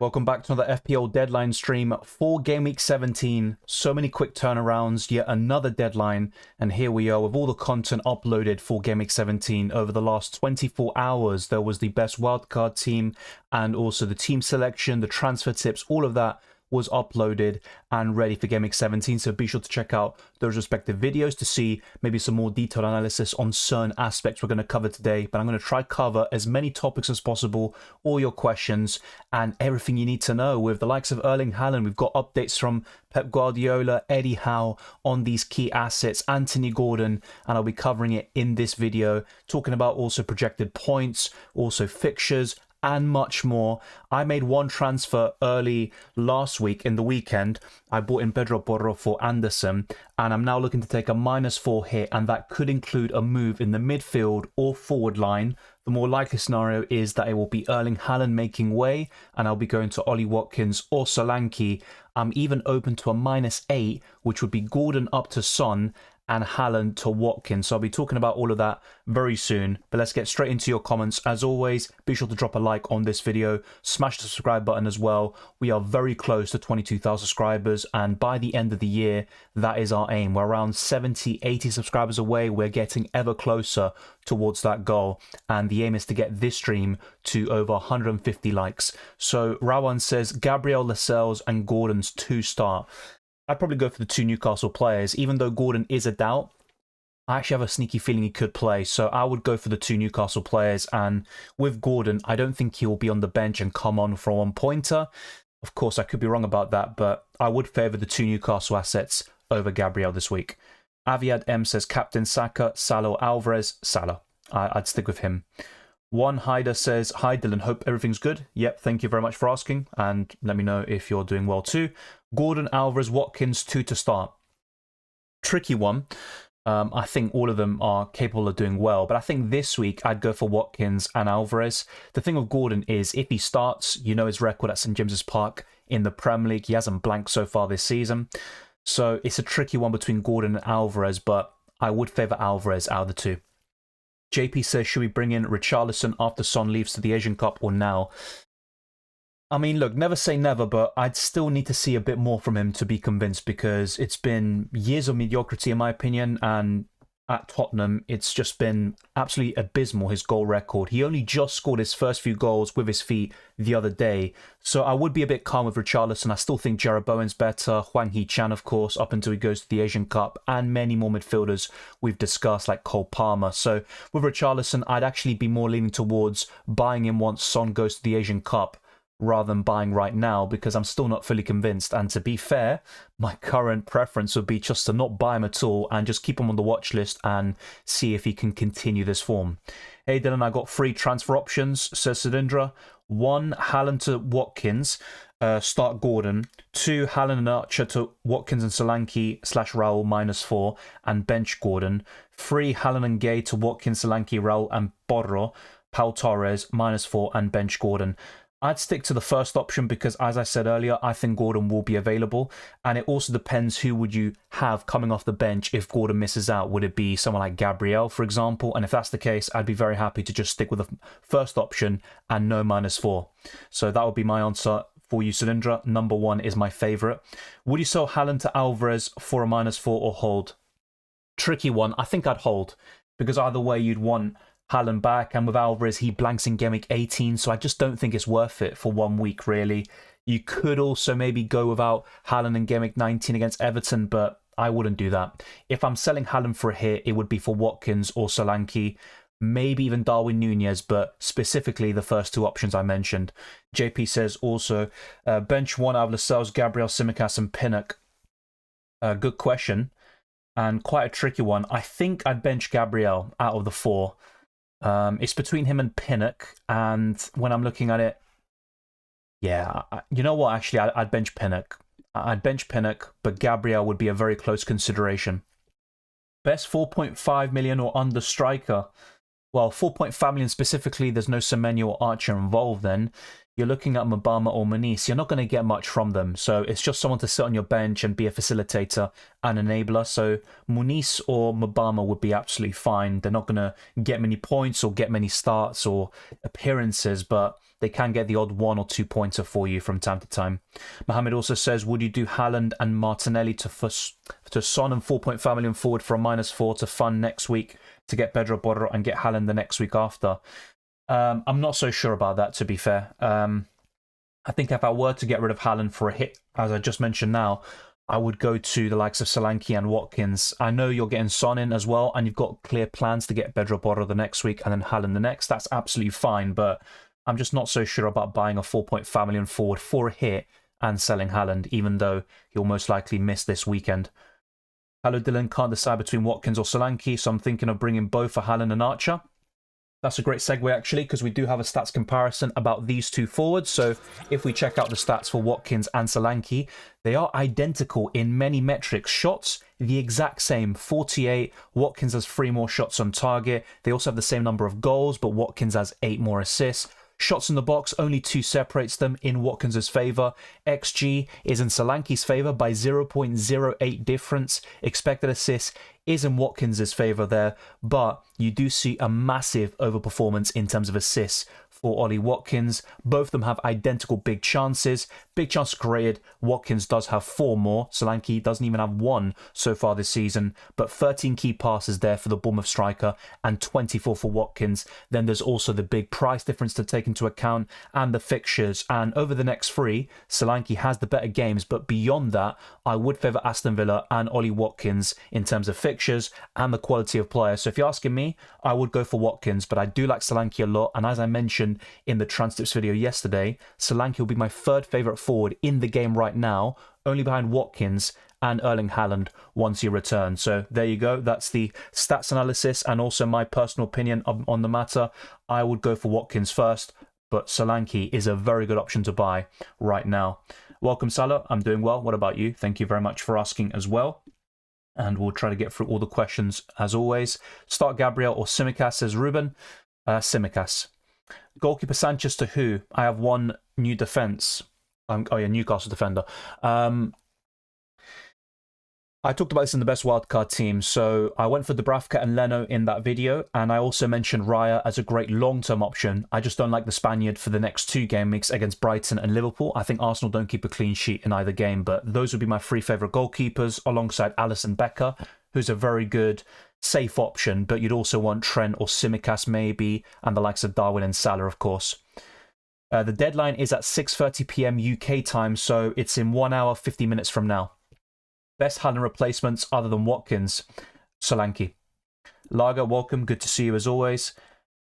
Welcome back to another FPL deadline stream for Game Week 17. So many quick turnarounds, yet another deadline, and here we are with all the content uploaded for Game Week 17 over the last 24 hours. There was the best wildcard team and also the team selection, the transfer tips, all of that was uploaded and ready for Game Week 17, so be sure to check out those respective videos to see maybe some more detailed analysis on certain aspects we're going to cover today. But I'm going to try cover as many topics as possible, all your questions and everything you need to know. With the likes of Erling Haaland, we've got updates from Pep Guardiola, Eddie Howe on these key assets, Anthony Gordon, and I'll be covering it in this video, talking about also projected points, also fixtures, and much more. I made one transfer early last week in the weekend. I bought in Pedro Porro for Anderson, and I'm now looking to take a -4 hit, and that could include a move in the midfield or forward line. The more likely scenario is that it will be Erling Haaland making way, and I'll be going to Ollie Watkins or Solanke. I'm even open to a -8, which would be Gordon up to Son, and Haaland to Watkins. So I'll be talking about all of that very soon. But let's get straight into your comments. As always, be sure to drop a like on this video. Smash the subscribe button as well. We are very close to 22,000 subscribers. And by the end of the year, that is our aim. We're around 70, 80 subscribers away. We're getting ever closer towards that goal. And the aim is to get this stream to over 150 likes. So Rawan says, Gabriel, Lascelles and Gordon's to start. I'd probably go for the two Newcastle players. Even though Gordon is a doubt, I actually have a sneaky feeling he could play. So I would go for the two Newcastle players. And with Gordon, I don't think he will be on the bench and come on for a one-pointer. Of course, I could be wrong about that, but I would favour the two Newcastle assets over Gabriel this week. Aviad M says, Captain Saka, Salah, Alvarez, Salah. I'd stick with him. One Hyder says, hi Dylan, hope everything's good. Yep, thank you very much for asking, and let me know if you're doing well too. Gordon, Alvarez, Watkins, 2 to start. Tricky one. I think all of them are capable of doing well, but I think this week I'd go for Watkins and Alvarez. The thing with Gordon is if he starts, you know his record at St James's Park in the Premier League. He hasn't blanked so far this season. So it's a tricky one between Gordon and Alvarez, but I would favour Alvarez out of the two. JP says, should we bring in Richarlison after Son leaves to the Asian Cup or now? I mean, look, never say never, but I'd still need to see a bit more from him to be convinced, because it's been years of mediocrity in my opinion, and at Tottenham it's just been absolutely abysmal, his goal record. He only just scored his first few goals with his feet the other day, so I would be a bit calm with Richarlison. I still think Jarrod Bowen's better, Hwang Hee-chan of course, up until he goes to the Asian Cup, and many more midfielders we've discussed like Cole Palmer. So with Richarlison, I'd actually be more leaning towards buying him once Son goes to the Asian Cup, rather than buying right now, because I'm still not fully convinced. And to be fair, my current preference would be just to not buy him at all and just keep him on the watch list and see if he can continue this form. Hey Dylan, I got 3 transfer options, says Sidindra. 1, Haaland to Watkins, start Gordon. 2, Haaland and Archer to Watkins and Solanke / Raul -4 and bench Gordon. 3, Haaland and Gay to Watkins, Solanke, Raul and Porro, Pau Torres -4 and bench Gordon. I'd stick to the first option because, as I said earlier, I think Gordon will be available. And it also depends who would you have coming off the bench if Gordon misses out. Would it be someone like Gabriel, for example? And if that's the case, I'd be very happy to just stick with the first option and no -4. So that would be my answer for you, Cylindra. Number 1 is my favourite. Would you sell Haaland to Alvarez for a -4 or hold? Tricky one. I think I'd hold, because either way you'd want Haaland back, and with Alvarez he blanks in Game Week 18, so I just don't think it's worth it for 1 week really. You could also maybe go without Haaland in Game Week 19 against Everton, but I wouldn't do that. If I'm selling Haaland for a hit, it would be for Watkins or Solanke, maybe even Darwin Nunez, but specifically the first 2 options I mentioned. JP says also, bench 1 out of Lascelles, Gabriel, Tsimikas and Pinnock. Good question, and quite a tricky one. I think I'd bench Gabriel out of the 4. It's between him and Pinnock, and when I'm looking at it, yeah, you know what, actually, I'd bench Pinnock. I'd bench Pinnock, but Gabriel would be a very close consideration. Best 4.5 million or under striker? Well, 4.5 million specifically, there's no Semenyo or Archer involved then. You're looking at Mabama or Muniz. You're not going to get much from them. So it's just someone to sit on your bench and be a facilitator and enabler. So Muniz or Mabama would be absolutely fine. They're not going to get many points or get many starts or appearances, but they can get the odd 1 or 2 pointer for you from time to time. Mohammed also says, would you do Haaland and Martinelli to Son and 4.5 million forward for a -4 to fund next week to get Pedro Porro and get Haaland the next week after? I'm not so sure about that, to be fair. I think if I were to get rid of Haaland for a hit, as I just mentioned now, I would go to the likes of Solanke and Watkins. I know you're getting Son in as well, and you've got clear plans to get Pedro Porro the next week and then Haaland the next. That's absolutely fine, but I'm just not so sure about buying a 4.5 million forward for a hit and selling Haaland, even though he'll most likely miss this weekend. Hello Dylan, can't decide between Watkins or Solanke, so I'm thinking of bringing both for Haaland and Archer. That's a great segue, actually, because we do have a stats comparison about these two forwards. So if we check out the stats for Watkins and Solanke, they are identical in many metrics. Shots, the exact same, 48. Watkins has 3 more shots on target. They also have the same number of goals, but Watkins has 8 more assists. Shots in the box, only 2 separates them in Watkins' favour. XG is in Solanke's favour by 0.08 difference. Expected assists is in Watkins' favour there, but you do see a massive overperformance in terms of assists for Ollie Watkins. Both of them have identical big chances. Big chance created, Watkins does have 4 more. Solanke doesn't even have 1 so far this season, but 13 key passes there for the Bournemouth striker and 24 for Watkins. Then there's also the big price difference to take into account and the fixtures. And over the next 3, Solanke has the better games, but beyond that, I would favour Aston Villa and Ollie Watkins in terms of fixtures and the quality of player. So if you're asking me, I would go for Watkins, but I do like Solanke a lot. And as I mentioned in the Transtips video yesterday, Solanke will be my 3rd favourite forward in the game right now, only behind Watkins and Erling Haaland once he returns. So there you go. That's the stats analysis and also my personal opinion on the matter. I would go for Watkins first, but Solanke is a very good option to buy right now. Welcome, Salah. I'm doing well. What about you? Thank you very much for asking as well. And we'll try to get through all the questions as always. Start Gabriel or Tsimikas, says Ruben. Tsimikas. Goalkeeper Sanchez to who? I have one new defence. Oh yeah, Newcastle defender. I talked about this in the best wildcard team, so I went for Dubravka and Leno in that video, and I also mentioned Raya as a great long-term option. I just don't like the Spaniard for the next 2 game weeks against Brighton and Liverpool. I think Arsenal don't keep a clean sheet in either game, but those would be my 3 favourite goalkeepers, alongside Alisson Becker, who's a very good, safe option, but you'd also want Trent or Tsimikas maybe, and the likes of Darwin and Salah, of course. The deadline is at 6:30 PM UK time, so it's in 1 hour, 50 minutes from now. Best Haaland replacements other than Watkins, Solanke. Lager, welcome. Good to see you as always.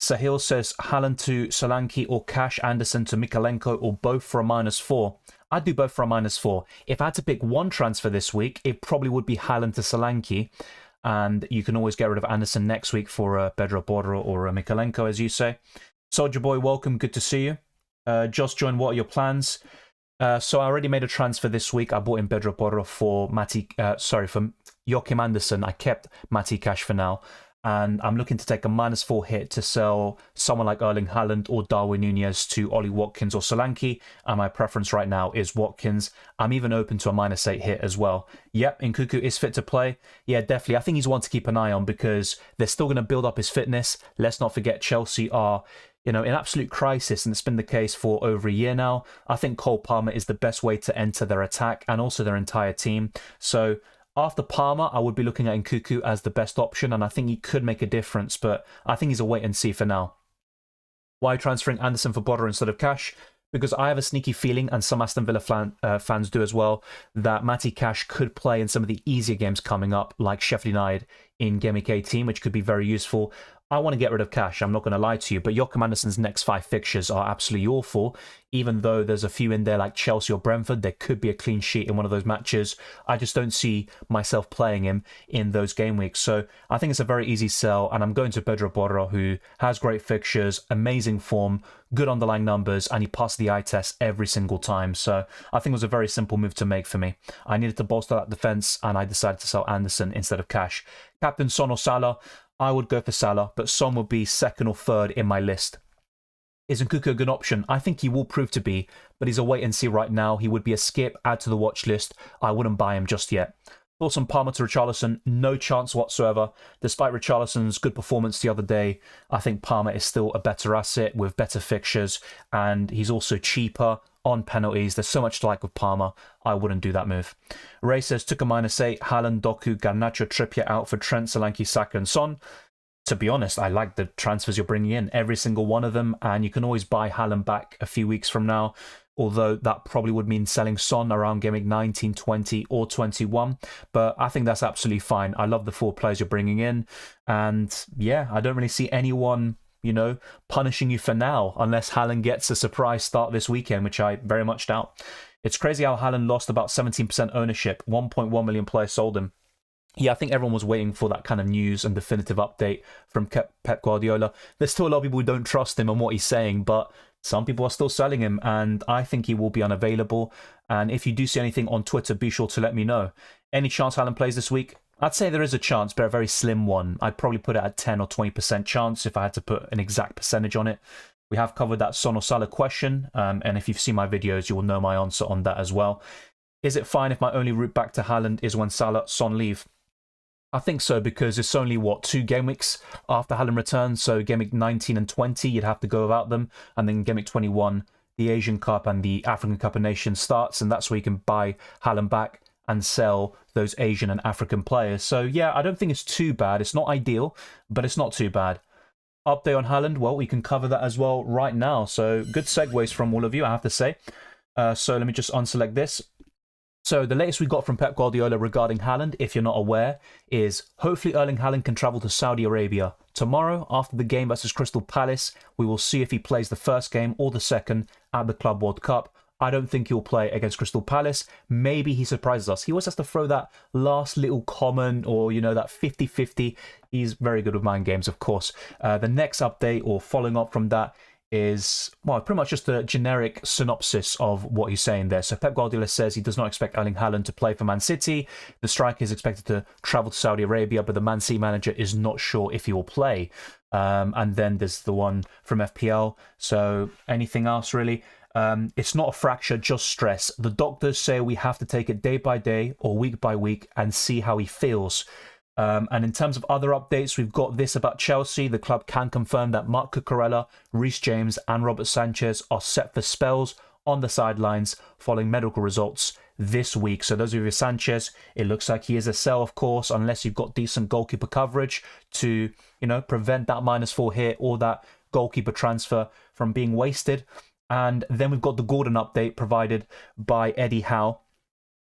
Sahil says Haaland to Solanke or Cash Anderson to Mikalenko or both for a -4. I'd do both for a -4. If I had to pick one transfer this week, it probably would be Haaland to Solanke. And you can always get rid of Anderson next week for Pedro Porro or Mikalenko, as you say. Soldier Boy, welcome. Good to see you. Just join. What are your plans? So I already made a transfer this week. I bought in Pedro Porro for for Joachim Andersen. I kept Matty Cash for now. And I'm looking to take a -4 hit to sell someone like Erling Haaland or Darwin Nunez to Ollie Watkins or Solanke. And my preference right now is Watkins. I'm even open to a -8 hit as well. Yep, Nkunku is fit to play. Yeah, definitely. I think he's one to keep an eye on because they're still going to build up his fitness. Let's not forget Chelsea are, in absolute crisis, and it's been the case for over a year now. I think Cole Palmer is the best way to enter their attack and also their entire team. So after Palmer, I would be looking at Nkunku as the best option, and I think he could make a difference, but I think he's a wait and see for now. Why transferring Anderson for Porro instead of Cash? Because I have a sneaky feeling, and some Aston Villa fans do as well, that Matty Cash could play in some of the easier games coming up, like Sheffield United in Gameweek 18, which could be very useful. I want to get rid of Cash, I'm not going to lie to you, but Joachim Andersen's next 5 fixtures are absolutely awful. Even though there's a few in there like Chelsea or Brentford, there could be a clean sheet in one of those matches. I just don't see myself playing him in those game weeks. So I think it's a very easy sell, and I'm going to Pedro Porro, who has great fixtures, amazing form, good underlying numbers, and he passed the eye test every single time. So I think it was a very simple move to make for me. I needed to bolster that defence, and I decided to sell Anderson instead of Cash. Captain Son or Salah? I would go for Salah, but Son would be 2nd or 3rd in my list. Is Nkunku a good option? I think he will prove to be, but he's a wait and see right now. He would be a skip, add to the watch list. I wouldn't buy him just yet. Thoughts on Palmer to Richarlison? No chance whatsoever. Despite Richarlison's good performance the other day, I think Palmer is still a better asset with better fixtures, and he's also cheaper on penalties. There's so much to like with Palmer. I wouldn't do that move. Ray says, took a -8. Haaland, Doku, Garnacho, Trippier out for Trent, Solanke, Saka and Son. To be honest, I like the transfers you're bringing in, every single one of them, and you can always buy Haaland back a few weeks from now, although that probably would mean selling Son around Gameweek 19, 20 or 21, but I think that's absolutely fine. I love the 4 players you're bringing in, and yeah, I don't really see anyone, you know, punishing you for now, unless Haaland gets a surprise start this weekend, which I very much doubt. It's crazy how Haaland lost about 17% ownership, 1.1 million players sold him. Yeah, I think everyone was waiting for that kind of news and definitive update from Pep Guardiola. There's still a lot of people who don't trust him and what he's saying, but some people are still selling him, and I think he will be unavailable. And if you do see anything on Twitter, be sure to let me know. Any chance Haaland plays this week? I'd say there is a chance, but a very slim one. I'd probably put it at 10 or 20% chance if I had to put an exact percentage on it. We have covered that Son or Salah question, and if you've seen my videos, you will know my answer on that as well. Is it fine if my only route back to Haaland is when Salah, Son leave? I think so, because it's only, what, 2 game weeks after Haaland returns, so game week 19 and 20, you'd have to go without them, and then game week 21, the Asian Cup and the African Cup of Nations starts, and that's where you can buy Haaland back and sell those Asian and African players. So yeah, I don't think it's too bad. It's not ideal, but it's not too bad. Update on Haaland, well, we can cover that as well right now, so good segues from all of you, I have to say. So let me just unselect this. So the latest we got from Pep Guardiola regarding Haaland, if you're not aware, is hopefully Erling Haaland can travel to Saudi Arabia. Tomorrow, after the game versus Crystal Palace, we will see if he plays the first game or the second at the Club World Cup. I don't think he'll play against Crystal Palace. Maybe he surprises us. He always has to throw that last little comment or, you know, that 50-50. He's very good with mind games, of course. The next update or following up from that is, well, pretty much just a generic synopsis of what he's saying there. So Pep Guardiola says he does not expect Erling Haaland to play for Man City. The striker is expected to travel to Saudi Arabia, but the Man City manager is not sure if he will play. And then there's the one from FPL. So anything else, really? It's not a fracture, just stress. The doctors say we have to take it day by day or week by week and see how he feels. And in terms of other updates, we've got this about Chelsea. The club can confirm that Marc Cucurella, Reece James and Robert Sanchez are set for spells on the sidelines following medical results this week. So those of you with Sanchez, it looks like he is a sell, of course, unless you've got decent goalkeeper coverage to, you know, prevent that -4 hit or that goalkeeper transfer from being wasted. And then we've got the Gordon update provided by Eddie Howe.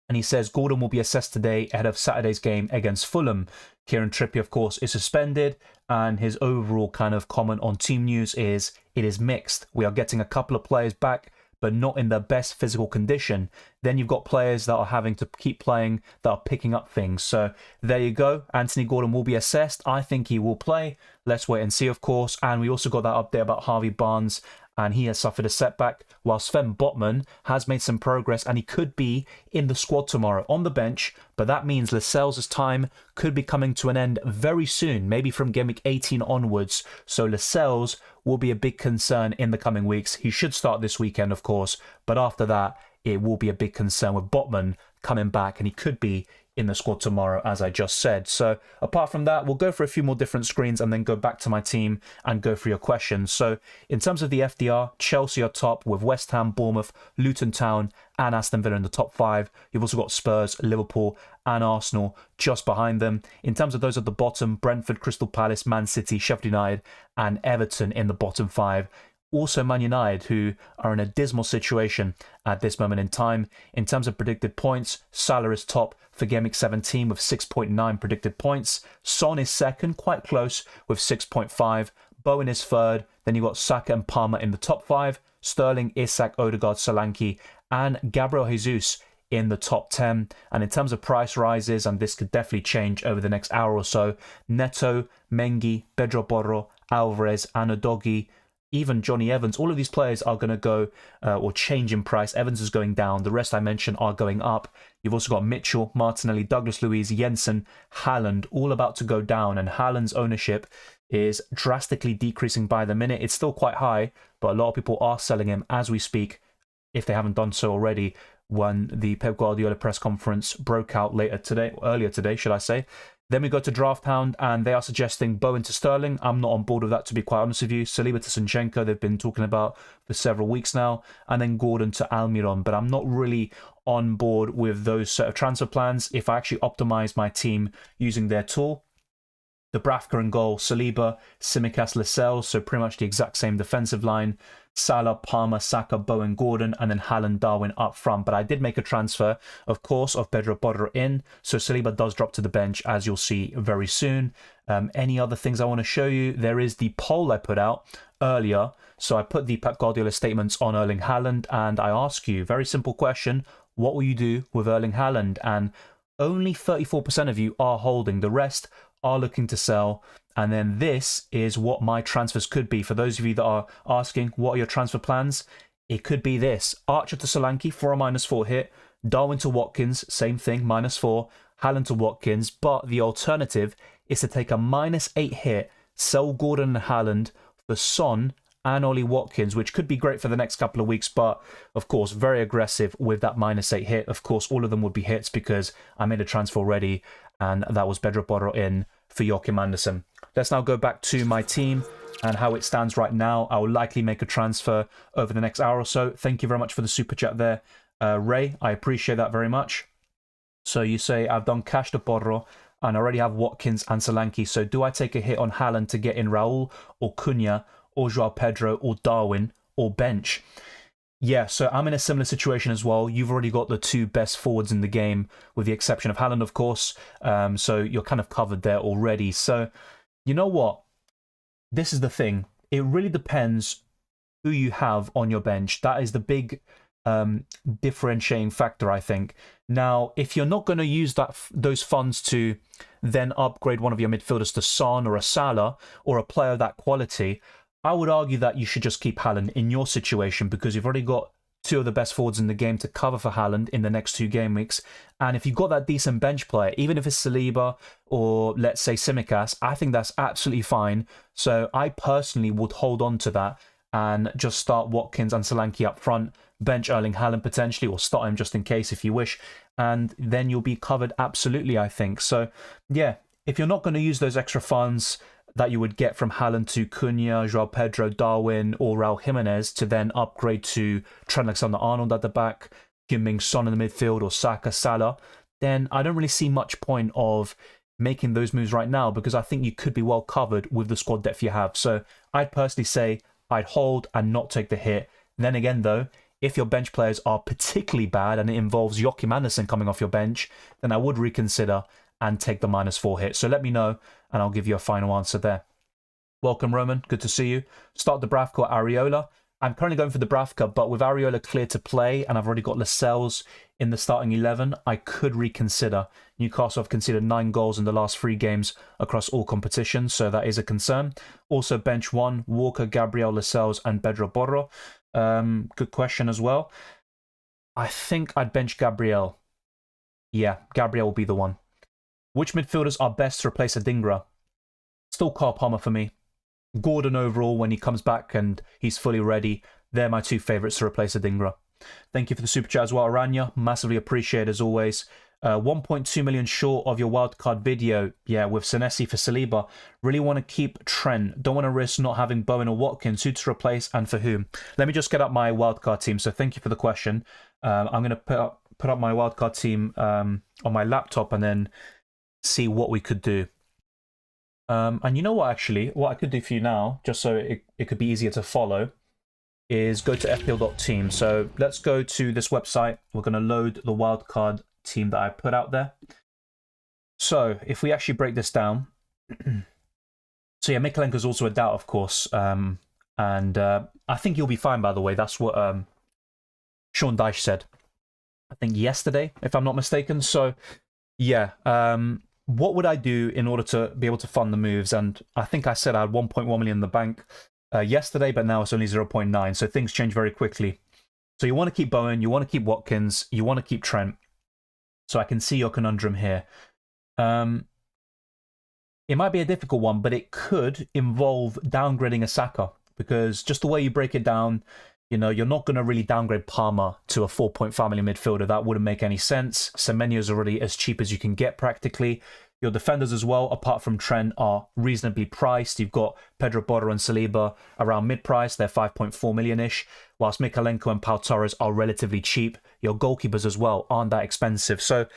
And he says Gordon will be assessed today ahead of Saturday's game against Fulham. Kieran Trippier, of course, is suspended. And his overall kind of comment on team news is, it is mixed. We are getting a couple of players back, but not in their best physical condition. Then you've got players that are having to keep playing, that are picking up things. So there you go. Anthony Gordon will be assessed. I think he will play. Let's wait and see, of course. And we also got that update about Harvey Barnes, and he has suffered a setback, while Sven Botman has made some progress, and he could be in the squad tomorrow on the bench, but that means Lascelles' time could be coming to an end very soon, maybe from game week 18 onwards, so Lascelles will be a big concern in the coming weeks. He should start this weekend, of course, but after that, it will be a big concern with Botman coming back, and he could be in the squad tomorrow, as I just said. So apart from that, we'll go for a few more different screens and then go back to my team and go through your questions. So in terms of the FDR, Chelsea are top with West Ham, Bournemouth, Luton Town and Aston Villa in the top 5. You've also got Spurs, Liverpool and Arsenal just behind them. In terms of those at the bottom, Brentford, Crystal Palace, Man City, Sheffield United and Everton in the bottom 5. Also Man United, who are in a dismal situation at this moment in time. In terms of predicted points, Salah is top for Game Week 17 with 6.9 predicted points. Son is second, quite close, with 6.5. Bowen is third. Then you've got Saka and Palmer in the top 5. Sterling, Isak, Odegaard, Solanke and Gabriel Jesus in the top 10. And in terms of price rises, and this could definitely change over the next hour or so, Neto, Mengi, Pedro Porro, Alvarez, Anadogi, even Johnny Evans, all of these players are going to go or change in price. Evans is going down. The rest I mentioned are going up. You've also got Mitchell, Martinelli, Douglas Luiz, Jensen, Haaland, all about to go down. And Haaland's ownership is drastically decreasing by the minute. It's still quite high, but a lot of people are selling him as we speak, if they haven't done so already, when the Pep Guardiola press conference broke out earlier today, should I say. Then we go to Drafthound, and they are suggesting Bowen to Sterling. I'm not on board with that, to be quite honest with you. Saliba to Zinchenko, they've been talking about for several weeks now. And then Gordon to Almiron. But I'm not really on board with those set of transfer plans if I actually optimize my team using their tool. Dubravka in goal, Saliba, Tsimikas, Lascelles, so pretty much the exact same defensive line. Salah, Palmer, Saka, Bowen, Gordon, and then Haaland, Darwin up front. But I did make a transfer, of course, of Pedro Porro in, so Saliba does drop to the bench, as you'll see very soon. Any other things I want to show you? There is the poll I put out earlier. So I put the Pep Guardiola statements on Erling Haaland, and I ask you, very simple question, what will you do with Erling Haaland? And only 34% of you are holding. The rest are looking to sell. And then this is what my transfers could be. For those of you that are asking, what are your transfer plans? It could be this. Archer to Solanke for a -4 hit. Darwin to Watkins, same thing, -4. Haaland to Watkins. But the alternative is to take a -8 hit, sell Gordon and Haaland for Son and Ollie Watkins, which could be great for the next couple of weeks, but of course, very aggressive with that -8 hit. Of course, all of them would be hits because I made a transfer already, and that was Pedro Porro in for Joachim Andersen. Let's now go back to my team and how it stands right now. I will likely make a transfer over the next hour or so. Thank you very much for the super chat there, Ray. I appreciate that very much. So you say, I've done cash to Porro and I already have Watkins and Solanke. So do I take a hit on Haaland to get in Raul or Cunha or Joao Pedro or Darwin or bench? Yeah, so I'm in a similar situation as well. You've already got the two best forwards in the game, with the exception of Haaland, of course. So you're kind of covered there already. So you know what? This is the thing. It really depends who you have on your bench. That is the big differentiating factor, I think. Now, if you're not going to use those funds to then upgrade one of your midfielders to Son or a Salah or a player of that quality, I would argue that you should just keep Haaland in your situation because you've already got two of the best forwards in the game to cover for Haaland in the next 2 game weeks. And if you've got that decent bench player, even if it's Saliba or let's say Tsimikas, I think that's absolutely fine. So I personally would hold on to that and just start Watkins and Solanke up front, bench Erling Haaland potentially, or start him just in case if you wish. And then you'll be covered absolutely, I think. So yeah, if you're not going to use those extra funds that you would get from Haaland to Cunha, Joao Pedro, Darwin, or Raul Jimenez to then upgrade to Trent Alexander-Arnold at the back, Heung-min Son in the midfield, or Saka, Salah, then I don't really see much point of making those moves right now because I think you could be well covered with the squad depth you have. So I'd personally say I'd hold and not take the hit. Then again, though, if your bench players are particularly bad and it involves Joachim Andersen coming off your bench, then I would reconsider and take the -4 hit. So let me know, and I'll give you a final answer there. Welcome, Roman. Good to see you. Start Dubravka or Areola. I'm currently going for Dubravka, but with Areola clear to play, and I've already got Lascelles in the starting 11, I could reconsider. Newcastle have conceded 9 goals in the last 3 games across all competitions, so that is a concern. Also, bench 1, Walker, Gabriel, Lascelles, and Pedro Porro. Good question as well. I think I'd bench Gabriel. Yeah, Gabriel will be the one. Which midfielders are best to replace Adingra? Still Carl Palmer for me. Gordon overall when he comes back and he's fully ready. They're my 2 favourites to replace Adingra. Thank you for the super chat as well, Aranya. Massively appreciate as always. 1.2 million short of your wildcard video. Yeah, with Senesi for Saliba. Really want to keep Trent. Don't want to risk not having Bowen or Watkins. Who to replace and for whom? Let me just get up my wildcard team. So thank you for the question. I'm going to put up my wildcard team on my laptop and then see what we could do. And you know what, actually, what I could do for you now, just so it could be easier to follow, is go to FPL.Team. So let's go to this website. We're going to load the wildcard team that I put out there. So if we actually break this down, so yeah, Mikalenko's also a doubt, of course. And I think he'll be fine, by the way. That's what Sean Dyche said, I think yesterday, if I'm not mistaken. So yeah, what would I do in order to be able to fund the moves? And I think I said I had 1.1 million in the bank yesterday, but now it's only 0.9. So things change very quickly. So you want to keep Bowen, you want to keep Watkins, you want to keep Trent. So I can see your conundrum here. It might be a difficult one, but it could involve downgrading a Saka because just the way you break it down, You know, you're not going to really downgrade Palmer to a 4-point family midfielder. That wouldn't make any sense. Semenyo's already as cheap as you can get practically. Your defenders as well, apart from Trent, are reasonably priced. You've got Pedro Porro and Saliba around mid-price. They're 5.4 million-ish, whilst Mykolenko and Pau Torres are relatively cheap. Your goalkeepers as well aren't that expensive. So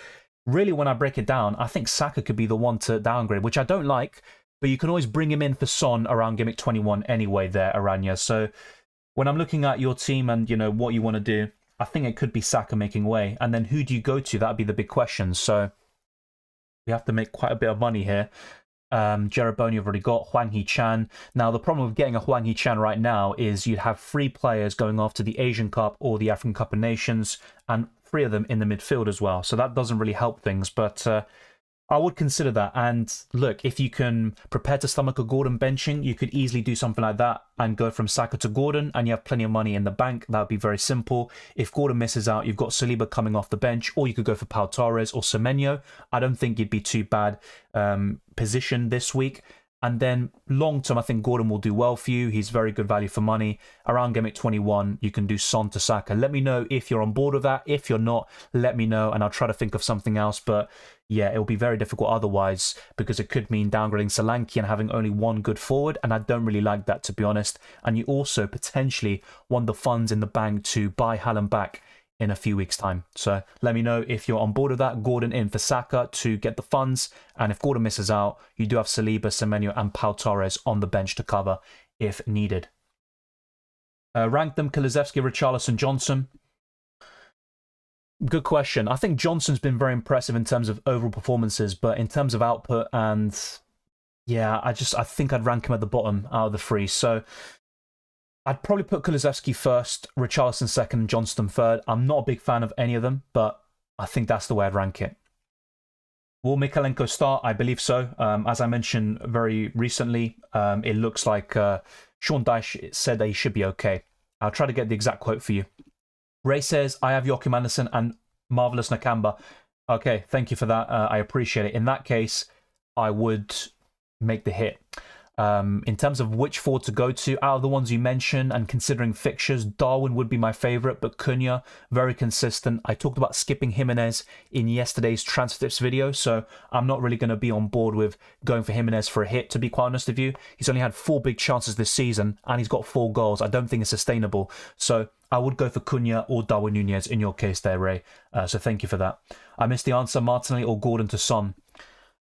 really, when I break it down, I think Saka could be the one to downgrade, which I don't like, but you can always bring him in for Son around Gimmick 21 anyway there, Aranya. So when I'm looking at your team and, you know, what you want to do, I think it could be Saka making way. And then who do you go to? That'd be the big question. So we have to make quite a bit of money here. Jeroboam you've already got, Hwang Hee-chan. Now, the problem with getting a Hwang Hee-chan right now is you'd have 3 players going after the Asian Cup or the African Cup of Nations, and 3 of them in the midfield as well. So that doesn't really help things, but I would consider that. And look, if you can prepare to stomach a Gordon benching, you could easily do something like that and go from Saka to Gordon, and you have plenty of money in the bank. That would be very simple. If Gordon misses out, you've got Saliba coming off the bench, or you could go for Pau Torres or Semenyo. I don't think you'd be too bad positioned this week. And then long term, I think Gordon will do well for you. He's very good value for money. Around Gimmick 21, you can do Son to Saka. Let me know if you're on board with that. If you're not, let me know, and I'll try to think of something else. But yeah, it will be very difficult otherwise, because it could mean downgrading Solanke and having only one good forward, and I don't really like that, to be honest. And you also potentially want the funds in the bank to buy Haaland back in a few weeks' time. So let me know if you're on board with that. Gordon in for Saka to get the funds, and if Gordon misses out, you do have Saliba, Semenyo and Pau Torres on the bench to cover if needed. Rank them: Kulusevski, Richarlison, Johnson. Good question. I think Johnson's been very impressive in terms of overall performances, but in terms of output, and yeah, I think I'd rank him at the bottom out of the 3. So I'd probably put Kulusevski first, Richarlison second, and Johnston third. I'm not a big fan of any of them, but I think that's the way I'd rank it. Will Mykolenko start? I believe so. As I mentioned very recently, it looks like Sean Dyche said that he should be okay. I'll try to get the exact quote for you. Ray says, I have Joachim Andersen and Marvelous Nakamba. Okay, thank you for that. I appreciate it. In that case, I would make the hit. In terms of which forward to go to, out of the ones you mentioned and considering fixtures, Darwin would be my favourite, but Cunha, very consistent. I talked about skipping Jimenez in yesterday's transfer tips video, so I'm not really going to be on board with going for Jimenez for a hit, to be quite honest with you. He's only had 4 big chances this season, and he's got 4 goals. I don't think it's sustainable. So I would go for Cunha or Darwin Nunez in your case there, Ray. So thank you for that. I missed the answer: Martinelli or Gordon to Son.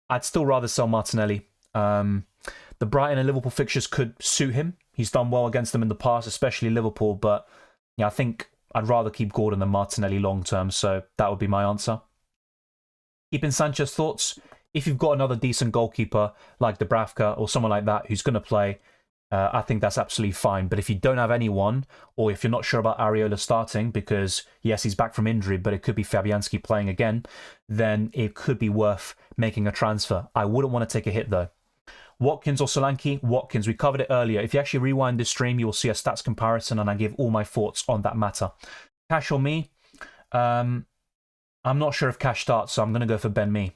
I'd still rather sell Martinelli. The Brighton and Liverpool fixtures could suit him. He's done well against them in the past, especially Liverpool. But yeah, I think I'd rather keep Gordon than Martinelli long term. So that would be my answer. Keeping Sanchez, thoughts? If you've got another decent goalkeeper like Dubravka or someone like that who's going to play, I think that's absolutely fine. But if you don't have anyone, or if you're not sure about Areola starting, because yes, he's back from injury, but it could be Fabianski playing again, then it could be worth making a transfer. I wouldn't want to take a hit though. Watkins or Solanke? Watkins. We covered it earlier. If you actually rewind this stream, you will see a stats comparison, and I give all my thoughts on that matter. Cash or me? I'm not sure if Cash starts, so I'm going to go for Ben Mee.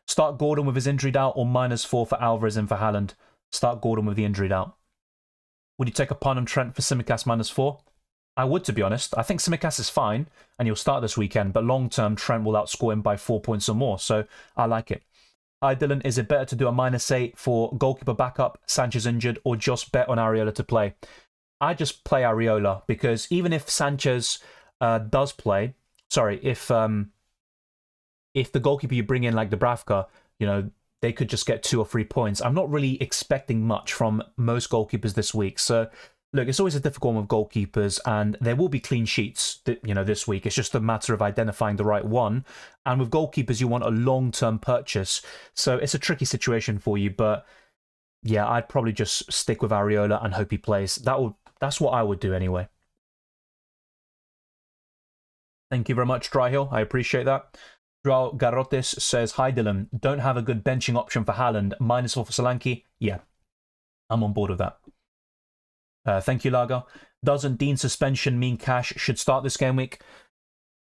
Start Gordon with his injury out, or -4 for Alvarez and for Haaland? Start Gordon with the injury out. Would you take a punt on Trent for Tsimikas -4? I would, to be honest. I think Tsimikas is fine, and he'll start this weekend, but long-term, Trent will outscore him by 4 points or more, so I like it. Hi Dylan, is it better to do a -8 for goalkeeper backup, Sanchez injured, or just bet on Areola to play? I just play Areola, because even if Sanchez does play, if the goalkeeper you bring in like Dubravka, you know, they could just get 2 or 3 points. I'm not really expecting much from most goalkeepers this week. So look, it's always a difficult one with goalkeepers, and there will be clean sheets, this week. It's just a matter of identifying the right one. And with goalkeepers, you want a long-term purchase. So it's a tricky situation for you. But yeah, I'd probably just stick with Areola and hope he plays. That's what I would do anyway. Thank you very much, Dryhill. I appreciate that. Joao Garrotes says, hi Dylan, don't have a good benching option for Haaland. -4 for Solanke? Yeah, I'm on board with that. Thank you, Lager. Doesn't Dean's suspension mean Cash should start this game week?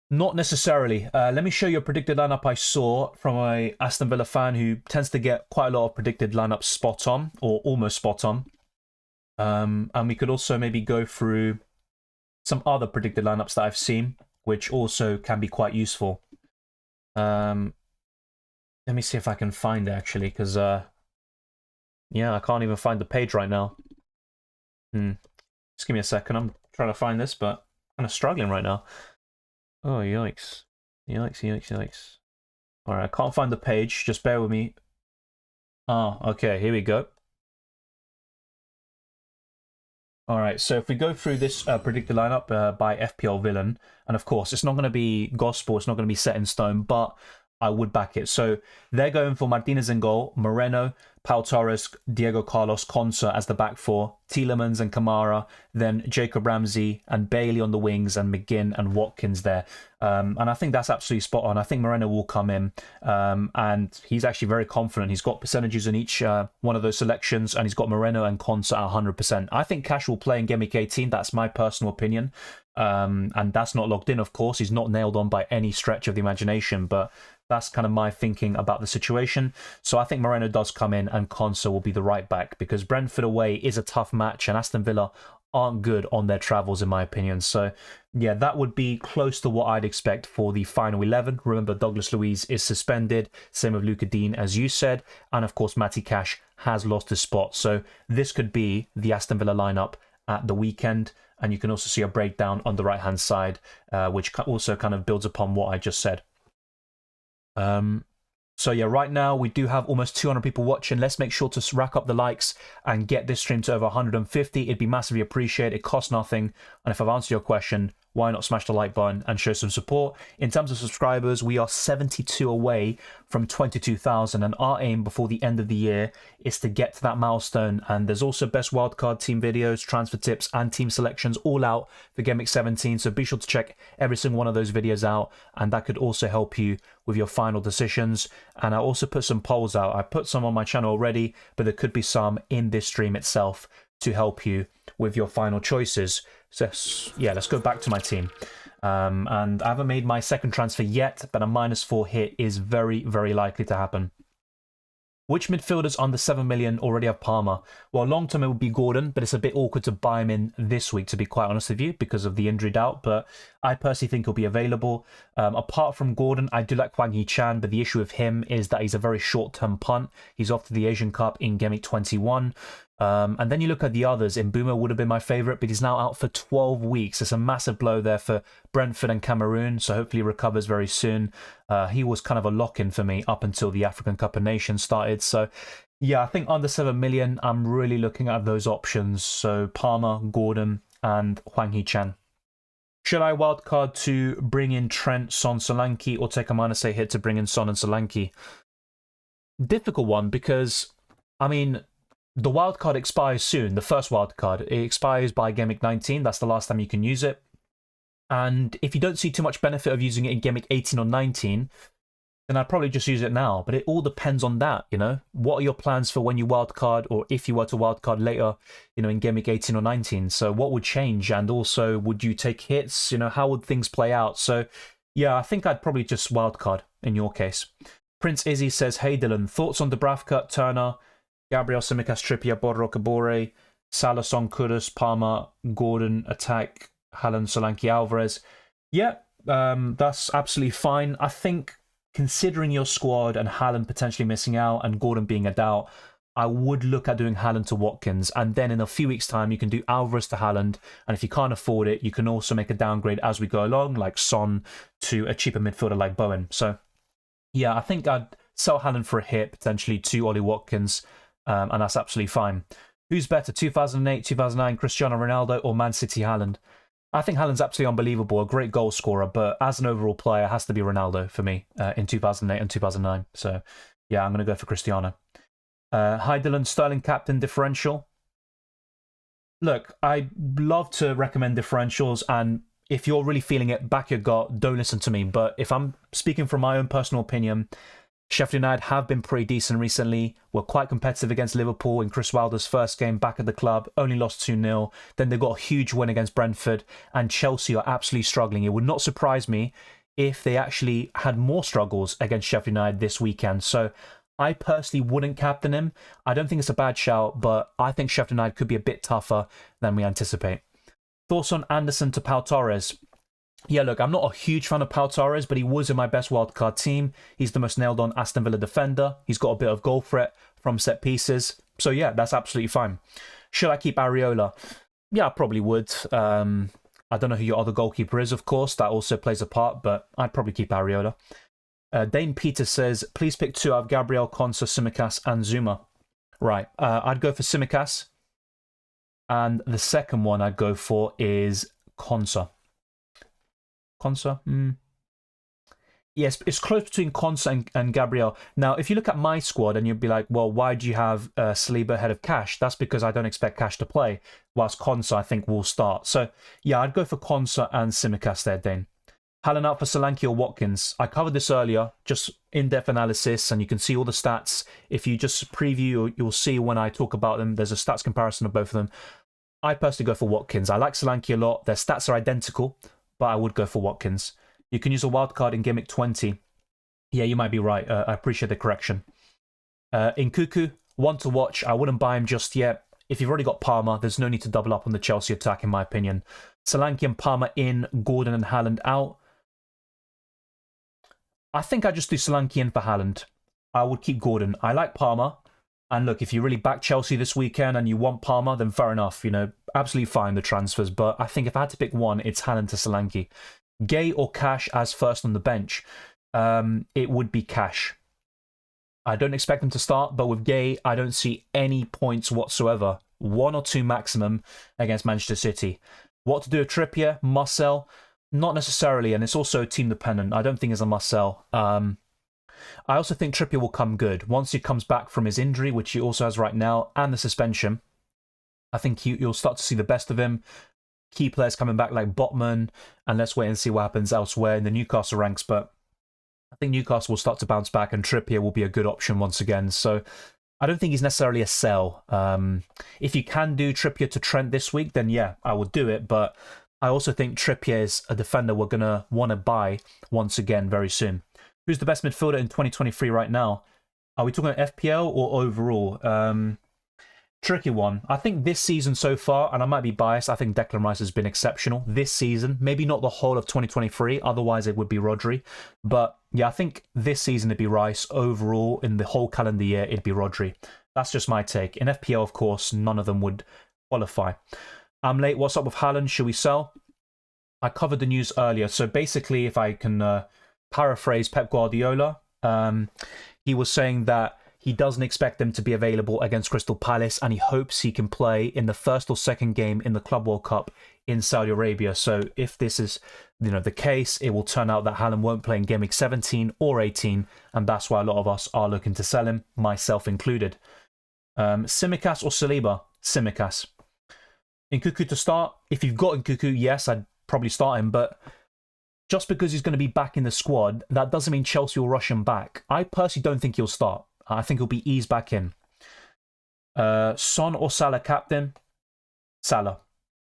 Not necessarily. Let me show you a predicted lineup I saw from a Aston Villa fan who tends to get quite a lot of predicted lineups spot on, or almost spot on. And we could also maybe go through some other predicted lineups that I've seen, which also can be quite useful. Let me see if I can find it, actually, because, yeah, I can't even find the page right now. Just give me a second. I'm trying to find this, but I'm kind of struggling right now. Oh, yikes. Yikes, yikes, yikes. All right, I can't find the page. Just bear with me. Oh, okay, here we go. All right, so if we go through this predicted lineup by FPL Villain, and of course, it's not going to be gospel, it's not going to be set in stone, but I would back it. So they're going for Martinez in goal, Moreno, Pau Torres, Diego Carlos, Consa as the back four, Tielemans and Kamara, then Jacob Ramsey and Bailey on the wings, and McGinn and Watkins there. And I think that's absolutely spot on. I think Moreno will come in, and he's actually very confident. He's got percentages in each one of those selections, and he's got Moreno and Consa at 100%. I think Cash will play in Gameweek 18. That's my personal opinion. And that's not locked in, of course. He's not nailed on by any stretch of the imagination, but that's kind of my thinking about the situation. So I think Moreno does come in and Consa will be the right back, because Brentford away is a tough match and Aston Villa aren't good on their travels, in my opinion. So yeah, that would be close to what I'd expect for the final 11. Remember, Douglas Luiz is suspended, same with Luca Dean, as you said, and of course Matty Cash has lost his spot. So this could be the Aston Villa lineup at the weekend, and you can also see a breakdown on the right hand side, which also kind of builds upon what I just said. So yeah, right now we do have almost 200 people watching. Let's make sure to rack up the likes and get this stream to over 150. It'd be massively appreciated. It costs nothing, and if I've answered your question, why not smash the like button and show some support? In terms of subscribers, we are 72 away from 22,000, and our aim before the end of the year is to get to that milestone. And there's also best wildcard team videos, transfer tips, and team selections all out for Gameweek 17. So be sure to check every single one of those videos out, and that could also help you with your final decisions. And I also put some polls out. I put some on my channel already, but there could be some in this stream itself to help you with your final choices. So yeah, let's go back to my team. And I haven't made my second transfer yet, but a -4 hit is very, very likely to happen. Which midfielders under 7 million already have Palmer? Well, long term it would be Gordon, but it's a bit awkward to buy him in this week, to be quite honest with you, because of the injury doubt. But I personally think he'll be available. Apart from Gordon, I do like Hwang Hee-chan, but the issue with him is that he's a very short-term punt. He's off to the Asian Cup in Gameweek 21. And then you look at the others. Mbeumo would have been my favourite, but he's now out for 12 weeks. It's a massive blow there for Brentford and Cameroon, so hopefully he recovers very soon. He was kind of a lock-in for me up until the African Cup of Nations started. So yeah, I think under 7 million, I'm really looking at those options. So Palmer, Gordon, and Hwang Hee-chan. Should I wildcard to bring in Trent, Son, Solanke, or take a -8 hit to bring in Son and Solanke? Difficult one, because, I mean, the wildcard expires soon, the first wildcard. It expires by Gameweek 19. That's the last time you can use it. And if you don't see too much benefit of using it in Gameweek 18 or 19, then I'd probably just use it now. But it all depends on that, you know? What are your plans for when you wildcard, or if you were to wildcard later, you know, in Gameweek 18 or 19? So what would change? And also, would you take hits? You know, how would things play out? So yeah, I think I'd probably just wildcard in your case. Prince Izzy says, hey Dylan, thoughts on Dubravka, Turner, Gabriel, Simicas, Trippier, Borro, Kabore, Salah, Son, Kudus, Palmer, Gordon, Attack, Haaland, Solanke, Alvarez. Yeah, that's absolutely fine. I think considering your squad and Haaland potentially missing out and Gordon being a doubt, I would look at doing Haaland to Watkins. And then in a few weeks' time, you can do Alvarez to Haaland. And if you can't afford it, you can also make a downgrade as we go along, like Son to a cheaper midfielder like Bowen. So yeah, I think I'd sell Haaland for a hit, potentially to Ollie Watkins. And that's absolutely fine. Who's better, 2008, 2009, Cristiano Ronaldo or Man City Haaland? I think Haaland's absolutely unbelievable, a great goal scorer, but as an overall player, it has to be Ronaldo for me in 2008 and 2009. So yeah, I'm going to go for Cristiano. Hi Dylan, Sterling captain differential. Look, I love to recommend differentials, and if you're really feeling it, back your gut, don't listen to me. But if I'm speaking from my own personal opinion, Sheffield United have been pretty decent recently. Were quite competitive against Liverpool in Chris Wilder's first game back at the club. Only lost 2-0. Then they got a huge win against Brentford. And Chelsea are absolutely struggling. It would not surprise me if they actually had more struggles against Sheffield United this weekend. So I personally wouldn't captain him. I don't think it's a bad shout, but I think Sheffield United could be a bit tougher than we anticipate. Thoughts on Anderson to Pau Torres? Yeah, look, I'm not a huge fan of Pau Torres, but he was in my best wildcard team. He's the most nailed on Aston Villa defender. He's got a bit of goal threat from set pieces. So yeah, that's absolutely fine. Should I keep Areola? Yeah, I probably would. I don't know who your other goalkeeper is, of course. That also plays a part, but I'd probably keep Areola. Dane Peter says, please pick 2 out of Gabriel, Konsa, Tsimikas, and Zuma. Right, I'd go for Tsimikas. And the second one I'd go for is Konsa. Konsa? Yes, it's close between Konsa and Gabriel. Now, if you look at my squad and you'd be like, well, why do you have Saliba ahead of Cash? That's because I don't expect Cash to play, whilst Konsa, I think, will start. So, yeah, I'd go for Konsa and Tsimikas there, Dane. Haaland out for Solanke or Watkins. I covered this earlier, just in-depth analysis, and you can see all the stats. If you just preview, you'll see when I talk about them, there's a stats comparison of both of them. I personally go for Watkins. I like Solanke a lot. Their stats are identical, but I would go for Watkins. You can use a wildcard in Gameweek 20. Yeah, you might be right. I appreciate the correction. In Nkunku, one to watch. I wouldn't buy him just yet. If you've already got Palmer, there's no need to double up on the Chelsea attack, in my opinion. Solanke and Palmer in, Gordon and Haaland out. I think I just do Solanke in for Haaland. I would keep Gordon. I like Palmer. And look, if you really back Chelsea this weekend and you want Palmer, then fair enough. You know, absolutely fine, the transfers. But I think if I had to pick one, it's Haaland to Solanke. Gay or Cash as first on the bench? It would be Cash. I don't expect him to start, but with Gay, I don't see any points whatsoever. 1 or 2 maximum against Manchester City. What to do with Trippier? Must sell? Not necessarily, and it's also team dependent. I don't think it's a must sell. I also think Trippier will come good once he comes back from his injury, which he also has right now, and the suspension. I think you'll start to see the best of him. Key players coming back like Botman, and let's wait and see what happens elsewhere in the Newcastle ranks. But I think Newcastle will start to bounce back, and Trippier will be a good option once again. So I don't think he's necessarily a sell. If you can do Trippier to Trent this week, then yeah, I would do it. But I also think Trippier is a defender we're going to want to buy once again very soon. Who's the best midfielder in 2023 right now? Are we talking FPL or overall? Tricky one. I think this season so far, and I might be biased, I think Declan Rice has been exceptional this season. Maybe not the whole of 2023, otherwise it would be Rodri. But yeah, I think this season it'd be Rice. Overall, in the whole calendar year, it'd be Rodri. That's just my take. In FPL, of course, none of them would qualify. I'm late. What's up with Haaland? Should we sell? I covered the news earlier. So basically, if I can paraphrase Pep Guardiola, he was saying that he doesn't expect them to be available against Crystal Palace, and he hopes he can play in the first or second game in the Club World Cup in Saudi Arabia. So if this is, the case, it will turn out that Haaland won't play in Game Week 17 or 18, and that's why a lot of us are looking to sell him, myself included. Tsimikas or Saliba? Tsimikas. Nkunku to start. If you've got Nkunku, yes, I'd probably start him, but just because he's going to be back in the squad, that doesn't mean Chelsea will rush him back. I personally don't think he'll start. I think he'll be eased back in. Son or Salah captain? Salah.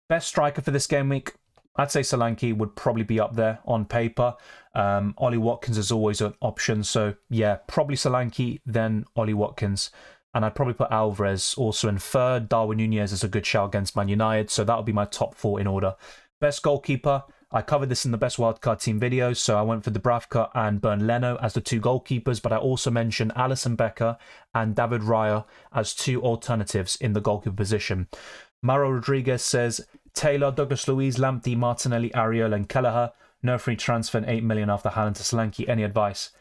Best striker for this game week? I'd say Solanke would probably be up there on paper. Ollie Watkins is always an option. So yeah, probably Solanke, then Ollie Watkins. And I'd probably put Alvarez also in third. Darwin Nunez is a good shout against Man United. So that would be my top 4 in order. Best goalkeeper? I covered this in the best wildcard team videos, so I went for Dubravka and Bernd Leno as the 2 goalkeepers, but I also mentioned Alisson Becker and David Raya as 2 alternatives in the goalkeeper position. Mauro Rodriguez says, Taylor, Douglas Luiz, Lamptey, Martinelli, Areola and Kelleher. No free transfer and 8 million after Haaland to Solanke. Any advice?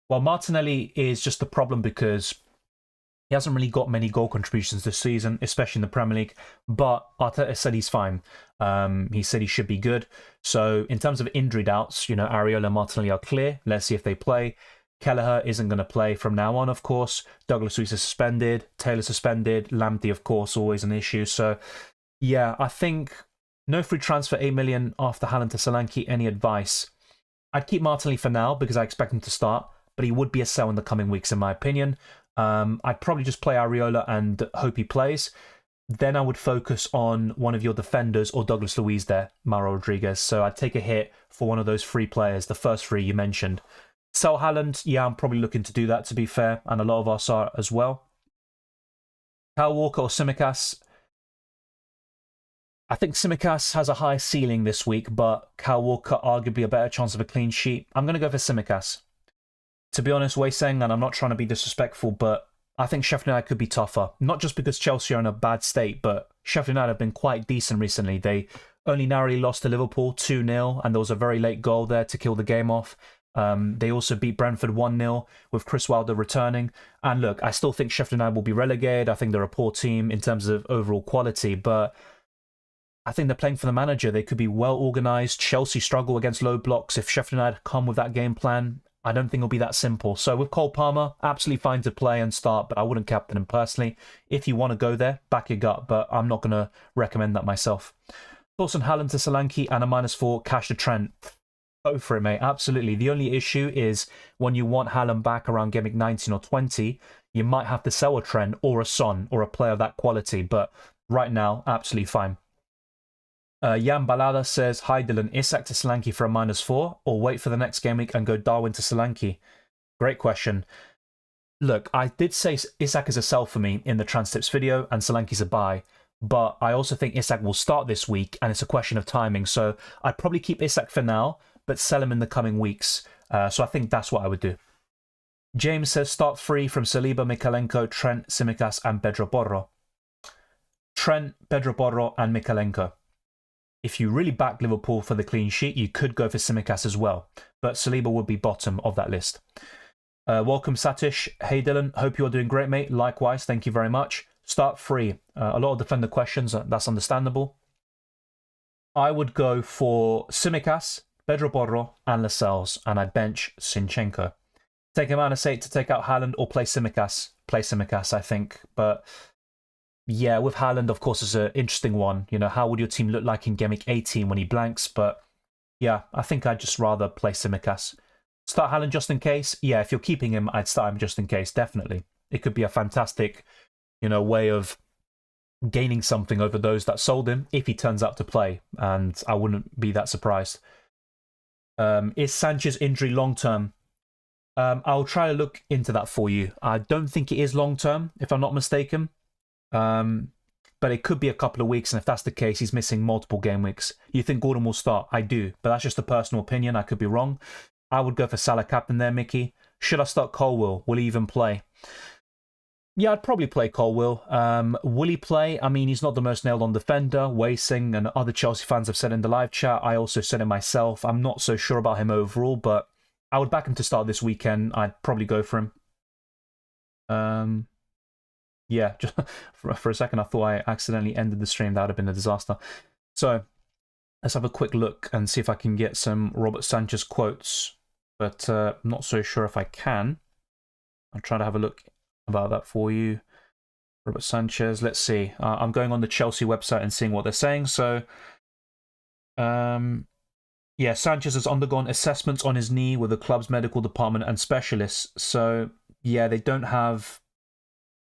Well, Martinelli is just the problem because he hasn't really got many goal contributions this season, especially in the Premier League, but Arteta said he's fine. He said he should be good. So in terms of injury doubts, Areola and Martinelli are clear. Let's see if they play. Kelleher isn't going to play from now on, of course. Douglas Luiz is suspended. Taylor suspended. Lamptey, of course, always an issue. So yeah, I think no free transfer, 8 million after Haaland to Solanke. Any advice? I'd keep Martinelli for now because I expect him to start, but he would be a sell in the coming weeks, in my opinion. I'd probably just play Areola and hope he plays. Then I would focus on one of your defenders or Douglas Luiz there, Mauro Rodriguez. So I'd take a hit for one of those 3 players, the first 3 you mentioned. Sell Haaland, yeah, I'm probably looking to do that, to be fair, and a lot of us are as well. Kyle Walker or Tsimikas? I think Tsimikas has a high ceiling this week, but Kyle Walker arguably a better chance of a clean sheet. I'm going to go for Tsimikas. To be honest, Wei Seng, and I'm not trying to be disrespectful, but I think Sheffield United could be tougher. Not just because Chelsea are in a bad state, but Sheffield United have been quite decent recently. They only narrowly lost to Liverpool 2-0, and there was a very late goal there to kill the game off. They also beat Brentford 1-0 with Chris Wilder returning. And look, I still think Sheffield United will be relegated. I think they're a poor team in terms of overall quality, but I think they're playing for the manager. They could be well organised. Chelsea struggle against low blocks. If Sheffield United come with that game plan, I don't think it'll be that simple. So with Cole Palmer, absolutely fine to play and start, but I wouldn't captain him personally. If you want to go there, back your gut, but I'm not going to recommend that myself. Thoughts on Haaland to Solanke and a -4 cash to Trent? Go for it, mate. Absolutely. The only issue is when you want Haaland back around Gameweek 19 or 20, you might have to sell a Trent or a Son or a player of that quality. But right now, absolutely fine. Jan Balada says, hi Dylan, Isak to Solanke for a -4 or wait for the next game week and go Darwin to Solanke? Great question. Look, I did say Isak is a sell for me in the trans tips video and Solanke's a buy, but I also think Isak will start this week and it's a question of timing. So I'd probably keep Isak for now, but sell him in the coming weeks. So I think that's what I would do. James says, start 3 from Saliba, Mikalenko, Trent, Tsimikas and Pedro Porro. Trent, Pedro Porro and Mikalenko. If you really back Liverpool for the clean sheet, you could go for Tsimikas as well, but Saliba would be bottom of that list. Welcome, Satish. Hey, Dylan. Hope you're doing great, mate. Likewise, thank you very much. Start 3. A lot of defender questions. That's understandable. I would go for Tsimikas, Pedro Porro, and Lascelles, and I'd bench Zinchenko. Take a -8 to take out Haaland or play Tsimikas. Play Tsimikas, I think, but yeah, with Haaland, of course, is an interesting one. You know, how would your team look like in Gameweek 18 when he blanks? But yeah, I think I'd just rather play Tsimikas. Start Haaland just in case? Yeah, if you're keeping him, I'd start him just in case, definitely. It could be a fantastic, you know, way of gaining something over those that sold him if he turns out to play, and I wouldn't be that surprised. Is Sanchez injury long-term? I'll try to look into that for you. I don't think it is long-term, if I'm not mistaken. But it could be a couple of weeks, and if that's the case, he's missing multiple game weeks. You think Gordon will start? I do, but that's just a personal opinion. I could be wrong. I would go for Salah captain there, Mickey. Should I start Colwill? Will he even play? Yeah, I'd probably play Colwill. Will he play? I mean, he's not the most nailed-on defender. Wei Sing and other Chelsea fans have said in the live chat. I also said it myself. I'm not so sure about him overall, but I would back him to start this weekend. I'd probably go for him. Yeah, just for a second I thought I accidentally ended the stream. That would have been a disaster. So let's have a quick look and see if I can get some Robert Sanchez quotes, but I'm not so sure if I can. I'll try to have a look about that for you. Robert Sanchez, let's see. I'm going on the Chelsea website and seeing what they're saying. So, yeah, Sanchez has undergone assessments on his knee with the club's medical department and specialists. So, yeah, they don't have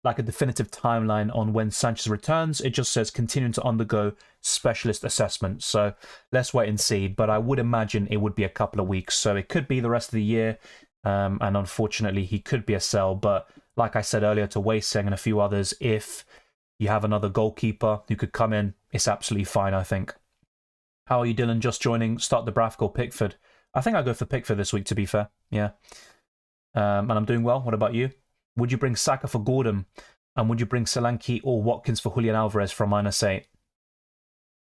like a definitive timeline on when Sanchez returns. It just says continuing to undergo specialist assessment. So let's wait and see. But I would imagine it would be a couple of weeks. So it could be the rest of the year. And unfortunately, he could be a sell. But like I said earlier to Wei Seng and a few others, if you have another goalkeeper who could come in, it's absolutely fine, I think. How are you, Dylan? Just joining. Start the Brathco Pickford. I think I'll go for Pickford this week, to be fair. Yeah. And I'm doing well. What about you? Would you bring Saka for Gordon? And would you bring Solanke or Watkins for Julian Alvarez for a -8?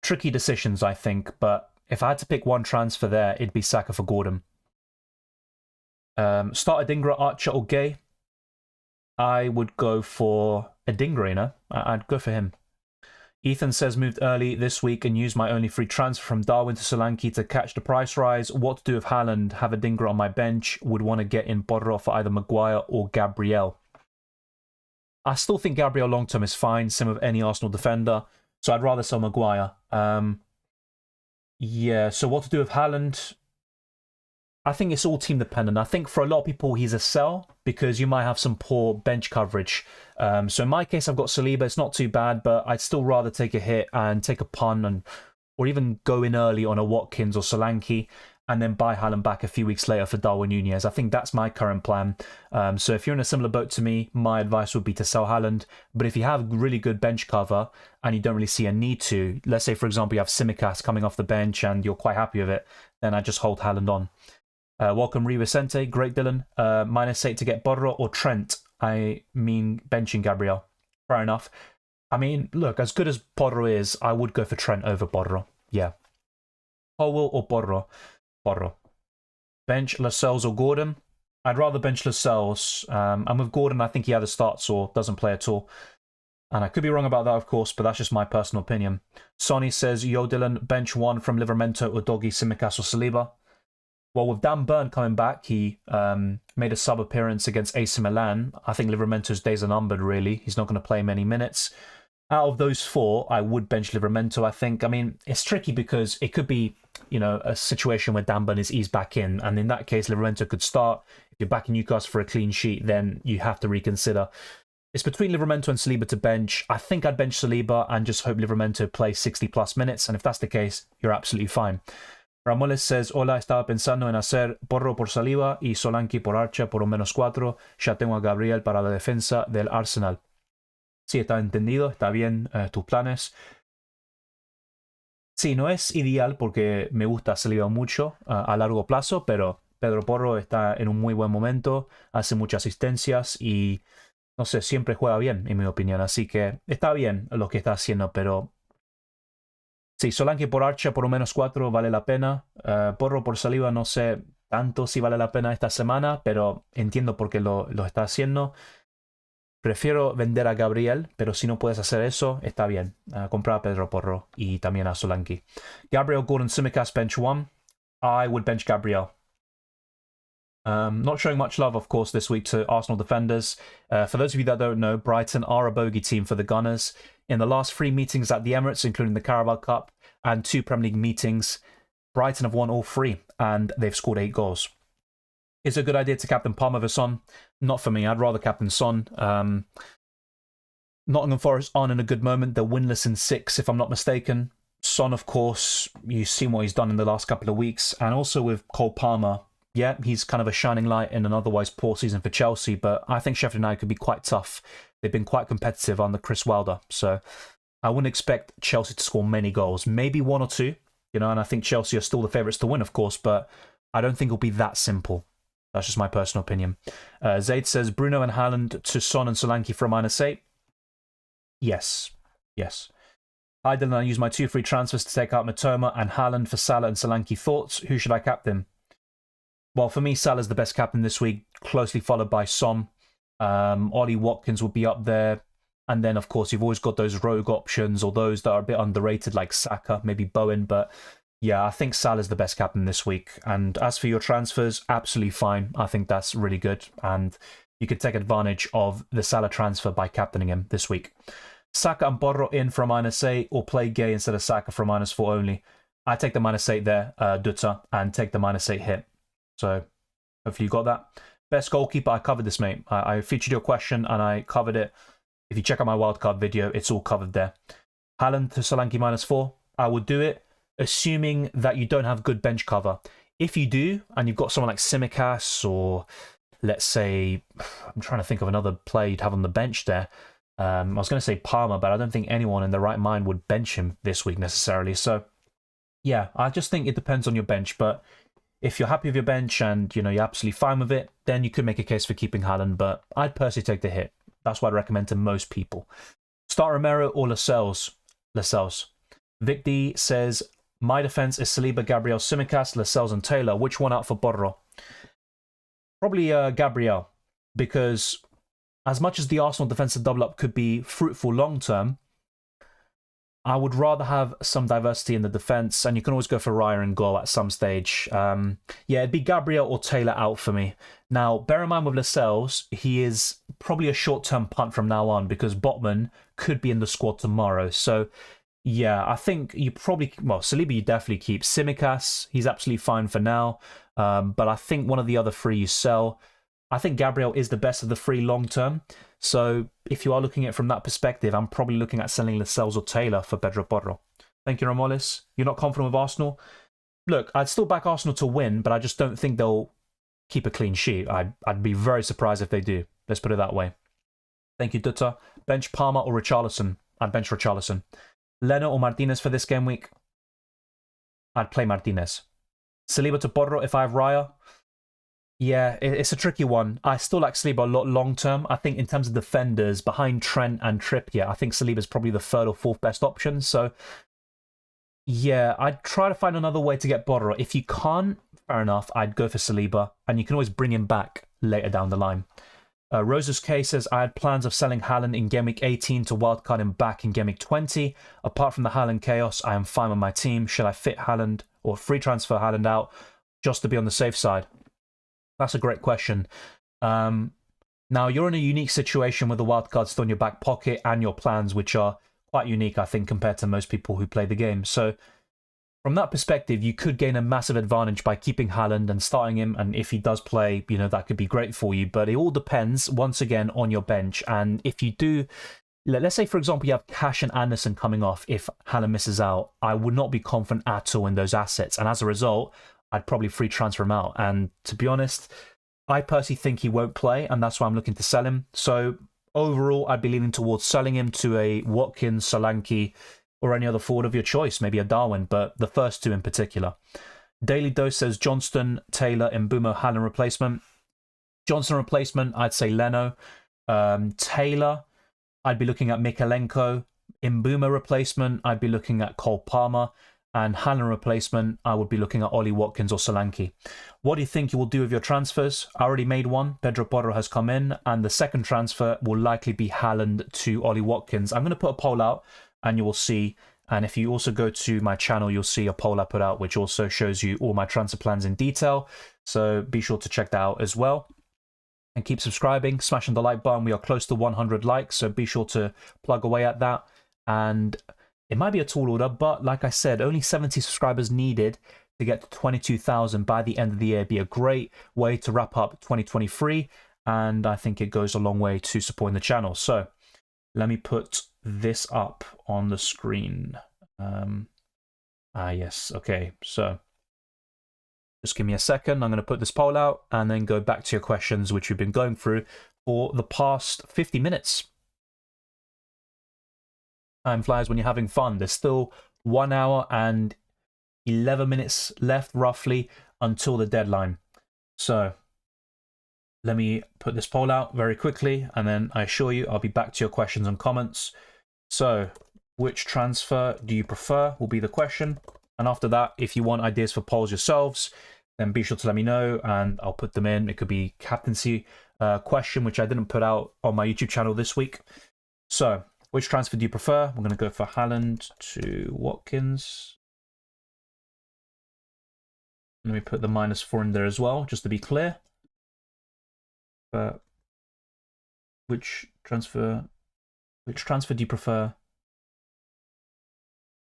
Tricky decisions, I think, but if I had to pick one transfer there, it'd be Saka for Gordon. Start Adingra, Archer or Gay? I would go for Adingra, you know? I'd go for him. Ethan says, moved early this week and used my only free transfer from Darwin to Solanke to catch the price rise. What to do with Haaland? Have Adingra on my bench. Would want to get in Borro for either Maguire or Gabriel. I still think Gabriel long-term is fine. Same with any Arsenal defender. So I'd rather sell Maguire. Yeah, so what to do with Haaland? I think it's all team dependent. I think for a lot of people, he's a sell because you might have some poor bench coverage. So in my case, I've got Saliba. It's not too bad, but I'd still rather take a hit and take a pun or even go in early on a Watkins or Solanke. and then buy Haaland back a few weeks later for Darwin Nunez. I think that's my current plan. So if you're in a similar boat to me, my advice would be to sell Haaland. But if you have really good bench cover and you don't really see a need to, let's say, for example, you have Tsimikas coming off the bench and you're quite happy with it, then I just hold Haaland on. Welcome, Vicente. Great, Dylan. -8 to get Borro or Trent. I mean, benching Gabriel. Fair enough. I mean, look, as good as Porro is, I would go for Trent over Borro. Yeah. Howell or Borro? Borro. Bench Lascelles or Gordon? I'd rather bench Lascelles. And with Gordon, I think he either starts or doesn't play at all. And I could be wrong about that, of course, but that's just my personal opinion. Sonny says, Yo, Dylan, bench one from Livramento or Doggy, Tsimikas or Saliba. Well, with Dan Burn coming back, he made a sub-appearance against AC Milan. I think Livramento's days are numbered, really. He's not going to play many minutes. Out of those four, I would bench Livramento, I think. I mean, it's tricky because it could be, you know, a situation where Dan Burn is eased back in. And in that case, Livramento could start. If you're backing Newcastle for a clean sheet, then you have to reconsider. It's between Livramento and Saliba to bench. I think I'd bench Saliba and just hope Livramento plays 60+ minutes. And if that's the case, you're absolutely fine. Ramoles says, Hola, estaba pensando en hacer Porro por Saliba y Solanke por Archa por un -4. Ya tengo a Gabriel para la defensa del Arsenal. Sí, está entendido, está bien tus planes. Sí, no es ideal porque me gusta Saliba mucho a largo plazo, pero Pedro Porro está en un muy buen momento, hace muchas asistencias y, no sé, siempre juega bien, en mi opinión. Así que está bien lo que está haciendo, pero sí, Solanke por Archa por un -4 vale la pena. Porro por Saliba no sé tanto si vale la pena esta semana, pero entiendo por qué lo está haciendo. Prefiero vender a Gabriel, pero si no puedes hacer eso, está bien. Comprar a Pedro Porro y también a Solanke. Gabriel, Gordon, Tsimikas, bench one. I would bench Gabriel. Not showing much love, of course, this week to Arsenal defenders. For those of you that don't know, Brighton are a bogey team for the Gunners. In the last 3 meetings at the Emirates, including the Carabao Cup and 2 Premier League meetings, Brighton have won all 3 and they've scored 8 goals. Is it a good idea to captain Palmer over Son? Not for me. I'd rather captain Son. Nottingham Forest aren't in a good moment. They're winless in 6, if I'm not mistaken. Son, of course, you've seen what he's done in the last couple of weeks. And also with Cole Palmer, yeah, he's kind of a shining light in an otherwise poor season for Chelsea. But I think Sheffield United could be quite tough. They've been quite competitive under Chris Wilder. So I wouldn't expect Chelsea to score many goals. Maybe 1 or 2, you know, and I think Chelsea are still the favourites to win, of course. But I don't think it'll be that simple. That's just my personal opinion. Zaid says, Bruno and Haaland to Son and Solanke for a -8. Yes. Yes. I didn't use my 2 free transfers to take out Matoma and Haaland for Salah and Solanke. Thoughts? Who should I captain? Well, for me, Salah's the best captain this week, closely followed by Son. Ollie Watkins will be up there. And then, of course, you've always got those rogue options or those that are a bit underrated like Saka, maybe Bowen. But yeah, I think Salah's the best captain this week. And as for your transfers, absolutely fine. I think that's really good. And you could take advantage of the Salah transfer by captaining him this week. Saka and Porro in for a -8 or play Gay instead of Saka for a -4 only. I take the -8 there, Dutta, and take the -8 hit. So hopefully you got that. Best goalkeeper, I covered this, mate. I featured your question and I covered it. If you check out my wildcard video, it's all covered there. Haaland to Solanke -4. I would do it, assuming that you don't have good bench cover. If you do, and you've got someone like Tsimikas or, let's say, I'm trying to think of another player you'd have on the bench there. I was going to say Palmer, but I don't think anyone in their right mind would bench him this week necessarily. So, yeah, I just think it depends on your bench. But if you're happy with your bench and, you know, you're absolutely fine with it, then you could make a case for keeping Haaland. But I'd personally take the hit. That's what I'd recommend to most people. Start Romero or Lascelles? Lascelles. Vic D says, my defense is Saliba, Gabriel, Tsimikas, Lascelles and Taylor. Which one out for Borro? Probably Gabriel, because as much as the Arsenal defensive double-up could be fruitful long-term, I would rather have some diversity in the defense, and you can always go for Raya and goal at some stage. Yeah, it'd be Gabriel or Taylor out for me. Now, bear in mind with Lascelles, he is probably a short-term punt from now on because Botman could be in the squad tomorrow. So, yeah, I think you probably... Well, Saliba you definitely keep. Tsimikas, he's absolutely fine for now. But I think one of the other 3 you sell. I think Gabriel is the best of the 3 long-term. So if you are looking at it from that perspective, I'm probably looking at selling Lascelles or Taylor for Pedro Porro. Thank you, Ramoles. You're not confident with Arsenal? look, I'd still back Arsenal to win, but I just don't think they'll keep a clean sheet. I'd be very surprised if they do. Let's put it that way. Thank you, Dutta. Bench Palmer or Richarlison? I'd bench Richarlison. Leno or Martinez for this game week? I'd play Martinez. Saliba to Porro if I have Raya? Yeah, it's a tricky one. I still like Saliba a lot long term. I think in terms of defenders, behind Trent and Trippier, I think Saliba's probably the third or fourth best option. So, yeah, I'd try to find another way to get Porro. If you can't, fair enough, I'd go for Saliba. And you can always bring him back later down the line. Rosa's K says, I had plans of selling Haaland in Game Week 18 to wildcard him back in Game Week 20. Apart from the Haaland chaos, I am fine with my team. Should I fit Haaland or free transfer Haaland out just to be on the safe side? That's a great question. Now, you're in a unique situation with the wildcard still in your back pocket and your plans, which are quite unique, I think, compared to most people who play the game. So, from that perspective, you could gain a massive advantage by keeping Haaland and starting him. And if he does play, you know, that could be great for you. But it all depends, once again, on your bench. And if you do, let's say, for example, you have Cash and Anderson coming off if Haaland misses out, I would not be confident at all in those assets. And as a result, I'd probably free transfer him out. And to be honest, I personally think he won't play. And that's why I'm looking to sell him. So overall, I'd be leaning towards selling him to a Watkins, Solanke, or any other forward of your choice, maybe a Darwin, but the first two in particular. Daily Dose says Johnston, Taylor, Mbeumo, Haaland replacement. Johnson replacement, I'd say Leno. Taylor, I'd be looking at Mikalenko. Mbeumo replacement, I'd be looking at Cole Palmer. And Haaland replacement, I would be looking at Ollie Watkins or Solanke. What do you think you will do with your transfers? I already made one. Pedro Porro has come in. And the second transfer will likely be Haaland to Ollie Watkins. I'm going to put a poll out, and you will see. And if you also go to my channel, you'll see a poll I put out, which also shows you all my transfer plans in detail. So be sure to check that out as well. And keep subscribing, smashing the like button. We are close to 100 likes, so be sure to plug away at that. And it might be a tall order, but like I said, only 70 subscribers needed to get to 22,000 by the end of the year. It'd be a great way to wrap up 2023. And I think it goes a long way to supporting the channel. So let me put this up on the screen. Yes, okay, so just give me a second. I'm going to put this poll out and then go back to your questions, which we've been going through for the past 50 minutes. Time flies when you're having fun. There's still 1 hour and 11 minutes left, roughly, until the deadline. So let me put this poll out very quickly, and then I assure you I'll be back to your questions and comments. So, which transfer do you prefer will be the question. And after that, if you want ideas for polls yourselves, then be sure to let me know and I'll put them in. It could be captaincy question, which I didn't put out on my YouTube channel this week. So, which transfer do you prefer? We're going to go for Haaland to Watkins. Let me put the -4 in there as well, just to be clear. But which transfer do you prefer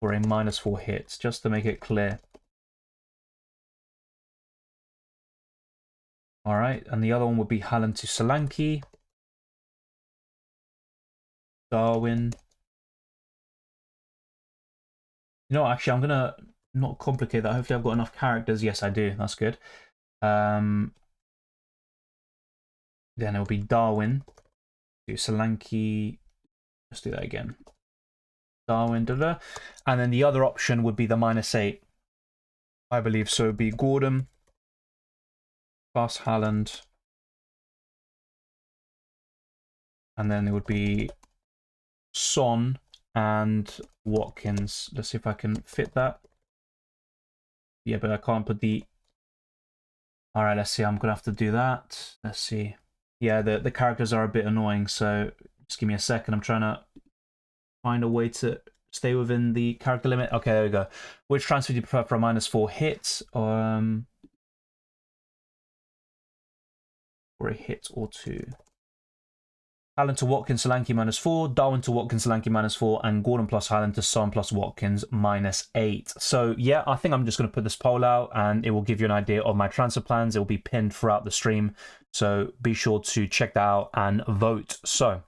for a -4 hits, just to make it clear? All right, and the other one would be Haaland to Solanke. Darwin. You know, actually, I'm going to not complicate that. Hopefully I've got enough characters. Yes, I do. That's good. Then it'll be Darwin to Solanke. Let's do that again. Darwin, and then the other option would be the -8. I believe so. It would be Gordon plus Haaland. And then it would be Son and Watkins. Let's see if I can fit that. Yeah, but I can't put the... Alright, let's see. I'm going to have to do that. Let's see. Yeah, the characters are a bit annoying, so just give me a second. I'm trying to find a way to stay within the character limit. Okay, there we go. Which transfer do you prefer for a -4 hit? Or a hit or two? Haaland to Watkins, Solanke -4, Darwin to Watkins, Solanke -4, and Gordon plus Haaland to Son plus Watkins -8. So yeah, I think I'm just going to put this poll out and it will give you an idea of my transfer plans. It will be pinned throughout the stream. So be sure to check that out and vote. So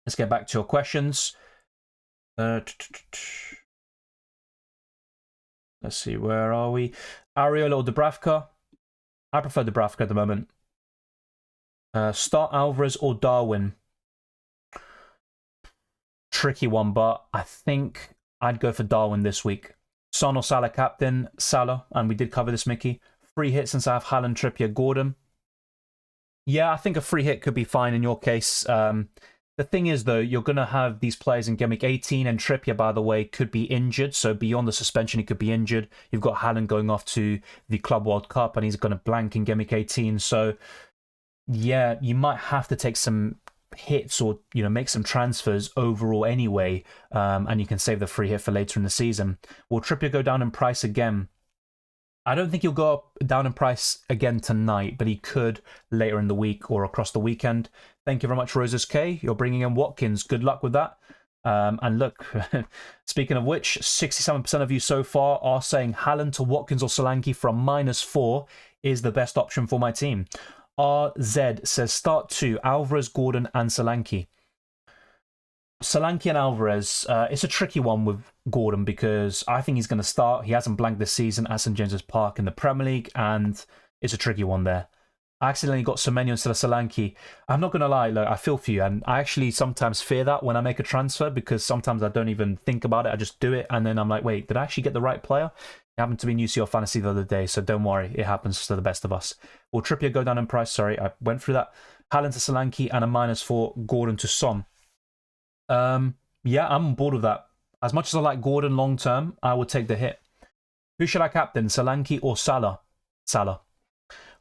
let's get back to your questions. Let's see, where are we? Areola or Dubravka? I prefer Dubravka at the moment. Start Alvarez or Darwin? Tricky one, but I think I'd go for Darwin this week. Son or Salah captain? Salah, and we did cover this, Mickey. Free hit since I have Haaland, Trippier, Gordon. Yeah, I think a free hit could be fine in your case. The thing is, though, you're going to have these players in Game Week 18, and Trippier, by the way, could be injured. So beyond the suspension, he could be injured. You've got Haaland going off to the Club World Cup, and he's going to blank in Game Week 18. So, yeah, you might have to take some hits or, you know, make some transfers overall anyway, and you can save the free hit for later in the season. Will Trippier go down in price again? I don't think he'll go up down in price again tonight, but he could later in the week or across the weekend. Thank you very much, Roses K. You're bringing in Watkins. Good luck with that. And look, speaking of which, 67% of you so far are saying Haaland to Watkins or Solanke from -4 is the best option for my team. RZ says start 2, Alvarez, Gordon, and Solanke. Solanke and Alvarez, it's a tricky one with Gordon because I think he's going to start. He hasn't blanked this season at St James's Park in the Premier League, and it's a tricky one there. I accidentally got Semenyo instead of Solanke. I'm not going to lie, look, I feel for you, and I actually sometimes fear that when I make a transfer because sometimes I don't even think about it. I just do it, and then I'm like, wait, did I actually get the right player? It happened to me in UCL Fantasy the other day, so don't worry, it happens to the best of us. Will Trippier go down in price? Sorry, I went through that. Haaland to Solanke and a -4, Gordon to Son. Yeah, I'm on board with that. As much as I like Gordon long term, I would take the hit. Who should I captain, Solanke or Salah? Salah.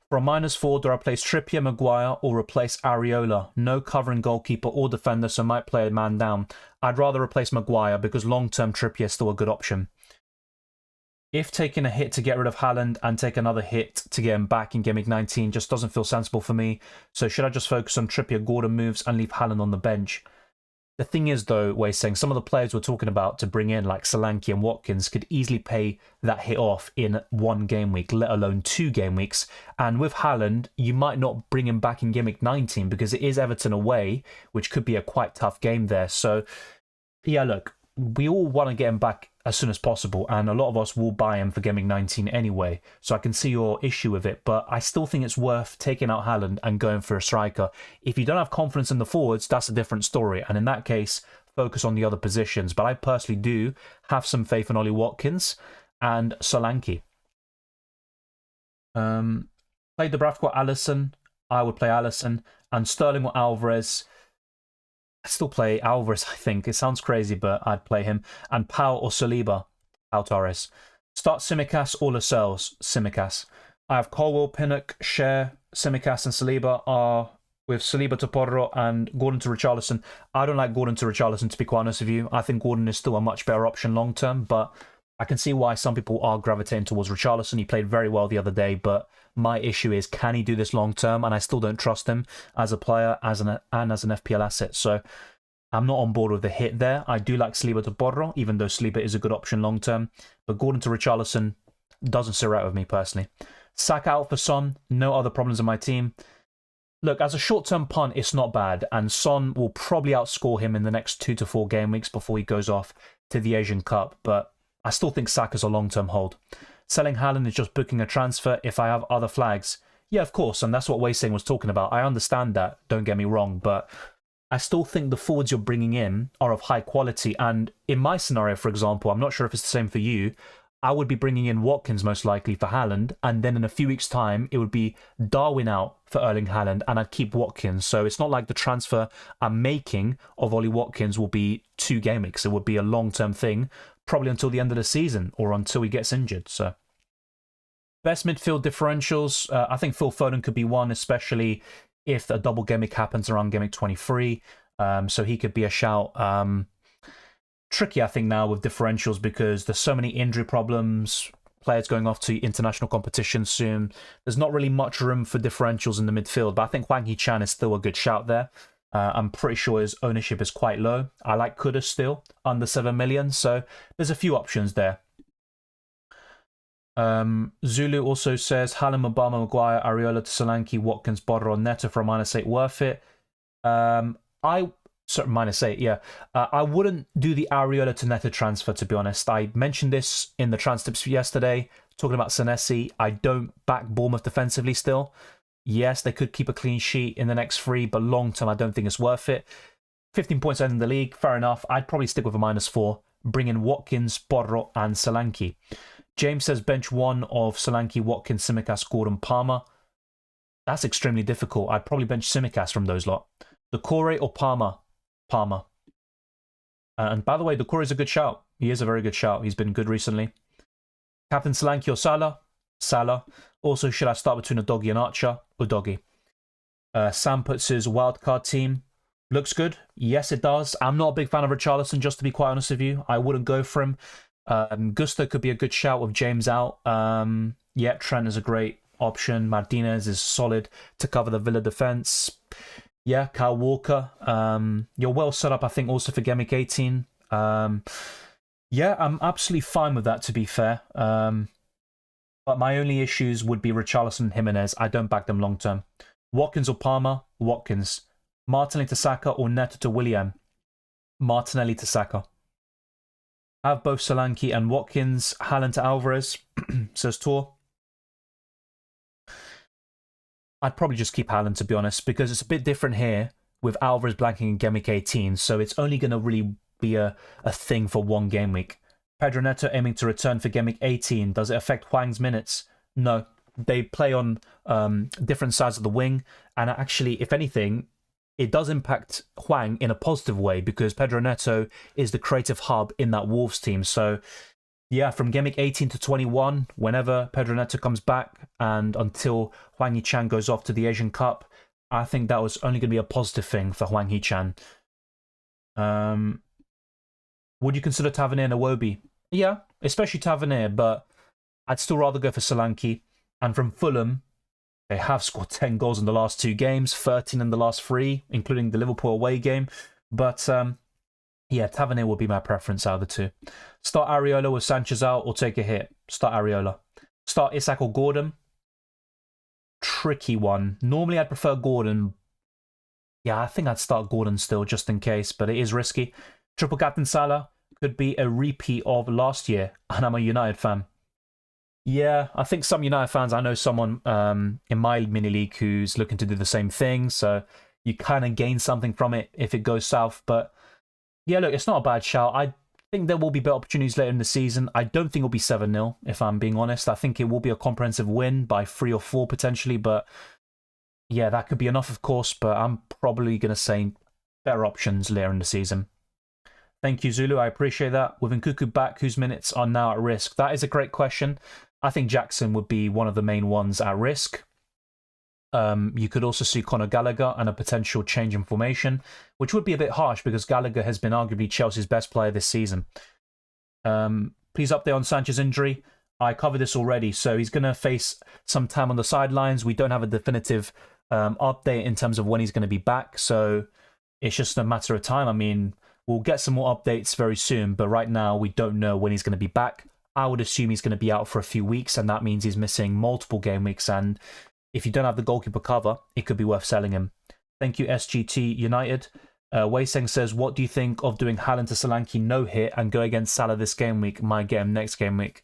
For a -4, do I replace Trippier, Maguire, or replace Areola? No covering goalkeeper or defender, so might play a man down. I'd rather replace Maguire because long term Trippier is still a good option. If taking a hit to get rid of Haaland and take another hit to get him back in Game Week 19 just doesn't feel sensible for me. So should I just focus on Trippier, Gordon moves and leave Haaland on the bench? The thing is, though, we're saying some of the players we're talking about to bring in, like Solanke and Watkins, could easily pay that hit off in 1 game week, let alone 2 game weeks. And with Haaland, you might not bring him back in Game Week 19 because it is Everton away, which could be a quite tough game there. So, yeah, look, we all want to get him back as soon as possible, and a lot of us will buy him for Game Week 19 anyway. So I can see your issue with it, but I still think it's worth taking out Haaland and going for a striker. If you don't have confidence in the forwards, that's a different story, and in that case, focus on the other positions. But I personally do have some faith in Ollie Watkins and Solanke. Play Dubravka or Alisson. I would play Alisson, and Sterling or Alvarez. I'd still play Alvarez, I think. It sounds crazy, but I'd play him. And Pau or Saliba. Pau Torres. Start Tsimikas or Lascelles. Tsimikas. I have Colwell, Pinnock, Cher, Tsimikas, and Saliba are with Saliba to Porro and Gordon to Richarlison. I don't like Gordon to Richarlison, to be quite honest with you. I think Gordon is still a much better option long term, but I can see why some people are gravitating towards Richarlison. He played very well the other day, but my issue is, can he do this long term? And I still don't trust him as a player and as an FPL asset. So I'm not on board with the hit there. I do like Saliba to Porro, even though Saliba is a good option long term. But Gordon to Richarlison doesn't sit right with me personally. Saka out for Son. No other problems in my team. Look, as a short-term punt, it's not bad. And Son will probably outscore him in the next 2 to 4 game weeks before he goes off to the Asian Cup. But I still think Saka's a long-term hold. Selling Haaland is just booking a transfer if I have other flags. Yeah, of course, and that's what Weising was talking about. I understand that, don't get me wrong, but I still think the forwards you're bringing in are of high quality. And in my scenario, for example, I'm not sure if it's the same for you, I would be bringing in Watkins most likely for Haaland, and then in a few weeks' time, it would be Darwin out for Erling Haaland, and I'd keep Watkins. So it's not like the transfer I'm making of Ollie Watkins will be 2 game weeks. It would be a long-term thing, probably until the end of the season or until he gets injured. So best midfield differentials, I think Phil Foden could be one, especially if a double game week happens around game week 23. So he could be a shout. Tricky, I think, now with differentials because there's so many injury problems, players going off to international competition soon. There's not really much room for differentials in the midfield, but I think Hwang Hee-chan is still a good shout there. I'm pretty sure his ownership is quite low. I like Kudus still, under 7 million, so there's a few options there. Zulu also says Haaland, Obama, Maguire, Areola to Solanke, Watkins, Borro, Neto for a -8, worth it. -8, yeah. I wouldn't do the Areola to Neto transfer, to be honest. I mentioned this in the Transtips yesterday, talking about Senesi. I don't back Bournemouth defensively still. Yes, they could keep a clean sheet in the next 3, but long term, I don't think it's worth it. 15 points out in the league, fair enough. I'd probably stick with a -4, bring in Watkins, Porro, and Solanke. James says bench 1 of Solanke, Watkins, Tsimikas, Gordon, Palmer. That's extremely difficult. I'd probably bench Tsimikas from those lot. Doucouré or Palmer? Palmer. And by the way, Doucouré is a good shout. He is a very good shout. He's been good recently. Captain Solanke or Salah? Salah. Also, should I start between Udogie and Archer? Udogie. Sam puts his wildcard team. Looks good. Yes, it does. I'm not a big fan of Richarlison, just to be quite honest with you. I wouldn't go for him. Gusto could be a good shout with James out. Yeah, Trent is a great option. Martinez is solid to cover the Villa defense. Yeah, Kyle Walker. You're well set up, I think, also for Gameweek 18. Yeah, I'm absolutely fine with that, to be fair. But my only issues would be Richarlison and Jimenez. I don't back them long term. Watkins or Palmer? Watkins. Martinelli to Saka or Neto to Willian? Martinelli to Saka. Have both Solanke and Watkins. Haaland to Alvarez, says Tor. I'd probably just keep Haaland, to be honest, because it's a bit different here with Alvarez blanking in Gameweek 18, so it's only going to really be a thing for one game week. Pedro Neto aiming to return for Gameweek 18. Does it affect Hwang's minutes? No. They play on different sides of the wing, and actually, if anything, it does impact Hwang in a positive way because Pedro Neto is the creative hub in that Wolves team. So, yeah, from Gameweek 18 to 21, whenever Pedro Neto comes back and until Hwang Hee-chan goes off to the Asian Cup, I think that was only going to be a positive thing for Hwang Hee-chan. Would you consider Tavernier and Iwobi? Yeah, especially Tavernier, but I'd still rather go for Solanke. And from Fulham, they have scored 10 goals in the last 2 games, 13 in the last 3, including the Liverpool away game. But, yeah, Tavernier would be my preference out of the 2. Start Areola with Sanchez out or take a hit? Start Areola. Start Isak or Gordon? Tricky one. Normally I'd prefer Gordon. Yeah, I think I'd start Gordon still, just in case, but it is risky. Triple Captain Salah could be a repeat of last year, and I'm a United fan. Yeah, I think some United fans, I know someone in my mini league who's looking to do the same thing, so you kind of gain something from it if it goes south. But yeah, look, it's not a bad shout. I think there will be better opportunities later in the season. I don't think it'll be 7-0, if I'm being honest. I think it will be a comprehensive win by 3 or 4 potentially, but yeah, that could be enough, of course, but I'm probably going to say better options later in the season. Thank you, Zulu. I appreciate that. With Nkuku back, whose minutes are now at risk? That is a great question. I think Jackson would be one of the main ones at risk. You could also see Conor Gallagher and a potential change in formation, which would be a bit harsh because Gallagher has been arguably Chelsea's best player this season. Please update on Sanchez's injury. I covered this already, so he's going to face some time on the sidelines. We don't have a definitive update in terms of when he's going to be back, so it's just a matter of time. I mean, we'll get some more updates very soon, but right now we don't know when he's going to be back. I would assume he's going to be out for a few weeks, and that means he's missing multiple game weeks. And if you don't have the goalkeeper cover, it could be worth selling him. Thank you, SGT United. Wei Seng says, what do you think of doing Haaland to Solanke no hit and go against Salah this game week? Might get him next game week.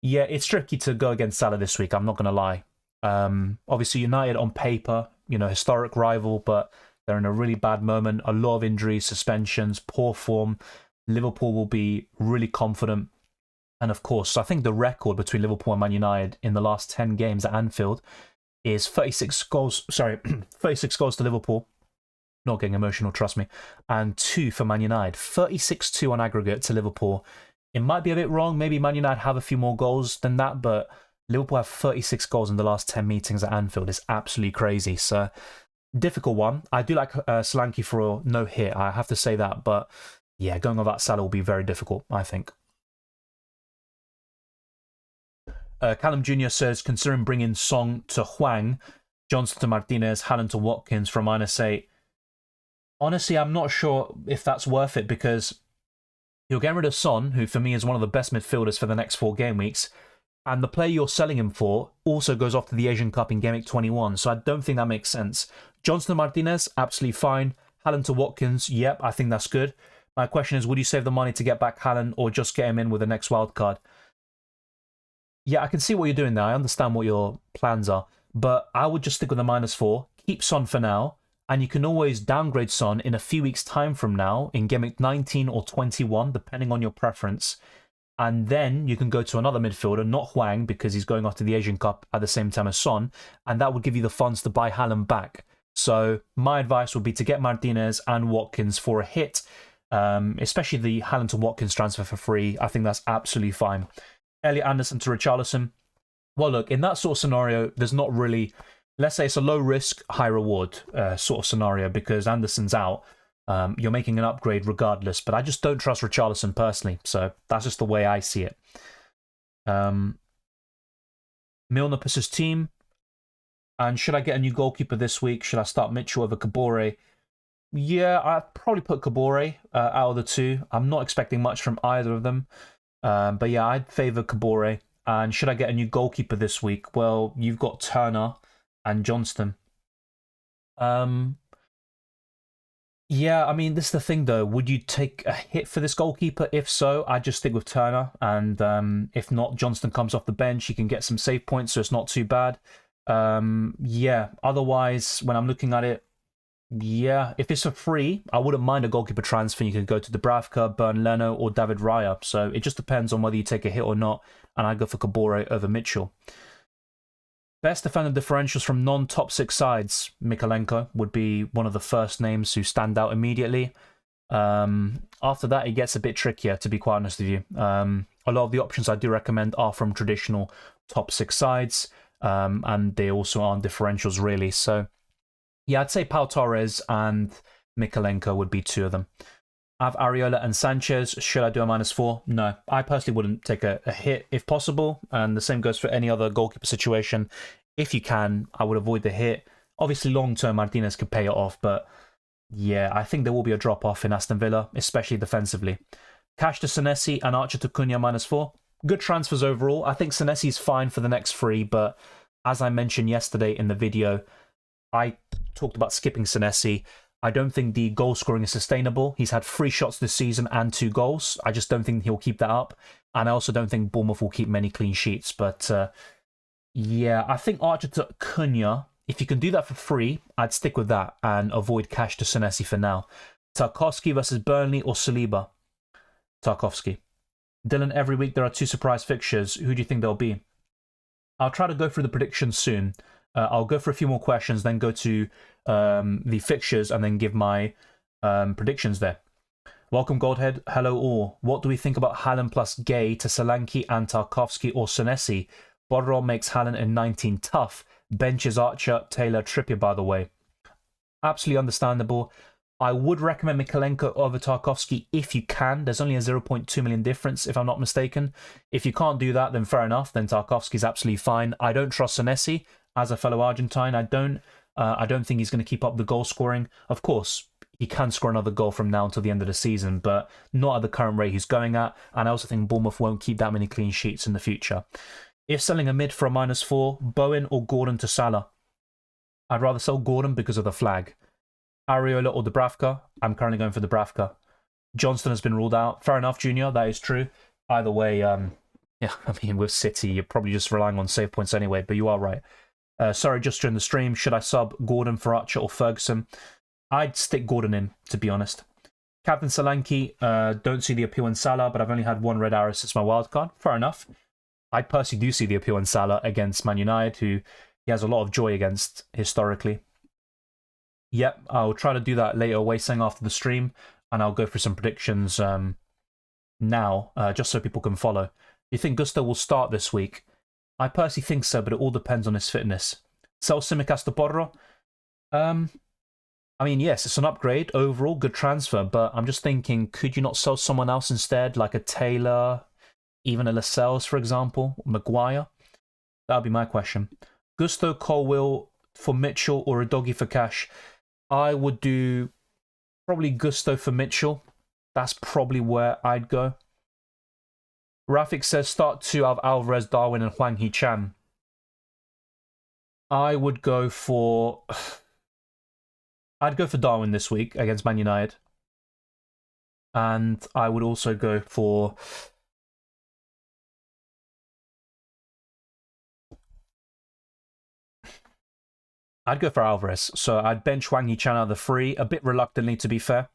Yeah, it's tricky to go against Salah this week, I'm not going to lie. Obviously, United on paper, you know, historic rival, but they're in a really bad moment. A lot of injuries, suspensions, poor form. Liverpool will be really confident. And of course, I think the record between Liverpool and Man United in the last 10 games at Anfield is 36 goals. Sorry, 36 goals to Liverpool. Not getting emotional, trust me. And 2 for Man United. 36-2 on aggregate to Liverpool. It might be a bit wrong. Maybe Man United have a few more goals than that, but Liverpool have 36 goals in the last 10 meetings at Anfield. It's absolutely crazy. So, difficult one. I do like Solanke for a no hit. I have to say that, but yeah, going on that Salah will be very difficult, I think. Callum Jr. says, considering bringing Song to Hwang, Johnson to Martinez, Haaland to Watkins from -8. Honestly, I'm not sure if that's worth it because you're getting rid of Son, who for me is one of the best midfielders for the next 4 game weeks, and the player you're selling him for also goes off to the Asian Cup in Game Week 21, so I don't think that makes sense. Johnson to Martinez, absolutely fine. Haaland to Watkins, yep, I think that's good. My question is, would you save the money to get back Haaland or just get him in with the next wild card? Yeah, I can see what you're doing there. I understand what your plans are. But I would just stick with the -4, keep Son for now, and you can always downgrade Son in a few weeks' time from now in Game Week 19 or 21, depending on your preference. And then you can go to another midfielder, not Hwang, because he's going off to the Asian Cup at the same time as Son, and that would give you the funds to buy Haaland back. So my advice would be to get Martinez and Watkins for a hit, especially the Haaland to Watkins transfer for free. I think that's absolutely fine. Elliot Anderson to Richarlison. Well, look, in that sort of scenario, there's not really, let's say it's a low risk, high reward sort of scenario because Anderson's out. You're making an upgrade regardless, but I just don't trust Richarlison personally, so that's just the way I see it. Milner versus Team. And should I get a new goalkeeper this week? Should I start Mitchell over Kabore? Yeah, I'd probably put Kabore out of the two. I'm not expecting much from either of them. But yeah, I'd favour Kabore. And should I get a new goalkeeper this week? Well, you've got Turner and Johnston. Yeah, I mean, this is the thing, though. Would you take a hit for this goalkeeper? If so, I'd just stick with Turner. And if not, Johnston comes off the bench. He can get some save points, so it's not too bad. Yeah, otherwise, when I'm looking at it, yeah, if it's for free, I wouldn't mind a goalkeeper transfer. You can go to Dubravka, Bern Leno, or David Raya. So it just depends on whether you take a hit or not. And I go for Kabore over Mitchell. Best defender differentials from non-top 6 sides. Mikalenko would be one of the first names who stand out immediately. After that, it gets a bit trickier, to be quite honest with you. A lot of the options I do recommend are from traditional top 6 sides. And they also aren't differentials, really. So, yeah, I'd say Pau Torres and Mikalenko would be two of them. I have Areola and Sanchez. Should I do a -4? No. I personally wouldn't take a hit if possible. And the same goes for any other goalkeeper situation. If you can, I would avoid the hit. Obviously, long-term, Martinez could pay it off. But, yeah, I think there will be a drop-off in Aston Villa, especially defensively. Cash to Senesi and Archer to Cunha -4. Good transfers overall. I think Senesi's fine for the next 3. But as I mentioned yesterday in the video, I talked about skipping Senesi. I don't think the goal scoring is sustainable. He's had 3 shots this season and 2 goals. I just don't think he'll keep that up. And I also don't think Bournemouth will keep many clean sheets. But yeah, I think Archer to Cunha, if you can do that for free, I'd stick with that and avoid cash to Senesi for now. Tarkowski versus Burnley or Saliba? Tarkowski. Dylan, every week there are 2 surprise fixtures. Who do you think they'll be? I'll try to go through the predictions soon. I'll go for a few more questions, then go to the fixtures, and then give my predictions there. Welcome, Goldhead. Hello, all. What do we think about Haaland plus Gay to Solanke and Tarkowski or Senesi? Bodrol makes Haaland in 19 tough. Benches Archer, Taylor, Trippier, by the way. Absolutely understandable. I would recommend Mikalenko over Tarkowski if you can. There's only a 0.2 million difference, if I'm not mistaken. If you can't do that, then fair enough. Then Tarkowski's absolutely fine. I don't trust Senesi as a fellow Argentine. I don't think he's going to keep up the goal scoring. Of course, he can score another goal from now until the end of the season, but not at the current rate he's going at. And I also think Bournemouth won't keep that many clean sheets in the future. If selling a mid for a -4, Bowen or Gordon to Salah? I'd rather sell Gordon because of the flag. Areola or Dubravka? I'm currently going for Dubravka. Johnston has been ruled out. Fair enough, Junior. That is true. Either way, yeah, I mean, with City, you're probably just relying on save points anyway, but you are right. Sorry, just during the stream, should I sub Gordon for Archer or Ferguson? I'd stick Gordon in, to be honest. Captain Solanke, don't see the appeal in Salah, but I've only had 1 red arrow since my wildcard. Fair enough. I personally do see the appeal in Salah against Man United, who he has a lot of joy against historically. Yep, I'll try to do that later, Waysang, after the stream, and I'll go through some predictions now, just so people can follow. Do you think Gusto will start this week? I personally think so, but it all depends on his fitness. Sell Simicas to Porro? I mean, yes, it's an upgrade. Overall, good transfer, but I'm just thinking, could you not sell someone else instead, like a Taylor, even a Lascelles, for example, Maguire? That would be my question. Gusto, Colwill for Mitchell, or a doggy for cash? I would do probably Gusto for Mitchell. That's probably where I'd go. Rafik says start 2 out of Alvarez, Darwin, and Hwang Hee-chan. I would go for... I'd go for Darwin this week against Man United. And I would also go for... I'd go for Alvarez. So I'd bench Wang Yichan out of the free, a bit reluctantly to be fair.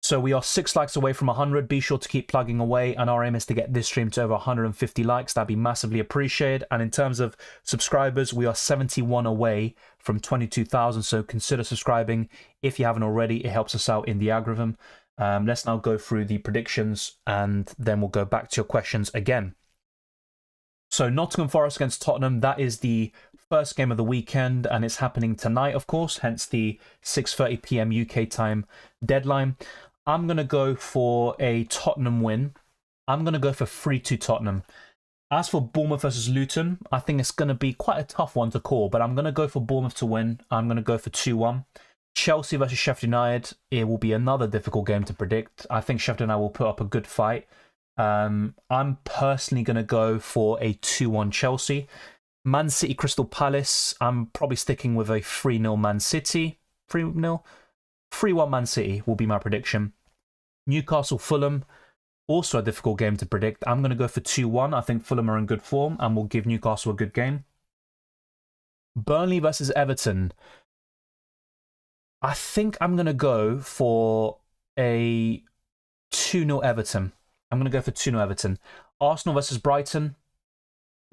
So we are 6 likes away from 100. Be sure to keep plugging away. And our aim is to get this stream to over 150 likes. That'd be massively appreciated. And in terms of subscribers, we are 71 away from 22,000. So consider subscribing if you haven't already. It helps us out in the algorithm. Let's now go through the predictions and then we'll go back to your questions again. So Nottingham Forest against Tottenham, that is the first game of the weekend and it's happening tonight, of course, hence the 6:30 p.m. UK time deadline. I'm going to go for a Tottenham win. I'm going to go for 3-2 Tottenham. As for Bournemouth versus Luton, I think it's going to be quite a tough one to call, but I'm going to go for Bournemouth to win. I'm going to go for 2-1. Chelsea versus Sheffield United, it will be another difficult game to predict. I think Sheffield United will put up a good fight. I'm personally going to go for a 2-1 Chelsea. Man City Crystal Palace, I'm probably sticking with a 3-0 Man City. 3-0? 3-1 Man City will be my prediction. Newcastle Fulham, also a difficult game to predict. I'm going to go for 2-1. I think Fulham are in good form and will give Newcastle a good game. Burnley versus Everton. I think I'm going to go for a 2-0 Everton. I'm going to go for 2-0 Everton. Arsenal versus Brighton.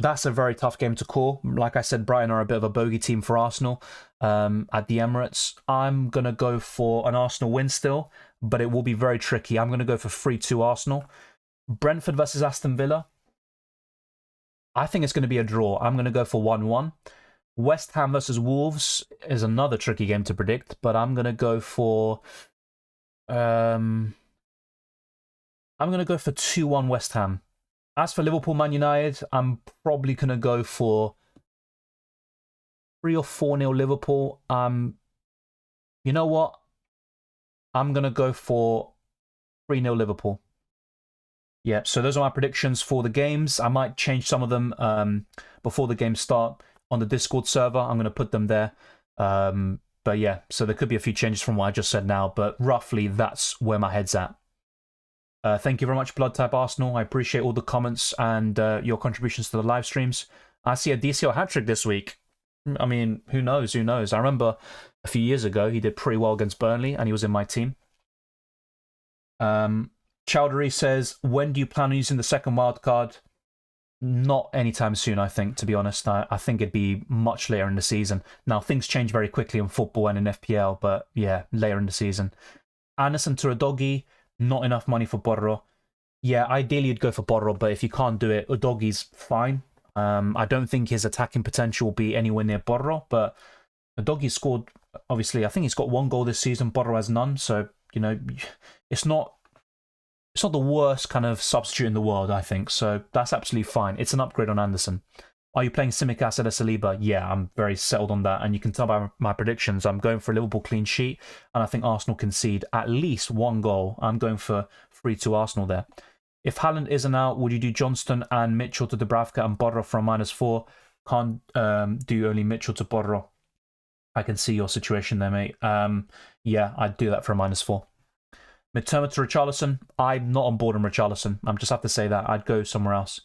That's a very tough game to call. Like I said, Brighton are a bit of a bogey team for Arsenal at the Emirates. I'm going to go for an Arsenal win still, but it will be very tricky. I'm going to go for 3-2 Arsenal. Brentford versus Aston Villa. I think it's going to be a draw. I'm going to go for 1-1. West Ham versus Wolves is another tricky game to predict, but I'm going to go for... I'm going to go for 2-1 West Ham. As for Liverpool Man United, I'm probably going to go for 3 or 4-0 Liverpool. You know what? I'm going to go for 3-0 Liverpool. Yeah, so those are my predictions for the games. I might change some of them before the games start on the Discord server. I'm going to put them there. But yeah, so there could be a few changes from what I just said now, but roughly that's where my head's at. Thank you very much, Blood Type Arsenal. I appreciate all the comments and your contributions to the live streams. I see a DCL hat-trick this week. I mean, who knows? Who knows? I remember a few years ago, he did pretty well against Burnley, and he was in my team. Chowdhury says, when do you plan on using the second wildcard? Not anytime soon, I think, to be honest. I think it'd be much later in the season. Now, things change very quickly in football and in FPL, but yeah, later in the season. Anderson to a doggy. Not enough money for Borro. Yeah, ideally you'd go for Borro, but if you can't do it, Udogi's fine. I don't think his attacking potential will be anywhere near Borro, but Udogi scored, obviously, I think he's got 1 goal this season, Borro has none, so, you know, it's not the worst kind of substitute in the world, I think, so that's absolutely fine. It's an upgrade on Anderson. Are you playing Tsimikas at Saliba? Yeah, I'm very settled on that. And you can tell by my predictions, I'm going for a Liverpool clean sheet. And I think Arsenal concede at least 1 goal. I'm going for 3-2 Arsenal there. If Haaland isn't out, would you do Johnston and Mitchell to Dubravka and Borro for a -4? Can't do only Mitchell to Borro. I can see your situation there, mate. Yeah, I'd do that for a -4. Midterm to Richarlison. I'm not on board on Richarlison. I just have to say that. I'd go somewhere else.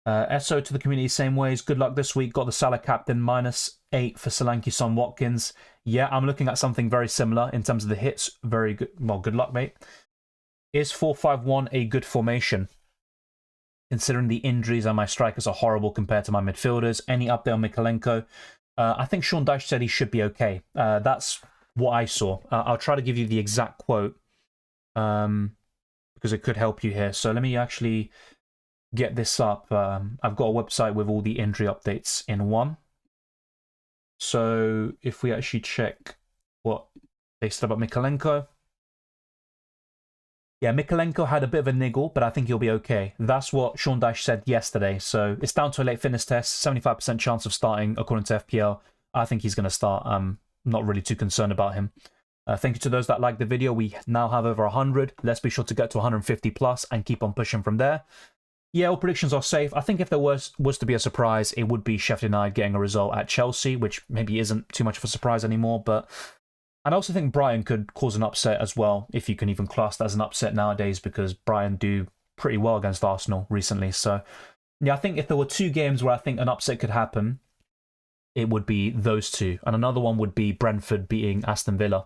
Esso to the community, same ways. Good luck this week. Got the Salah captain, -8 for Solanke, Son, Watkins. Yeah, I'm looking at something very similar in terms of the hits. Very good. Well, good luck, mate. Is 4-5-1 a good formation? Considering the injuries and my strikers are horrible compared to my midfielders. Any update on Mikalenko? I think Sean Dyche said he should be okay. That's what I saw. I'll try to give you the exact quote because it could help you here. So let me actually get this up. I've got a website with all the injury updates in one. So if we actually check what they said about Mikalenko. Yeah, Mikalenko had a bit of a niggle, but I think he'll be okay. That's what Sean Dyche said yesterday. So it's down to a late fitness test, 75% chance of starting according to FPL. I think he's going to start. I'm not really too concerned about him. Thank you to those that liked the video. We now have over 100. Let's be sure to get to 150 plus and keep on pushing from there. Yeah, all predictions are safe. I think if there was to be a surprise, it would be Sheffield United getting a result at Chelsea, which maybe isn't too much of a surprise anymore. But And I also think Brighton could cause an upset as well, if you can even class that as an upset nowadays, because Brighton do pretty well against Arsenal recently. So, yeah, I think if there were two games where I think an upset could happen, it would be those two. And another one would be Brentford beating Aston Villa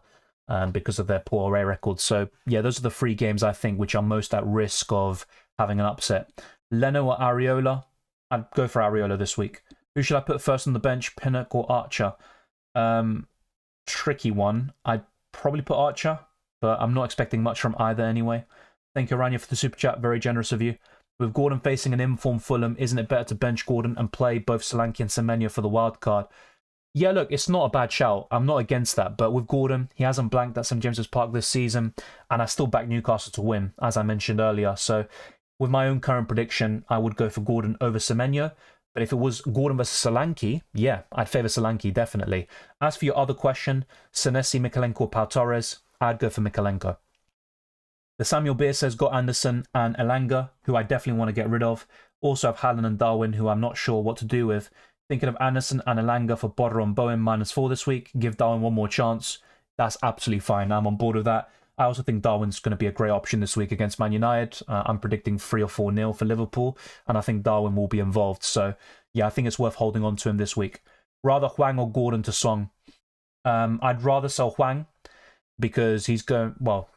because of their poor away record. So, yeah, those are the three games I think which are most at risk of having an upset. Leno or Areola? I'd go for Areola this week. Who should I put first on the bench, Pinnock or Archer? Tricky one. I'd probably put Archer, but I'm not expecting much from either anyway. Thank you, Rania, for the super chat. Very generous of you. With Gordon facing an informed Fulham, isn't it better to bench Gordon and play both Solanke and Semenyo for the wild card? Yeah, look, it's not a bad shout. I'm not against that. But with Gordon, he hasn't blanked at St James's Park this season, and I still back Newcastle to win, as I mentioned earlier. So with my own current prediction, I would go for Gordon over Semenyo. But if it was Gordon versus Solanke, yeah, I'd favour Solanke, definitely. As for your other question, Senesi, Mikalenko, or Pau Torres, I'd go for Mikalenko. The Samuel Beer says, got Anderson and Elanga, who I definitely want to get rid of. Also have Haaland and Darwin, who I'm not sure what to do with. Thinking of Anderson and Elanga for Bodder on Bowen -4 this week. Give Darwin one more chance. That's absolutely fine. I'm on board with that. I also think Darwin's going to be a great option this week against Man United. I'm predicting 3 or 4-0 for Liverpool, and I think Darwin will be involved. So, yeah, I think it's worth holding on to him this week. Rather Hwang or Gordon to Song? I'd rather sell Hwang because he's going, well,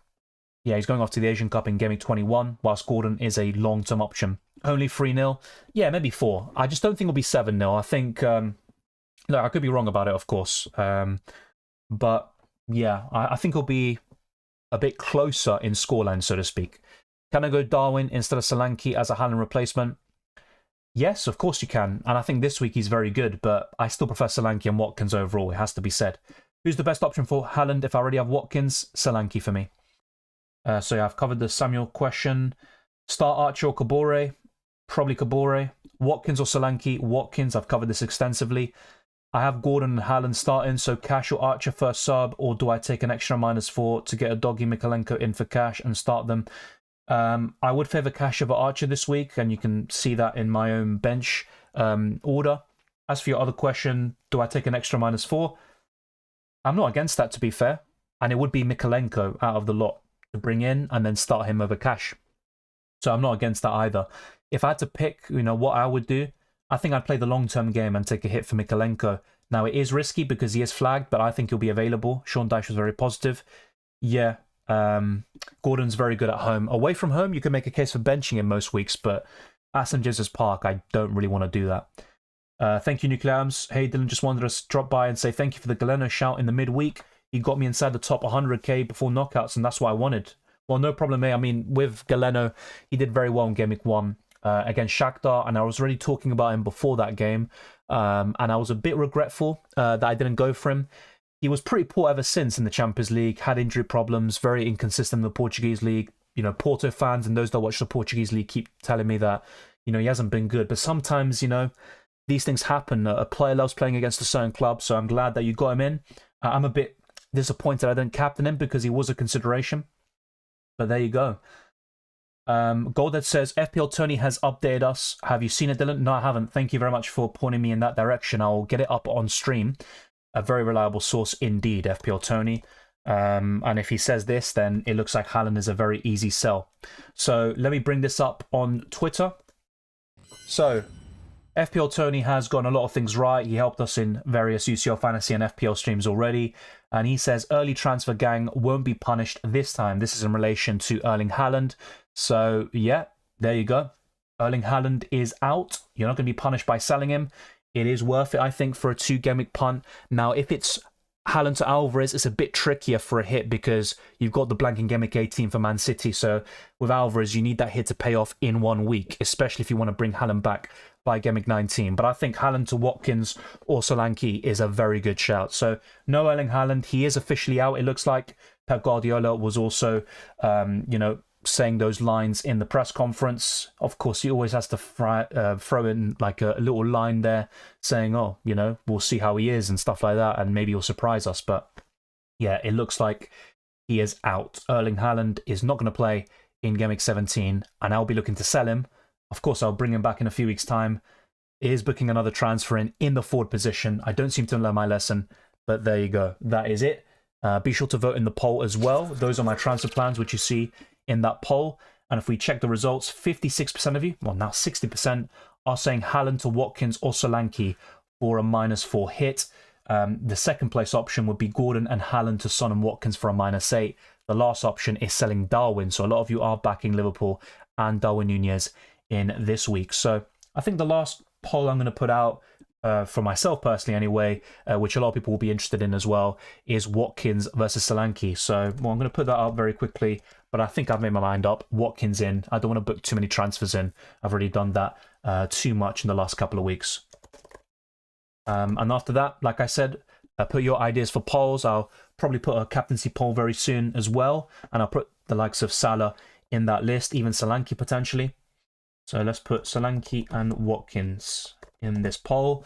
yeah, he's going off to the Asian Cup in Gameweek 21, whilst Gordon is a long-term option. Only 3-0? Yeah, maybe 4. I just don't think it'll be 7-0. I think, look, I could be wrong about it, of course. But, yeah, I think it'll be a bit closer in scoreline, so to speak. Can I go Darwin instead of Solanke as a Haaland replacement? Yes, of course you can. And I think this week he's very good, but I still prefer Solanke and Watkins overall, it has to be said. Who's the best option for Haaland if I already have Watkins? Solanke for me. So yeah, I've covered the Samuel question. Start Archer or Kabore? Probably Kabore. Watkins or Solanke? Watkins, I've covered this extensively. I have Gordon and Haaland starting, so Cash or Archer first sub, or do I take an extra -4 to get a doggy Mikalenko in for Cash and start them? I would favour Cash over Archer this week, and you can see that in my own bench order. As for your other question, do I take an extra -4? I'm not against that, to be fair, and it would be Mikalenko out of the lot to bring in and then start him over Cash. So I'm not against that either. If I had to pick, what I would do, I think I'd play the long-term game and take a hit for Mikalenko. Now, it is risky because he is flagged, but I think he'll be available. Sean Dyche was very positive. Yeah, Gordon's very good at home. Away from home, you can make a case for benching him most weeks, but at St James's Park, I don't really want to do that. Thank you, Nuclearms. Hey, Dylan, just wanted to drop by and say thank you for the Galeno shout in the midweek. He got me inside the top 100k before knockouts, and that's what I wanted. Well, no problem, mate. I mean, with Galeno, he did very well in Game Week 1 against Shakhtar, and I was already talking about him before that game, and I was a bit regretful that I didn't go for him. He was pretty poor ever since in the Champions League, had injury problems, very inconsistent in the Portuguese League. Porto fans and those that watch the Portuguese League keep telling me that, he hasn't been good. But sometimes, these things happen. A player loves playing against a certain club, so I'm glad that you got him in. I'm a bit disappointed I didn't captain him because he was a consideration. But there you go. Goldhead says, FPL Tony has updated us. Have you seen it, Dylan? No, I haven't. Thank you very much for pointing me in that direction. I'll get it up on stream. A very reliable source indeed, FPL Tony. And if he says this, then it looks like Haaland is a very easy sell. So let me bring this up on Twitter. So FPL Tony has gotten a lot of things right. He helped us in various UCL Fantasy and FPL streams already. And he says early transfer gang won't be punished this time. This is in relation to Erling Haaland. So yeah, there you go. Erling Haaland is out. You're not going to be punished by selling him. It is worth it, I think, for a 2-game punt. Now, if it's Haaland to Alvarez, it's a bit trickier for a hit because you've got the blanking Gameweek 18 for Man City. So with Alvarez, you need that hit to pay off in 1 week, especially if you want to bring Haaland back by Gameweek 19. But I think Haaland to Watkins or Solanke is a very good shout. So no Erling Haaland. He is officially out, it looks like. Pep Guardiola was also, saying those lines in the press conference. Of course, he always has to throw in like a little line there saying, we'll see how he is and stuff like that, and maybe he'll surprise us. But yeah, it looks like he is out. Erling Haaland is not going to play in Gameweek 17, and I'll be looking to sell him. Of course, I'll bring him back in a few weeks' time. He is booking another transfer in the forward position. I don't seem to learn my lesson, but there you go. That is it. Be sure to vote in the poll as well. Those are my transfer plans, which you see in that poll. And if we check the results, 56% of you, well, now 60%, are saying Haaland to Watkins or Solanke for a -4 hit. The second place option would be Gordon and Haaland to Son and Watkins for a -8. The last option is selling Darwin. So a lot of you are backing Liverpool and Darwin Nunez in this week. So I think the last poll I'm going to put out, for myself personally anyway, which a lot of people will be interested in as well, is Watkins versus Solanke. So well, I'm going to put that out very quickly, but I think I've made my mind up. Watkins in. I don't want to book too many transfers in. I've already done that too much in the last couple of weeks. And after that, like I said, put your ideas for polls. I'll probably put a captaincy poll very soon as well, and I'll put the likes of Salah in that list, even Solanke potentially. So let's put Solanke and Watkins in this poll.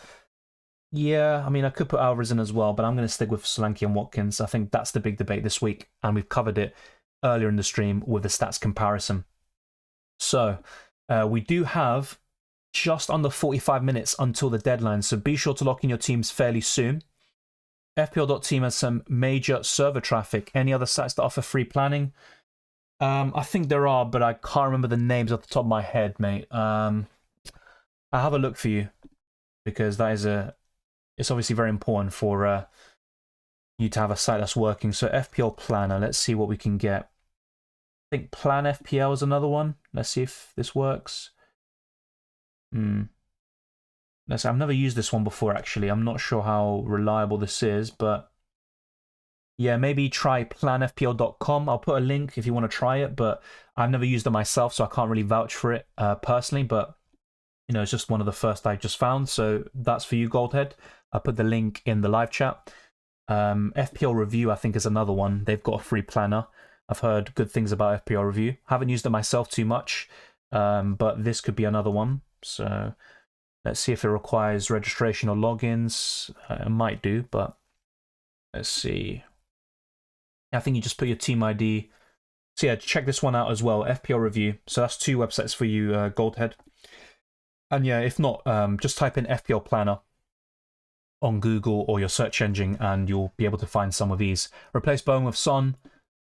Yeah, I mean, I could put Alvarez in as well, but I'm going to stick with Solanke and Watkins. I think that's the big debate this week, and we've covered it earlier in the stream with the stats comparison. So we do have just under 45 minutes until the deadline, so be sure to lock in your teams fairly soon. FPL.Team has some major server traffic. Any other sites that offer free planning? I think there are, but I can't remember the names off the top of my head, mate. I'll have a look for you, because that is it's obviously very important for you to have a site that's working. So FPL Planner, let's see what we can get. I think Plan FPL is another one. Let's see if this works. I've never used this one before, actually. I'm not sure how reliable this is, but yeah, maybe try planfpl.com. I'll put a link if you want to try it, but I've never used it myself, so I can't really vouch for it personally, but you know, it's just one of the first I just found, so that's for you, Goldhead. I put the link in the live chat. FPL Review, I think, is another one. They've got a free planner. I've heard good things about FPL Review. Haven't used it myself too much, but this could be another one. So let's see if it requires registration or logins. It might do, but let's see. I think you just put your team ID. So yeah, check this one out as well, FPL Review. So that's 2 websites for you, Goldhead. And yeah, if not, just type in FPL Planner on Google or your search engine, and you'll be able to find some of these. Replace Bowen with Son.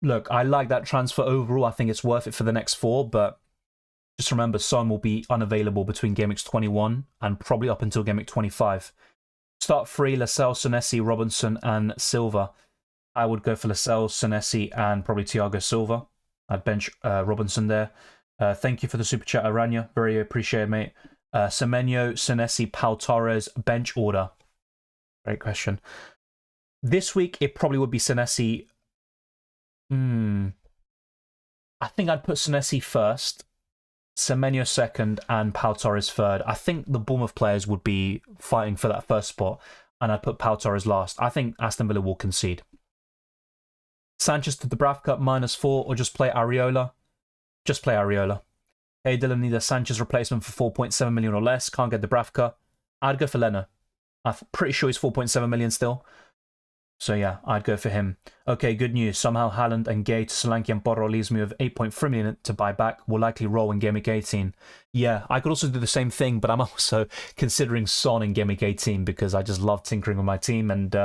Look, I like that transfer overall. I think it's worth it for the next 4, but just remember, Son will be unavailable between Game Weeks 21 and probably up until Game Week 25. Start free, Lascelles, Senesi, Robinson, and Silva. I would go for Lascelles, Senesi, and probably Thiago Silva. I'd bench Robinson there. Thank you for the super chat, Aranya. Very appreciated, mate. Semenyo, Senesi, Pau Torres, bench order. Great question. This week, it probably would be Senesi. I think I'd put Senesi first, Semenyo second, and Pau Torres third. I think the Bournemouth players would be fighting for that first spot, and I'd put Pau Torres last. I think Aston Villa will concede. Sanchez to Dubravka, -4, or just play Areola? Just play Areola. Hey, Dylan, need a Sanchez replacement for 4.7 million or less. Can't get Dubravka. I'd go for Leno. I'm pretty sure he's 4.7 million still. So yeah, I'd go for him. Okay, good news. Somehow Haaland and Gay to Solanke and Porro leaves me with 8.3 million to buy back. Will likely roll in Game Week 18. Yeah, I could also do the same thing, but I'm also considering Son in Game Week 18 because I just love tinkering with my team and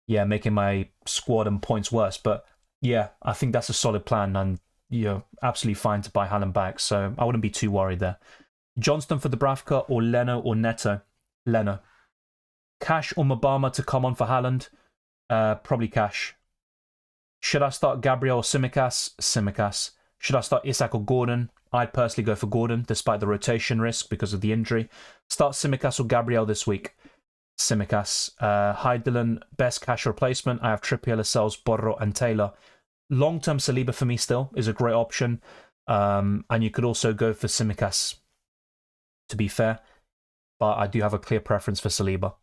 yeah, making my squad and points worse. But yeah, I think that's a solid plan, and you're absolutely fine to buy Haaland back. So I wouldn't be too worried there. Johnston for Dubravka or Leno or Neto? Leno. Cash or Mabama to come on for Haaland? Probably Cash. Should I start Gabriel or Tsimikas? Tsimikas. Should I start Isak or Gordon? I'd personally go for Gordon, despite the rotation risk because of the injury. Start Tsimikas or Gabriel this week? Tsimikas. Hi Dylan, best cash replacement. I have Trippier, Lascelles, Borro and Taylor. Long-term Saliba for me still is a great option. And you could also go for Tsimikas, to be fair. But I do have a clear preference for Saliba.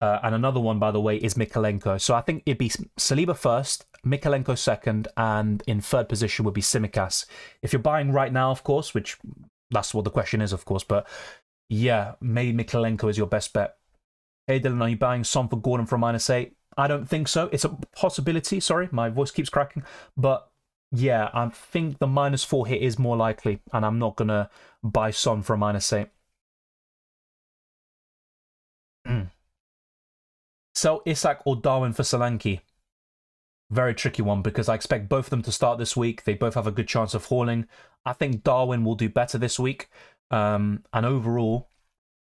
And another one, by the way, is Mykolenko. So I think it'd be Saliba first, Mykolenko second, and in third position would be Tsimikas. If you're buying right now, of course, which that's what the question is, of course. But yeah, maybe Mykolenko is your best bet. Hey Dylan, are you buying Son for Gordon for a -8? I don't think so. It's a possibility. Sorry, my voice keeps cracking. But yeah, I think the -4 hit is more likely, and I'm not going to buy Son for a -8. Sell Isak or Darwin for Solanke? Very tricky one because I expect both of them to start this week. They both have a good chance of hauling. I think Darwin will do better this week. And overall,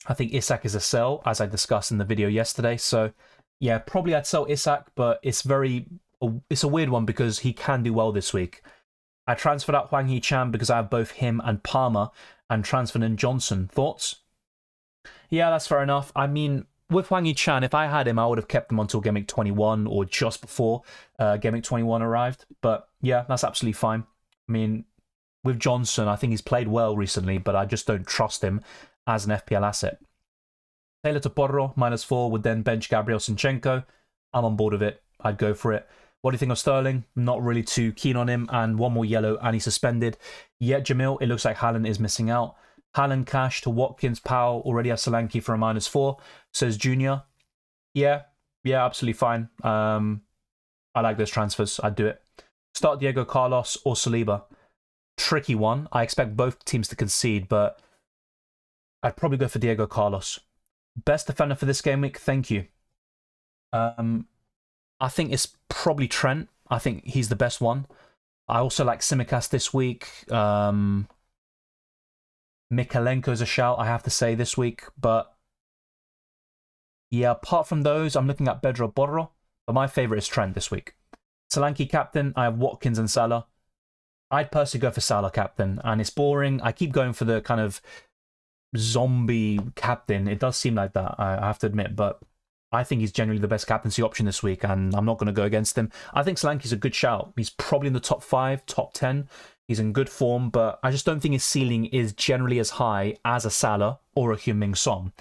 I think Isak is a sell, as I discussed in the video yesterday. So, yeah, probably I'd sell Isak, but it's a weird one because he can do well this week. I transferred out Hwang Hee-chan because I have both him and Palmer, and transferred in Johnson. Thoughts? Yeah, that's fair enough. I mean, with Hwang Hee-chan, if I had him, I would have kept him until Game Week 21 or just before Game Week 21 arrived. But yeah, that's absolutely fine. I mean, with Johnson, I think he's played well recently, but I just don't trust him as an FPL asset. Taylor to Porro, -4, would then bench Gabriel Sinchenko. I'm on board with it. I'd go for it. What do you think of Sterling? Not really too keen on him, and one more yellow, and he's suspended. Yet Jamil, it looks like Haaland is missing out. Haaland cash to Watkins, Powell, already have Solanke for a -4, says Junior. Yeah, absolutely fine. I like those transfers. I'd do it. Start Diego Carlos or Saliba. Tricky one. I expect both teams to concede, but I'd probably go for Diego Carlos. Best defender for this game week? Thank you. I think it's probably Trent. I think he's the best one. I also like Tsimikas this week. Mikalenko's a shout, I have to say, this week. But yeah, apart from those, I'm looking at Pedro Porro. But my favourite is Trent this week. Solanke captain, I have Watkins and Salah. I'd personally go for Salah captain. And it's boring. I keep going for the kind of zombie captain. It does seem like that, I have to admit. But I think he's generally the best captaincy option this week, and I'm not going to go against him. I think Solanke's a good shout. He's probably in the top 5, top 10. He's in good form, but I just don't think his ceiling is generally as high as a Salah or a Heung-min Son.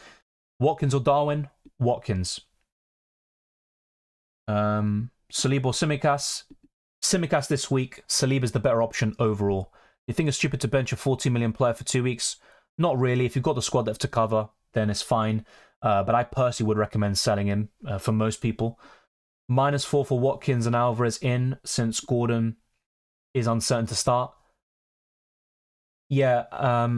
Watkins or Darwin? Watkins. Saliba or Tsimikas? Tsimikas this week. Saliba's the better option overall. You think it's stupid to bench a 40 million player for 2 weeks? Not really. If you've got the squad depth to cover, then it's fine. But I personally would recommend selling him for most people. -4 for Watkins and Alvarez in, since Gordon is uncertain to start. Yeah,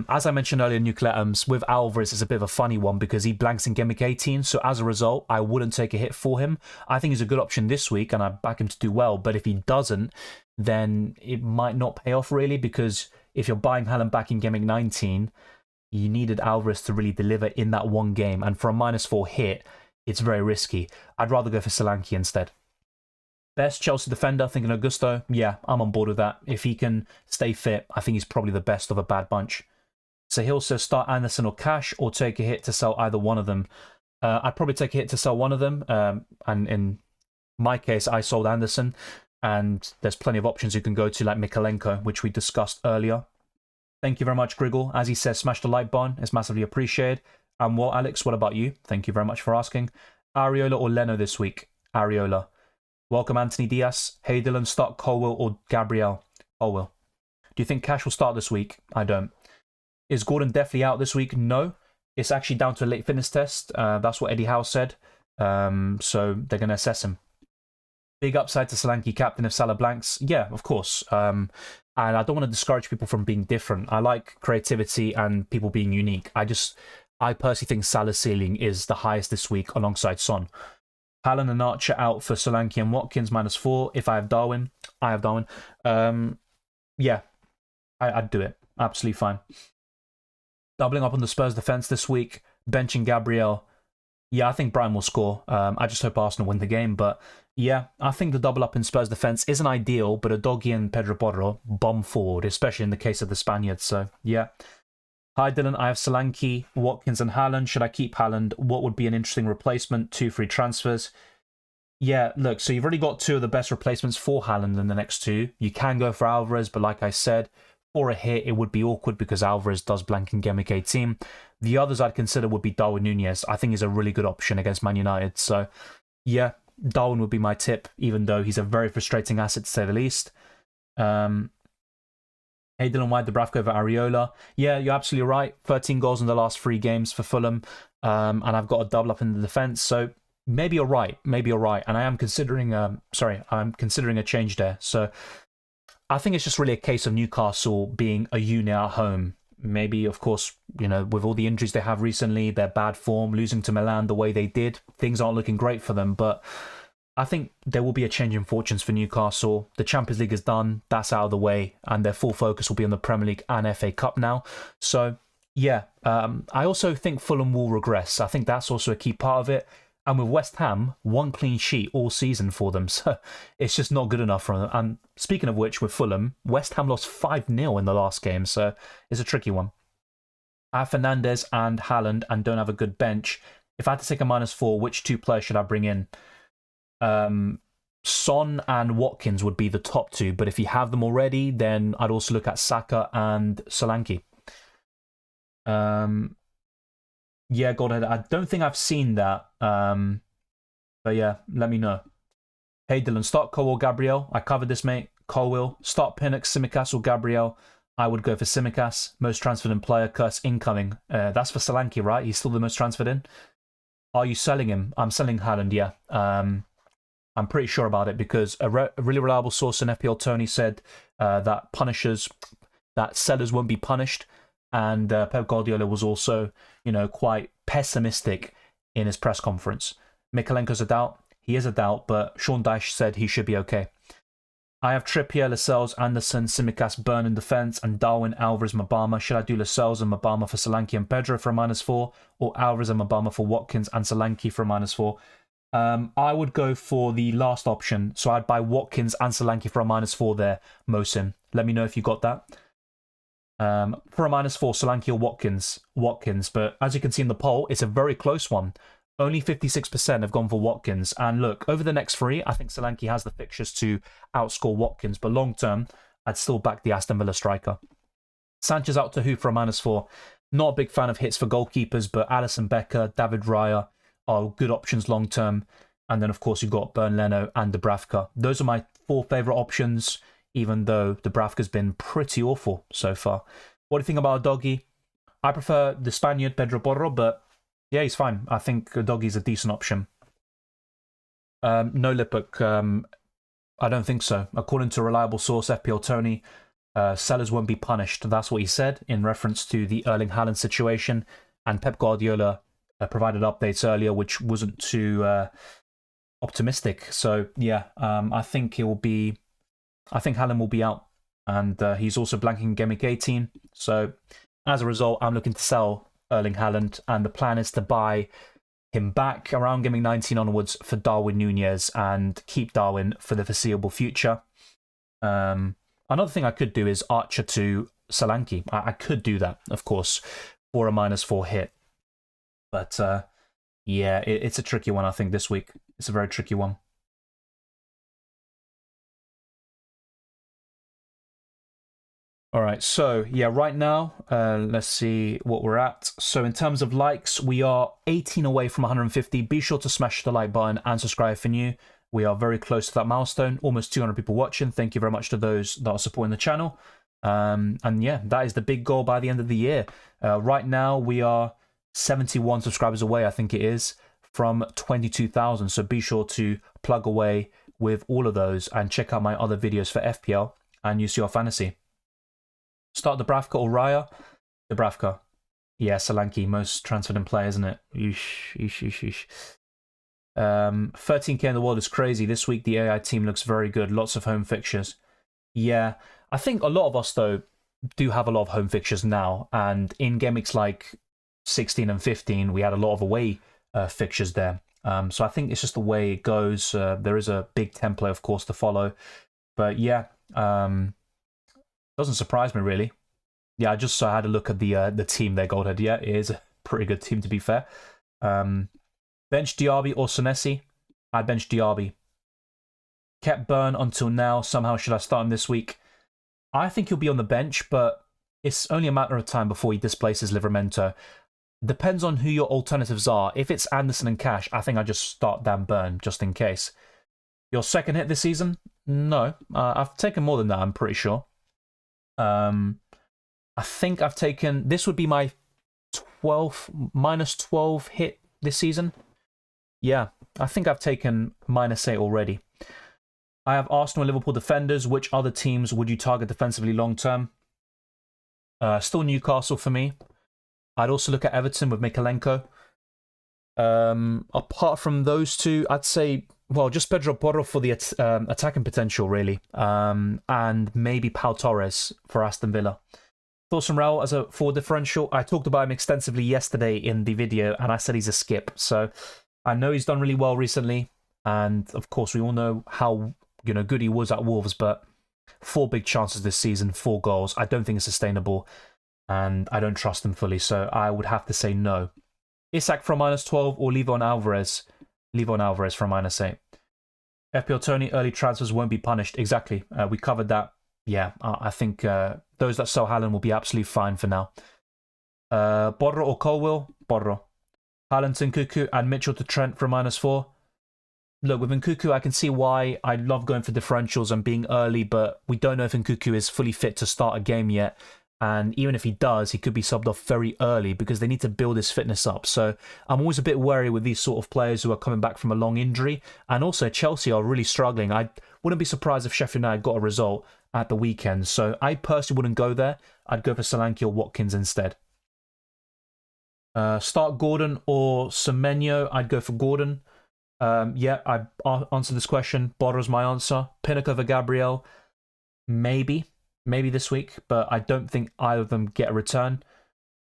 as I mentioned earlier in Nuclear Atoms, with Alvarez it's a bit of a funny one because he blanks in Game Week 18, so as a result, I wouldn't take a hit for him. I think he's a good option this week, and I back him to do well, but if he doesn't, then it might not pay off really, because if you're buying Haaland back in Game Week 19, you needed Alvarez to really deliver in that one game, and for a -4 hit, it's very risky. I'd rather go for Solanke instead. Best Chelsea defender, thinking Augusto. Yeah, I'm on board with that. If he can stay fit, I think he's probably the best of a bad bunch. So he'll also start Anderson or Cash, or take a hit to sell either one of them. I'd probably take a hit to sell one of them, and in my case, I sold Anderson, and there's plenty of options you can go to, like Mikalenko, which we discussed earlier. Thank you very much, Griggle. As he says, smash the like button. It's massively appreciated. And well, Alex, what about you? Thank you very much for asking. Areola or Leno this week? Areola. Welcome, Anthony Diaz. Hey, Dylan, start Colwell or Gabriel? Colwell. Do you think Cash will start this week? I don't. Is Gordon definitely out this week? No. It's actually down to a late fitness test. That's what Eddie Howe said. So they're going to assess him. Big upside to Solanke captain if Salah blanks. Yeah, of course. And I don't want to discourage people from being different. I like creativity and people being unique. I personally think Salah's ceiling is the highest this week alongside Son. Haaland and Archer out for Solanke and Watkins -4. If I have Darwin, I have Darwin. Yeah, I'd do it. Absolutely fine. Doubling up on the Spurs defense this week. Benching Gabriel. Yeah, I think Brian will score. I just hope Arsenal win the game. But yeah, I think the double up in Spurs defense isn't ideal, but Udogie and Pedro Porro bomb forward, especially in the case of the Spaniards. So yeah. Hi Dylan, I have Solanke, Watkins and Haaland. Should I keep Haaland? What would be an interesting replacement? 2 free transfers. Yeah, look, so you've already got 2 of the best replacements for Haaland in the next 2. You can go for Alvarez, but like I said, for a hit, it would be awkward because Alvarez does blank in Game Week 18. The others I'd consider would be Darwin Nunez. I think he's a really good option against Man United. So yeah, Darwin would be my tip, even though he's a very frustrating asset to say the least. Hey Dylan, why Dubravka over Areola? Yeah, you're absolutely right. 13 goals in the last 3 games for Fulham. And I've got a double up in the defence. So maybe you're right. Maybe you're right. And I am considering, I'm considering a change there. So I think it's just really a case of Newcastle being a unit at home. Maybe, of course, you know, with all the injuries they have recently, their bad form, losing to Milan the way they did, things aren't looking great for them. But I think there will be a change in fortunes for Newcastle. The Champions League is done. That's out of the way. And their full focus will be on the Premier League and FA Cup now. So, yeah. I also think Fulham will regress. I think that's also a key part of it. And with West Ham, 1 clean sheet all season for them. So it's just not good enough for them. And speaking of which, with Fulham, West Ham lost 5-0 in the last game. So it's a tricky one. I have Fernandes and Haaland and don't have a good bench. If I had to take a -4, which 2 players should I bring in? Son and Watkins would be the top 2. But if you have them already, then I'd also look at Saka and Solanke. Yeah, go ahead. I don't think I've seen that. But yeah, let me know. Hey Dylan, start Colwill, Gabriel. I covered this, mate. Colwill. Start Pinnock, Tsimikas or Gabriel. I would go for Tsimikas. Most transferred in player. Curse incoming. That's for Solanke, right? He's still the most transferred in. Are you selling him? I'm selling Haaland, yeah. I'm pretty sure about it because a really reliable source in FPL.Team said that sellers won't be punished. And Pep Guardiola was also, quite pessimistic in his press conference. Mikalenko's a doubt. He is a doubt, but Sean Dyche said he should be okay. I have Trippier, Lascelles, Anderson, Tsimikas, Burn in defence, and Darwin, Alvarez, Mabama. Should I do Lascelles and Mabama for Solanke and Pedro for a -4, or Alvarez and Mabama for Watkins and Solanke for a -4? I would go for the last option. So I'd buy Watkins and Solanke for a -4 there, Mosin. Let me know if you got that. For a -4, Solanke or Watkins. But as you can see in the poll, it's a very close one. Only 56% have gone for Watkins. And look, over the next 3, I think Solanke has the fixtures to outscore Watkins. But long term, I'd still back the Aston Villa striker. Sanchez out to who for a -4? Not a big fan of hits for goalkeepers, but Alisson Becker, David Raya are good options long term. And then, of course, you've got Bernd Leno and Dubravka. Those are my 4 favourite options, even though Dubravka's been pretty awful so far. What do you think about a doggy? I prefer the Spaniard, Pedro Porro, but yeah, he's fine. I think a doggy's a decent option. No Lipuk, I don't think so. According to a reliable source, FPL.Team, sellers won't be punished. That's what he said in reference to the Erling Haaland situation. And Pep Guardiola provided updates earlier, which wasn't too optimistic. So yeah, I think Haaland will be out, and he's also blanking Gameweek 18. So as a result, I'm looking to sell Erling Haaland, and the plan is to buy him back around Gameweek 19 onwards for Darwin Nunez and keep Darwin for the foreseeable future. Another thing I could do is Archer to Solanke. I could do that, of course, for a -4 hit. But yeah, it's a tricky one, I think, this week. It's a very tricky one. All right, so yeah, right now, let's see what we're at. So in terms of likes, we are 18 away from 150. Be sure to smash the like button and subscribe if you're new. We are very close to that milestone. Almost 200 people watching. Thank you very much to those that are supporting the channel. And yeah, that is the big goal by the end of the year. Right now, we are 71 subscribers away, I think it is, from 22,000. So be sure to plug away with all of those and check out my other videos for FPL and UCL Fantasy. Start Dubravka or Raya? Dubravka. Yeah, Solanke, most transferred in play, isn't it? 13k in the world is crazy. This week, the AI team looks very good. Lots of home fixtures. Yeah, I think a lot of us, though, do have a lot of home fixtures now. And in game weeks like 16 and 15, we had a lot of away fixtures there. So I think it's just the way it goes. There is a big template, of course, to follow. But yeah, doesn't surprise me, really. Yeah, I just had a look at the team there, Goldhead. Yeah, it is a pretty good team, to be fair. Bench Diaby or Senesi? I'd bench Diaby. Kept Burn until now. Somehow, should I start him this week? I think he'll be on the bench, but it's only a matter of time before he displaces Livramento. Depends on who your alternatives are. If it's Anderson and Cash, I think I just start Dan Burn, just in case. Your second hit this season? No. I've taken more than that, I'm pretty sure. I think I've taken... This would be my -12 hit this season. Yeah, I think I've taken -8 already. I have Arsenal and Liverpool defenders. Which other teams would you target defensively long term? Still Newcastle for me. I'd also look at Everton with Mikalenko. Apart from those two, I'd say Well, just Pedro Porro for the attacking potential, really. And maybe Pau Torres for Aston Villa. Thorson Raul as a forward differential. I talked about him extensively yesterday in the video, and I said he's a skip. So I know he's done really well recently. And, of course, we all know how good he was at Wolves, but 4 big chances this season, 4 goals. I don't think it's sustainable, and I don't trust him fully. So I would have to say no. Isak from -12 or Levon Alvarez. Levon Alvarez from -8. FPL Tony, early transfers won't be punished. Exactly. We covered that. Yeah, I think those that sell Haaland will be absolutely fine for now. Borro or Colwill? Borro. Haaland to Nkuku and Mitchell to Trent for -4. Look, with Nkuku, I can see why I love going for differentials and being early, but we don't know if Nkuku is fully fit to start a game yet. And even if he does, he could be subbed off very early because they need to build his fitness up. So I'm always a bit wary with these sort of players who are coming back from a long injury. And also Chelsea are really struggling. I wouldn't be surprised if Sheffield United got a result at the weekend. So I personally wouldn't go there. I'd go for Solanke or Watkins instead. Start Gordon or Semenyo. I'd go for Gordon. Yeah, I answered this question. Borro's my answer. Pinnock over Gabriel. Maybe this week, but I don't think either of them get a return.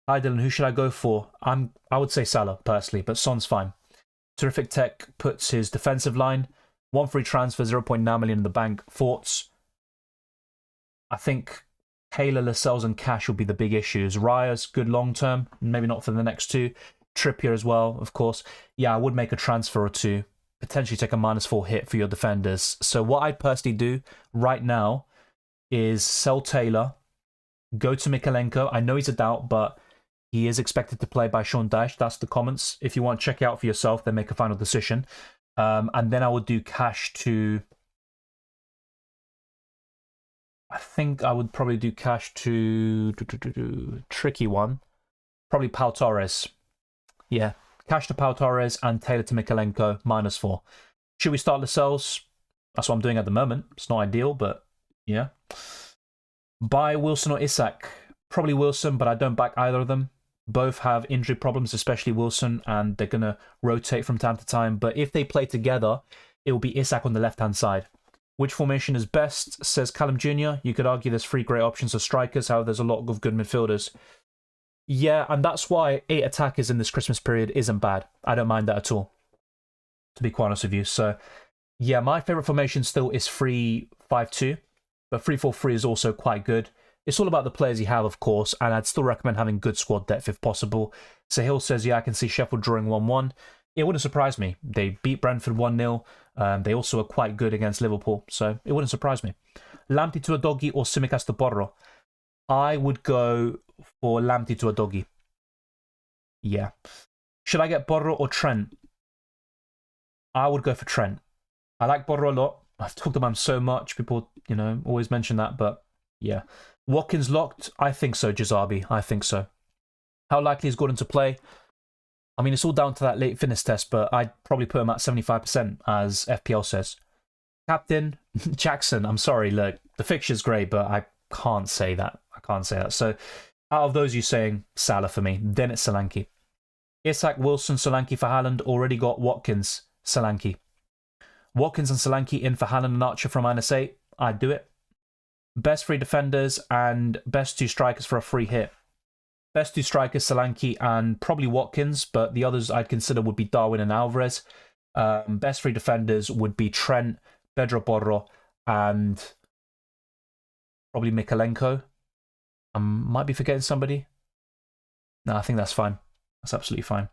Hi Dylan, who should I go for? I would say Salah personally, but Son's fine. Terrific Tech puts his defensive line. 1 free transfer, 0.9 million in the bank. Thoughts? I think Taylor, Lascelles and Cash will be the big issues. Raya's good long term, maybe not for the next 2. Trippier as well, of course. Yeah, I would make a transfer or 2. Potentially take a -4 hit for your defenders. So what I'd personally do right now is sell Taylor, go to Mikalenko. I know he's a doubt, but he is expected to play by Sean Dyche. That's the comments. If you want to check it out for yourself, then make a final decision. And then I would do Cash to... I think I would probably do Cash to... Tricky one. Probably Pau Torres. Yeah, Cash to Pau Torres and Taylor to Mikalenko, -4. Should we start Lascelles? That's what I'm doing at the moment. It's not ideal, but yeah. Buy Wilson or Isak? Probably Wilson, but I don't back either of them. Both have injury problems, especially Wilson, and they're going to rotate from time to time. But if they play together, it will be Isak on the left-hand side. Which formation is best, says Callum Jr. You could argue there's 3 great options of strikers, however, there's a lot of good midfielders. Yeah, and that's why 8 attackers in this Christmas period isn't bad. I don't mind that at all, to be quite honest with you. So, yeah, my favourite formation still is 3-5-2. But 3-4-3 is also quite good. It's all about the players you have, of course, and I'd still recommend having good squad depth if possible. Sahil says, yeah, I can see Sheffield drawing 1-1. It wouldn't surprise me. They beat Brentford 1-0. They also are quite good against Liverpool, so it wouldn't surprise me. Lamptey to a doggy or Tsimikas to Borro? I would go for Lamptey to a doggy. Yeah. Should I get Borro or Trent? I would go for Trent. I like Borro a lot. I've talked about him so much. People, always mention that, but yeah. Watkins locked? I think so, Jazabi. I think so. How likely is Gordon to play? I mean, it's all down to that late fitness test, but I'd probably put him at 75%, as FPL says. Captain, Jackson, I'm sorry, look, the fixture's great, but I can't say that. I can't say that. So, out of those, you're saying Salah for me. Then it's Solanke. Isak, Wilson, Solanke for Haaland. Already got Watkins, Solanke. Watkins and Solanke in for Haaland and Archer from -8. I'd do it. Best 3 defenders and best 2 strikers for a free hit. Best 2 strikers, Solanke and probably Watkins, but the others I'd consider would be Darwin and Alvarez. Best 3 defenders would be Trent, Pedro Porro, and probably Mikalenko. I might be forgetting somebody. No, I think that's fine. That's absolutely fine.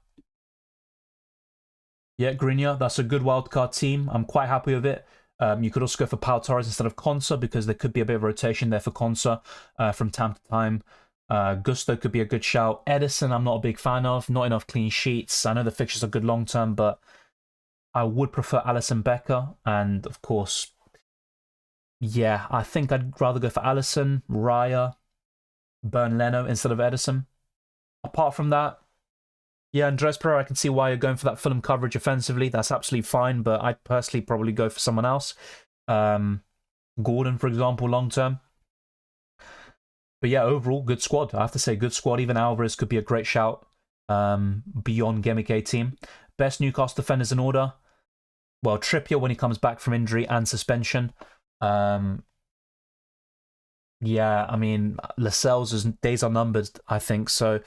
Yeah, Grinia, that's a good wildcard team. I'm quite happy with it. You could also go for Pau Torres instead of Konsa because there could be a bit of rotation there for Konsa from time to time. Gusto could be a good shout. Edison, I'm not a big fan of. Not enough clean sheets. I know the fixtures are good long term, but I would prefer Alisson Becker. And of course, yeah, I think I'd rather go for Alisson, Raya, Burn Leno instead of Edison. Apart from that, yeah, Andres Pereira, I can see why you're going for that Fulham coverage offensively. That's absolutely fine, but I'd personally probably go for someone else. Gordon, for example, long term. But yeah, overall, good squad. I have to say, good squad. Even Alvarez could be a great shout beyond Gameweek 18. Best Newcastle defenders in order. well, Trippier when he comes back from injury and suspension. Yeah, I mean, Lascelles' days are numbered, I think. So,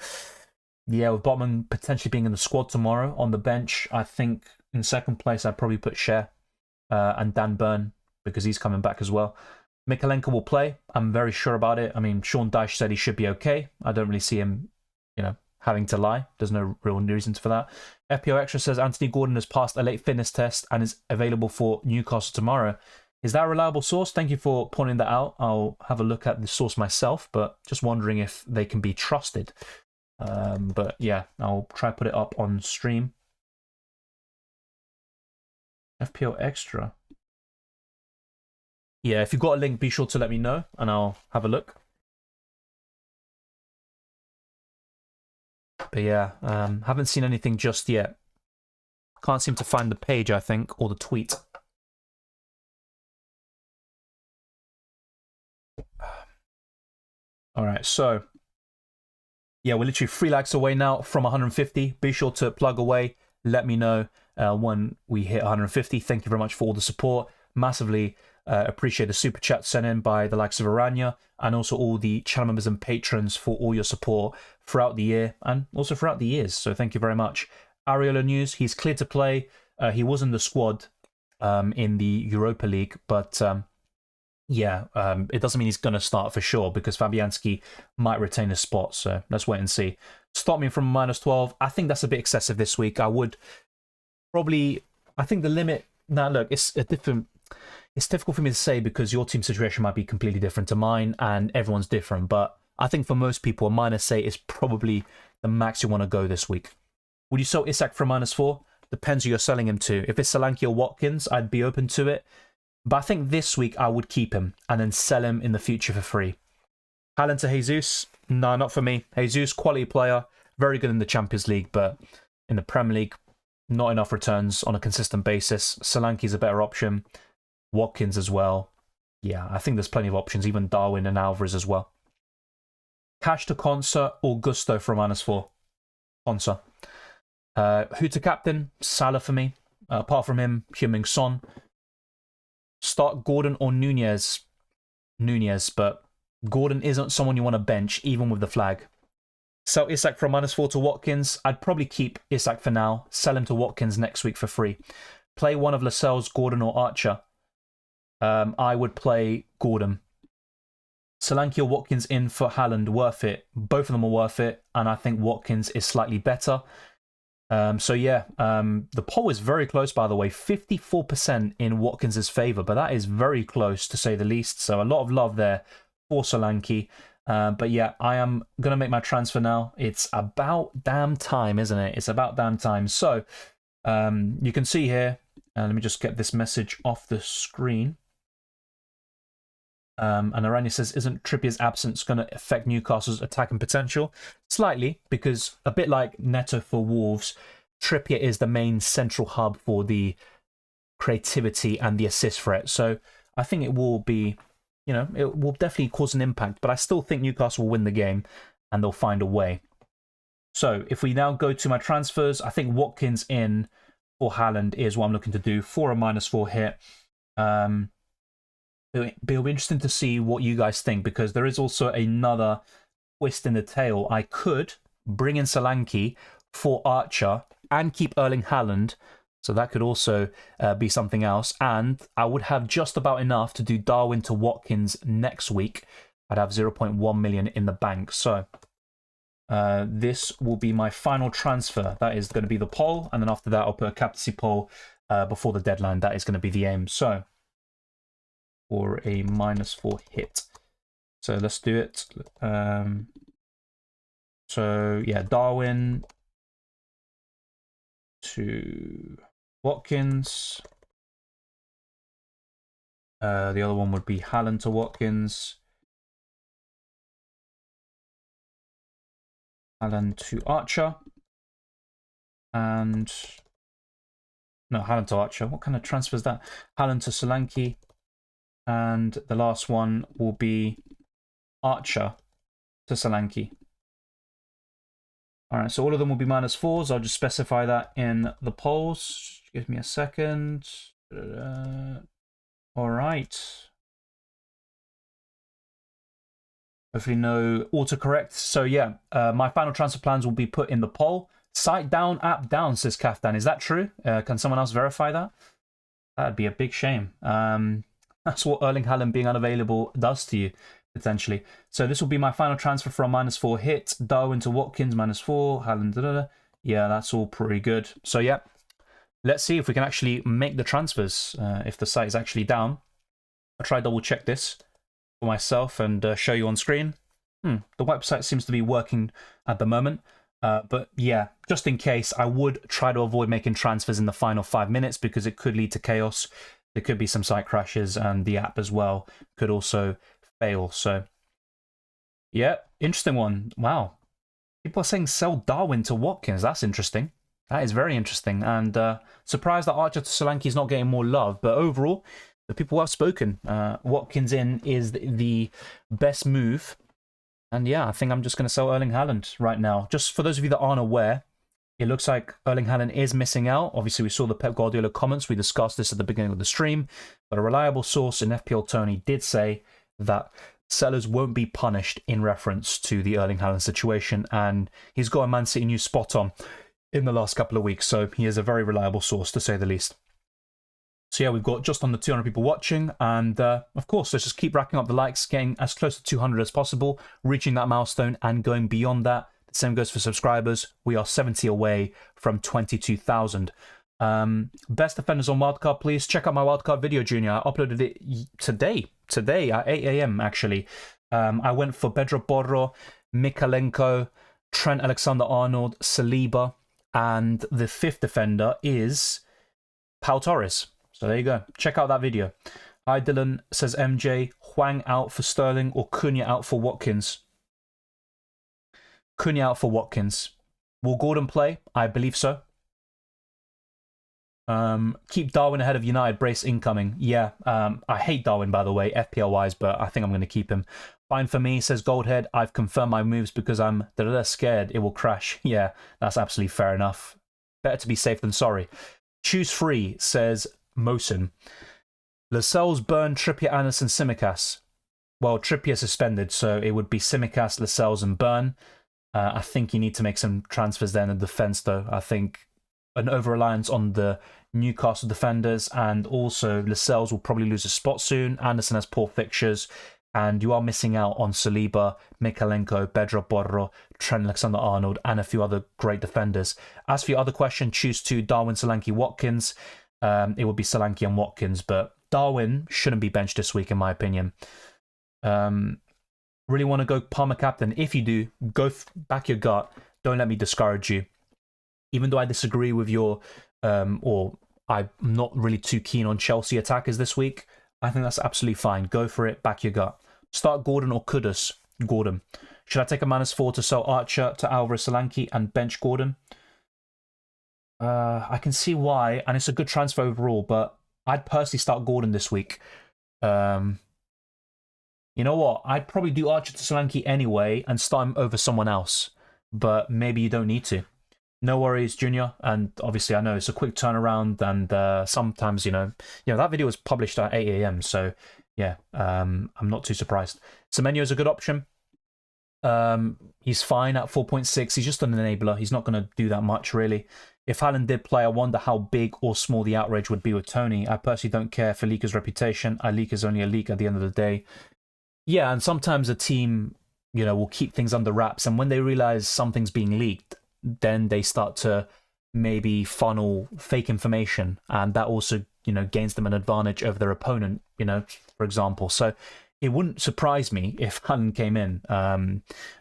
yeah, with Botman potentially being in the squad tomorrow on the bench, I think in second place I'd probably put Cher and Dan Burn because he's coming back as well. Mikalenko will play. I'm very sure about it. I mean, Sean Dyche said he should be okay. I don't really see him, having to lie. There's no real reason for that. FPL Extra says Anthony Gordon has passed a late fitness test and is available for Newcastle tomorrow. Is that a reliable source? Thank you for pointing that out. I'll have a look at the source myself, but just wondering if they can be trusted. But yeah, I'll try to put it up on stream. FPL Extra. Yeah, if you've got a link, be sure to let me know, and I'll have a look. But yeah, haven't seen anything just yet. Can't seem to find the page, I think, or the tweet. All right, so yeah, we're literally 3 likes away now from 150. Be sure to plug away. Let me know when we hit 150. Thank you very much for all the support. Massively appreciate the super chat sent in by the likes of Aranya and also all the channel members and patrons for all your support throughout the year and also throughout the years. So thank you very much. Ariola News, he's cleared to play. He was in the squad in the Europa League, but yeah, it doesn't mean he's going to start for sure because Fabianski might retain his spot. So let's wait and see. Stop me from -12. I think that's a bit excessive this week. I would probably, I think the limit. Now, look, it's difficult for me to say because your team situation might be completely different to mine and everyone's different. But I think for most people, a -8 is probably the max you want to go this week. Would you sell Isak for a -4? Depends who you're selling him to. If it's Solanke or Watkins, I'd be open to it. But I think this week I would keep him and then sell him in the future for free. Haaland to Jesus? No, not for me. Jesus, quality player, very good in the Champions League, but in the Premier League, not enough returns on a consistent basis. Solanke's a better option. Watkins as well. Yeah, I think there's plenty of options, even Darwin and Alvarez as well. Cash to Konsa or Gusto for a -4? Konsa. Who to captain? Salah for me. Apart from him, Heung-min Son. Start Gordon or Nunez. Nunez, but Gordon isn't someone you want to bench, even with the flag. Sell Isak for a -4 to Watkins. I'd probably keep Isak for now. Sell him to Watkins next week for free. Play one of Lascelles, Gordon or Archer. I would play Gordon. Solanke or Watkins in for Haaland, worth it. Both of them are worth it, and I think Watkins is slightly better. So yeah, the poll is very close, by the way. 54% in Watkins' favour, but that is very close to say the least. So a lot of love there for Solanke. But yeah, I am going to make my transfer now. It's about damn time, isn't it? It's about damn time. So you can see here, let me just get this message off the screen. And Aranya says, isn't Trippier's absence going to affect Newcastle's attacking potential? Slightly, because a bit like Neto for Wolves, Trippier is the main central hub for the creativity and the assist threat. So I think it will be, it will definitely cause an impact, but I still think Newcastle will win the game and they'll find a way. So if we now go to my transfers, I think Watkins in for Haaland is what I'm looking to do for a -4 hit. It'll be interesting to see what you guys think because there is also another twist in the tail. I could bring in Solanke for Archer and keep Erling Haaland, so that could also be something else. And I would have just about enough to do Darwin to Watkins next week. I'd have 0.1 million in the bank. So this will be my final transfer. That is going to be the poll, and then after that I'll put a captaincy poll before the deadline. That is going to be the aim. So for a -4 hit. So let's do it. So yeah, Darwin to Watkins. The other one would be Haaland to Watkins. Haaland to Archer. And no, Haaland to Archer. What kind of transfer is that? Haaland to Solanke. And the last one will be Archer to Solanke. All right, so all of them will be -4s. I'll just specify that in the polls. Give me a second. All right. Hopefully no autocorrect. So yeah, my final transfer plans will be put in the poll. Site down, app down, says Kaftan. Is that true? Can someone else verify that? That'd be a big shame. That's what Erling Haaland being unavailable does to you, potentially. So this will be my final transfer for a -4 hit. Darwin to Watkins, -4. Haaland, yeah, that's all pretty good. So yeah, let's see if we can actually make the transfers, if the site is actually down. I'll try double check this for myself and show you on screen. The website seems to be working at the moment. But yeah, just in case, I would try to avoid making transfers in the final 5 minutes because it could lead to chaos. There could be some site crashes and the app as well could also fail. So yeah, interesting one. Wow. People are saying sell Darwin to Watkins. That's interesting. That is very interesting. And surprised that Archer to Solanke is not getting more love. But overall, the people who have spoken, Watkins in is the best move. And yeah, I think I'm just going to sell Erling Haaland right now. Just for those of you that aren't aware, it looks like Erling Haaland is missing out. Obviously, we saw the Pep Guardiola comments. We discussed this at the beginning of the stream. But a reliable source in FPL.Tony did say that sellers won't be punished in reference to the Erling Haaland situation. And he's got a Man City news spot on in the last couple of weeks. So he is a very reliable source, to say the least. So yeah, we've got just under 200 people watching, and of course, let's just keep racking up the likes, getting as close to 200 as possible, reaching that milestone and going beyond that. The same goes for subscribers. We are 70 away from 22,000. Best defenders on wildcard, please check out my wildcard video, Junior. I uploaded it today at 8 a.m. actually. I went for Pedro Porro, Mikalenko, Trent Alexander-Arnold, Saliba, and the fifth defender is Pau Torres. So there you go. Check out that video. Hi Dylan, says MJ. Hwang out for Sterling or Cunha out for Watkins? Cunha out for Watkins. Will Gordon play? I believe so. Keep Darwin ahead of United. Brace incoming. Yeah, I hate Darwin, by the way, FPL-wise, but I think I'm going to keep him. Fine for me, says Goldhead. I've confirmed my moves because I'm scared it will crash. Yeah, that's absolutely fair enough. Better to be safe than sorry. Choose free, says Mosen. Lascelles, Burn, Trippier, Anderson, Tsimikas. Well, Trippier suspended, so it would be Tsimikas, Lascelles, and Burn. I think you need to make some transfers there in the defence, though. I think an over-reliance on the Newcastle defenders, and also Lascelles will probably lose a spot soon. Anderson has poor fixtures, and you are missing out on Saliba, Mikalenko, Pedro Porro, Trent Alexander-Arnold, and a few other great defenders. As for your other question, choose to Darwin, Solanke, Watkins. It would be Solanke and Watkins, but Darwin shouldn't be benched this week, in my opinion. Really want to go Palmer captain? If you do, go back your gut. Don't let me discourage you. Even though I disagree with your, or I'm not really too keen on Chelsea attackers this week, I think that's absolutely fine. Go for it, back your gut. Start Gordon or Kudus? Gordon. Should I take a -4 to sell Archer to Alvarez Solanke and bench Gordon? I can see why, and it's a good transfer overall, but I'd personally start Gordon this week. You know what? I'd probably do Archer to Solanke anyway and start him over someone else, but maybe you don't need to. No worries, Junior. And obviously, I know it's a quick turnaround, and sometimes, that video was published at 8 a.m. So, yeah, I'm not too surprised. Semenyo is a good option. He's fine at 4.6. He's just an enabler. He's not going to do that much, really. If Haaland did play, I wonder how big or small the outrage would be with Tony. I personally don't care for Leaker's reputation. A leak is only a leak at the end of the day. Yeah, and sometimes a team, will keep things under wraps. And when they realize something's being leaked, then they start to maybe funnel fake information, and that also gains them an advantage over their opponent, for example. So it wouldn't surprise me if Haaland came in.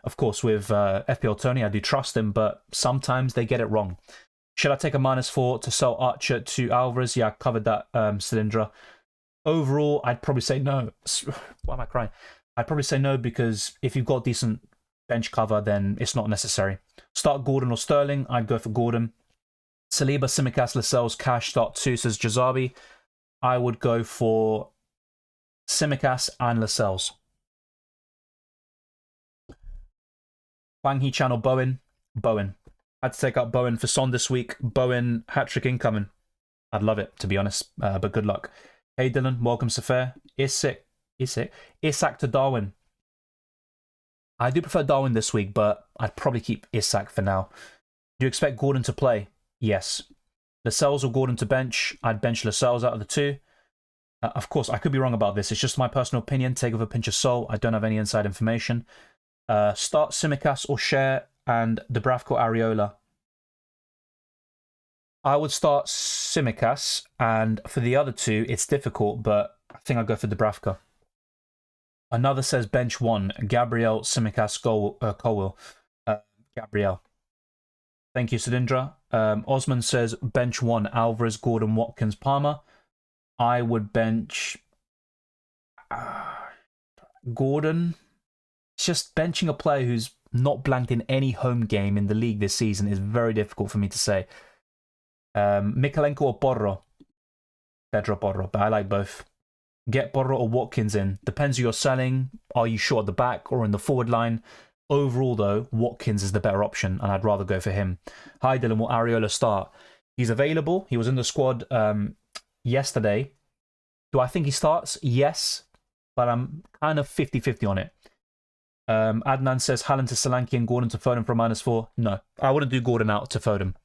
Of course, with FPL.Tony, I do trust him, but sometimes they get it wrong. Should I take a -4 to sell Archer to Alvarez? Yeah, I covered that, Cylindra. Overall, I'd probably say no. Why am I crying? I'd probably say no, because if you've got decent bench cover, then it's not necessary. Start Gordon or Sterling. I'd go for Gordon. Saliba, Tsimikas, Lascelles, Cash, start 2, says Jazabi. I would go for Tsimikas and Lascelles. Wang Hee Chan or Bowen. Bowen. Had to take out Bowen for Son this week. Bowen hat-trick incoming. I'd love it, to be honest, but good luck. Hey, Dylan. Welcome, Safair. Isak to Darwin. I do prefer Darwin this week, but I'd probably keep Isak for now. Do you expect Gordon to play? Yes. Lascelles or Gordon to bench? I'd bench Lascelles out of the two. Of course, I could be wrong about this. It's just my personal opinion. Take it with a pinch of salt. I don't have any inside information. Start Tsimikas or Cher and Dubravka Areola. I would start Tsimikas, and for the other two, it's difficult, but I think I'll go for Dubravka. Another says bench one, Gabriel, Tsimikas, Colwill. Gabriel. Thank you, Sidindra. Osman says bench one, Alvarez, Gordon, Watkins, Palmer. I would bench Gordon. It's just benching a player who's not blanked in any home game in the league this season is very difficult for me to say. Mikalenko or Porro? Pedro Porro, but I like both. Get Porro or Watkins in. Depends who you're selling. Are you short at the back or in the forward line? Overall, though, Watkins is the better option, and I'd rather go for him. Hi, Dylan. Will Areola start? He's available. He was in the squad yesterday. Do I think he starts? Yes, but I'm kind of 50-50 on it. Adnan says Haaland to Solanke and Gordon to Foden for -4. No, I wouldn't do Gordon out to Foden.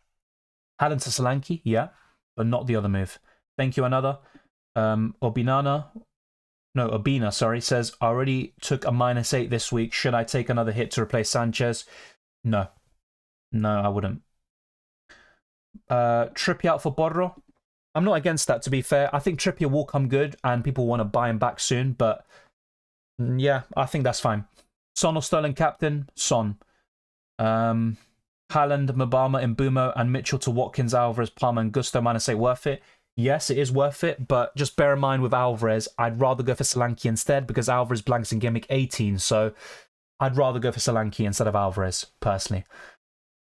Haaland to Solanke, yeah, but not the other move. Thank you, another. Obina, says, I already took a -8 this week. Should I take another hit to replace Sanchez? No. No, I wouldn't. Trippier out for Borro. I'm not against that, to be fair. I think Trippier will come good and people want to buy him back soon, but yeah, I think that's fine. Son or Sterling captain? Son. Haaland, Mabama, Mbumo, and Mitchell to Watkins, Alvarez, Palmer, and Gusto -8 worth it? Yes, it is worth it, but just bear in mind with Alvarez, I'd rather go for Solanke instead because Alvarez blanks in Gameweek 18, so I'd rather go for Solanke instead of Alvarez, personally.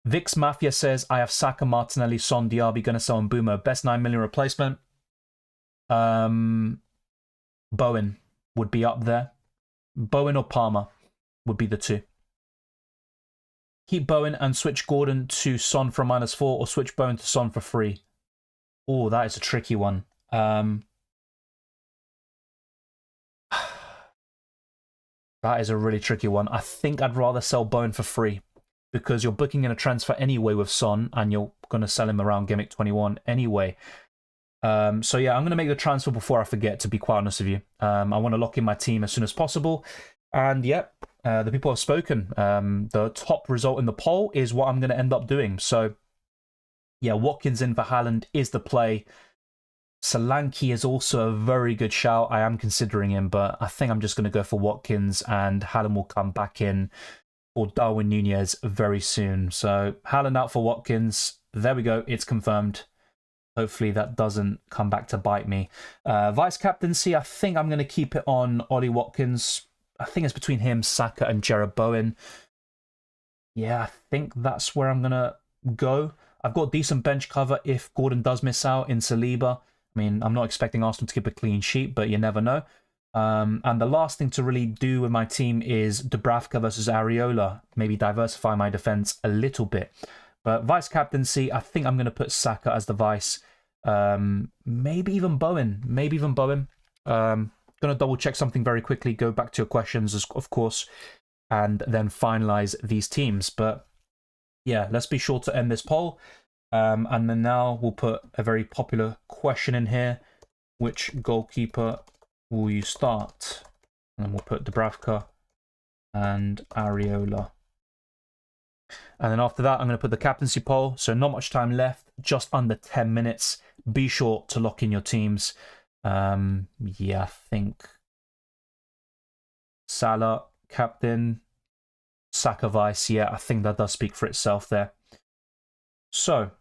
Vix Mafia says, I have Saka, Martinelli, Son, Diaby, gonna sell Mbumo. Best 9 million replacement. Bowen would be up there. Bowen or Palmer would be the two. Keep Bowen and switch Gordon to Son for -4 or switch Bowen to Son for free. Oh, that is a tricky one. That is a really tricky one. I think I'd rather sell Bowen for free because you're booking in a transfer anyway with Son and you're going to sell him around Gameweek 21 anyway. So yeah, I'm going to make the transfer before I forget, to be quite honest with you. I want to lock in my team as soon as possible. And yeah, the people have spoken. The top result in the poll is what I'm going to end up doing. So yeah, Watkins in for Haaland is the play. Solanke is also a very good shout. I am considering him, but I think I'm just going to go for Watkins, and Haaland will come back in for Darwin Nunez very soon. So Haaland out for Watkins. There we go. It's confirmed. Hopefully that doesn't come back to bite me. Vice captaincy, I think I'm going to keep it on Ollie Watkins. I think it's between him, Saka, and Jared Bowen. Yeah, I think that's where I'm going to go. I've got decent bench cover if Gordon does miss out in Saliba. I mean, I'm not expecting Arsenal to keep a clean sheet, but you never know. And the last thing to really do with my team is Dubravka versus Areola. Maybe diversify my defense a little bit. But vice captaincy, I think I'm going to put Saka as the vice. Maybe even Bowen. Going to double check something very quickly, go back to your questions, of course, and then finalize these teams. But yeah, let's be sure to end this poll. And then now we'll put a very popular question in here. Which goalkeeper will you start? And then we'll put Dubravka and Areola. And then after that, I'm going to put the captaincy poll. So not much time left, just under 10 minutes. Be sure to lock in your teams. Yeah, I think Salah, captain, Saka vice. Yeah, I think that does speak for itself there. So,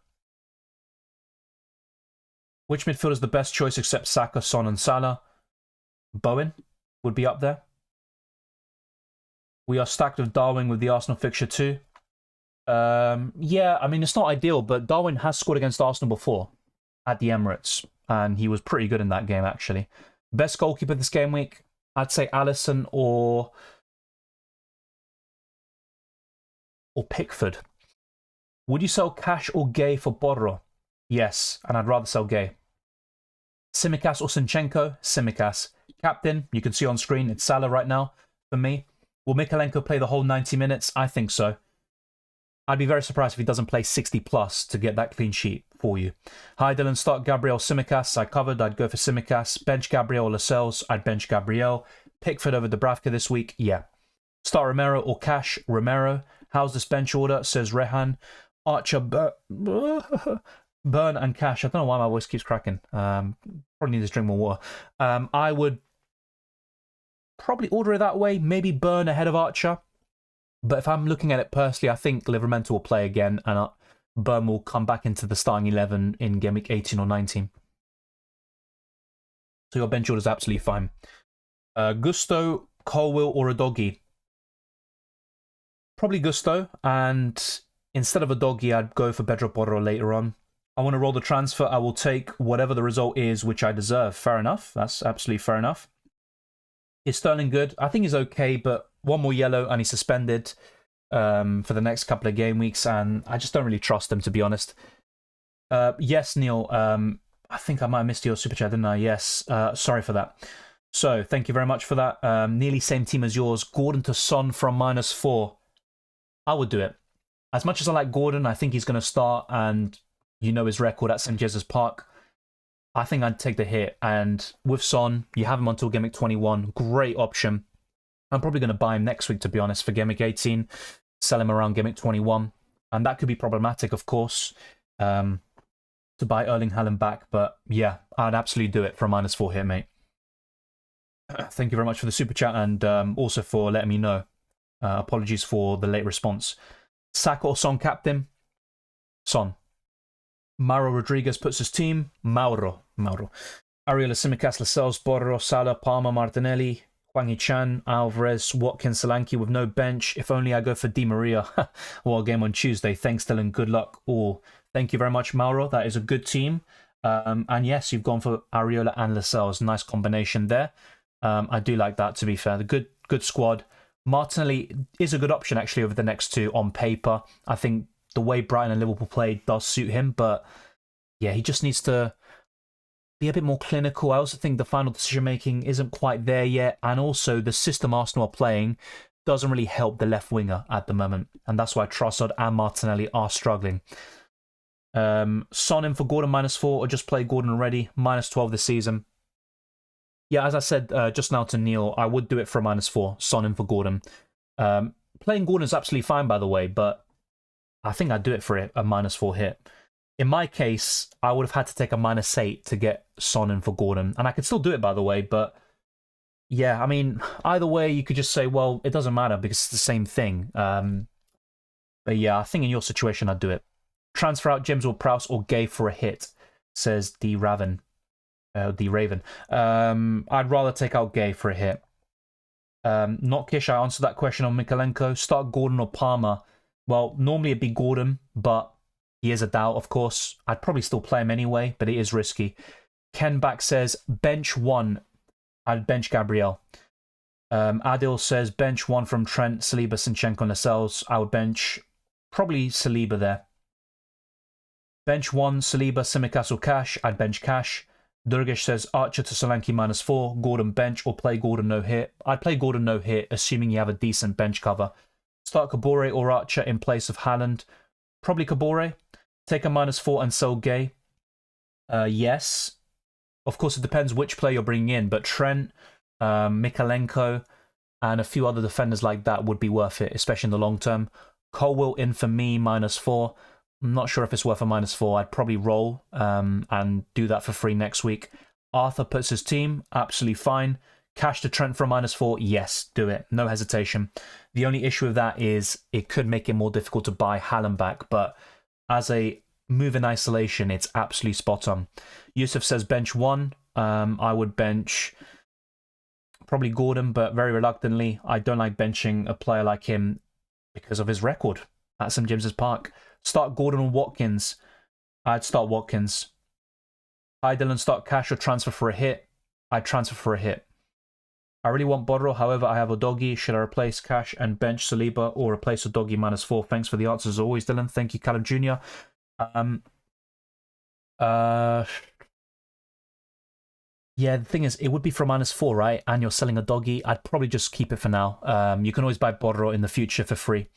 which midfielder is the best choice except Saka, Son, and Salah? Bowen would be up there. We are stacked with Darwin with the Arsenal fixture too. Yeah, I mean, it's not ideal, but Darwin has scored against Arsenal before at the Emirates, and he was pretty good in that game, actually. Best goalkeeper this game week? I'd say Alisson or Pickford. Would you sell Cash or Gay for Borro? Yes, and I'd rather sell Gay. Tsimikas or Sinchenko? Tsimikas. Captain, you can see on screen, it's Salah right now for me. Will Mykolenko play the whole 90 minutes? I think so. I'd be very surprised if he doesn't play 60 plus to get that clean sheet for you. Hi Dylan, start Gabriel, Tsimikas. I covered, I'd go for Tsimikas. Bench Gabriel or Lascelles? I'd bench Gabriel. Pickford over Dubravka this week? Yeah. Start Romero or Cash? Romero. How's this bench order? Says Rehan. Archer, Burn and Cash. I don't know why my voice keeps cracking. Probably need to drink more water. I would probably order it that way. Maybe Burn ahead of Archer. But if I'm looking at it personally, I think Livramento will play again and Burn will come back into the starting 11 in game week 18 or 19. So your bench order is absolutely fine. Gusto, Colwill, or a doggy? Probably Gusto. And instead of a doggy, I'd go for Pedro Porro later on. I want to roll the transfer. I will take whatever the result is, which I deserve. Fair enough. That's absolutely fair enough. Is Sterling good? I think he's okay, but one more yellow and he's suspended for the next couple of game weeks, and I just don't really trust him, to be honest. Yes, Neil. I think I might have missed your super chat, didn't I? Yes. Sorry for that. So, thank you very much for that. Nearly same team as yours. Gordon to Son from -4. I would do it. As much as I like Gordon, I think he's going to start, and you know his record at St. James's Park. I think I'd take the hit. And with Son, you have him until game week 21. Great option. I'm probably going to buy him next week, to be honest, for game week 18. Sell him around game week 21. And that could be problematic, of course, to buy Erling Haaland back. But yeah, I'd absolutely do it for a -4 hit, mate. Thank you very much for the super chat and also for letting me know. Apologies for the late response. Saka or Son captain? Son. Mauro Rodriguez puts his team. Mauro. Ariel Tsimikas, Lascelles, Borro, Salah, Palmer, Martinelli, Hwang Hee-chan, Alvarez, Watkins, Solanke with no bench. If only I go for Di Maria. What a game on Tuesday. Thanks, Dylan. Good luck all. Thank you very much, Mauro. That is a good team. And yes, you've gone for Ariola and Lascelles. Nice combination there. I do like that, to be fair. The good squad. Martinelli is a good option, actually, over the next two on paper. I think the way Brighton and Liverpool play does suit him, but yeah, he just needs to be a bit more clinical. I also think the final decision-making isn't quite there yet, and also the system Arsenal are playing doesn't really help the left winger at the moment, and that's why Trossard and Martinelli are struggling. Son in for Gordon -4, or just play Gordon already, -12 this season. Yeah, as I said just now to Neil, I would do it for a -4, Son in for Gordon. Playing Gordon is absolutely fine, by the way, but I think I'd do it for a -4 hit. In my case, I would have had to take a -8 to get Son in for Gordon. And I could still do it, by the way, but yeah, I mean, either way, you could just say, well, it doesn't matter because it's the same thing. But yeah, I think in your situation, I'd do it. Transfer out James or Prowse or Gay for a hit, says D Raven. I'd rather take out Gay for a hit. Not Kish, I answered that question on Mykolenko. Start Gordon or Palmer. Well, normally it'd be Gordon, but he is a doubt, of course. I'd probably still play him anyway, but it is risky. Ken back says, bench 1. I'd bench Gabriel. Adil says, bench 1 from Trent, Saliba, Sinchenko, and Lascelles. I would bench probably Saliba there. Bench 1, Saliba, Tsimikas, or Cash. I'd bench Cash. Durgesh says, Archer to Solanke -4. Gordon bench or play Gordon no hit. I'd play Gordon no hit, assuming you have a decent bench cover. Start Kabore or Archer in place of Haaland. Probably Kabore. Take a -4 and sell Gay. Yes. Of course, it depends which player you're bringing in, but Trent, Mykolenko, and a few other defenders like that would be worth it, especially in the long term. Colwill in for me, -4. I'm not sure if it's worth a -4. I'd probably roll and do that for free next week. Arthur puts his team. Absolutely fine. Cash to Trent for a -4. Yes, do it. No hesitation. The only issue with that is it could make it more difficult to buy Haaland back, but as a move in isolation, it's absolutely spot on. Yusuf says bench 1. I would bench probably Gordon, but very reluctantly. I don't like benching a player like him because of his record at St. James's Park. Start Gordon or Watkins. I'd start Watkins. Hi Dylan, start Cash or transfer for a hit. I'd transfer for a hit. I really want Bodro, however, I have Odogi. Should I replace Cash and bench Saliba or replace Odogi -4? Thanks for the answers as always, Dylan. Thank you, Callum Jr. Yeah, the thing is, it would be for -4, right? And you're selling a doggy. I'd probably just keep it for now. You can always buy Bodro in the future for free.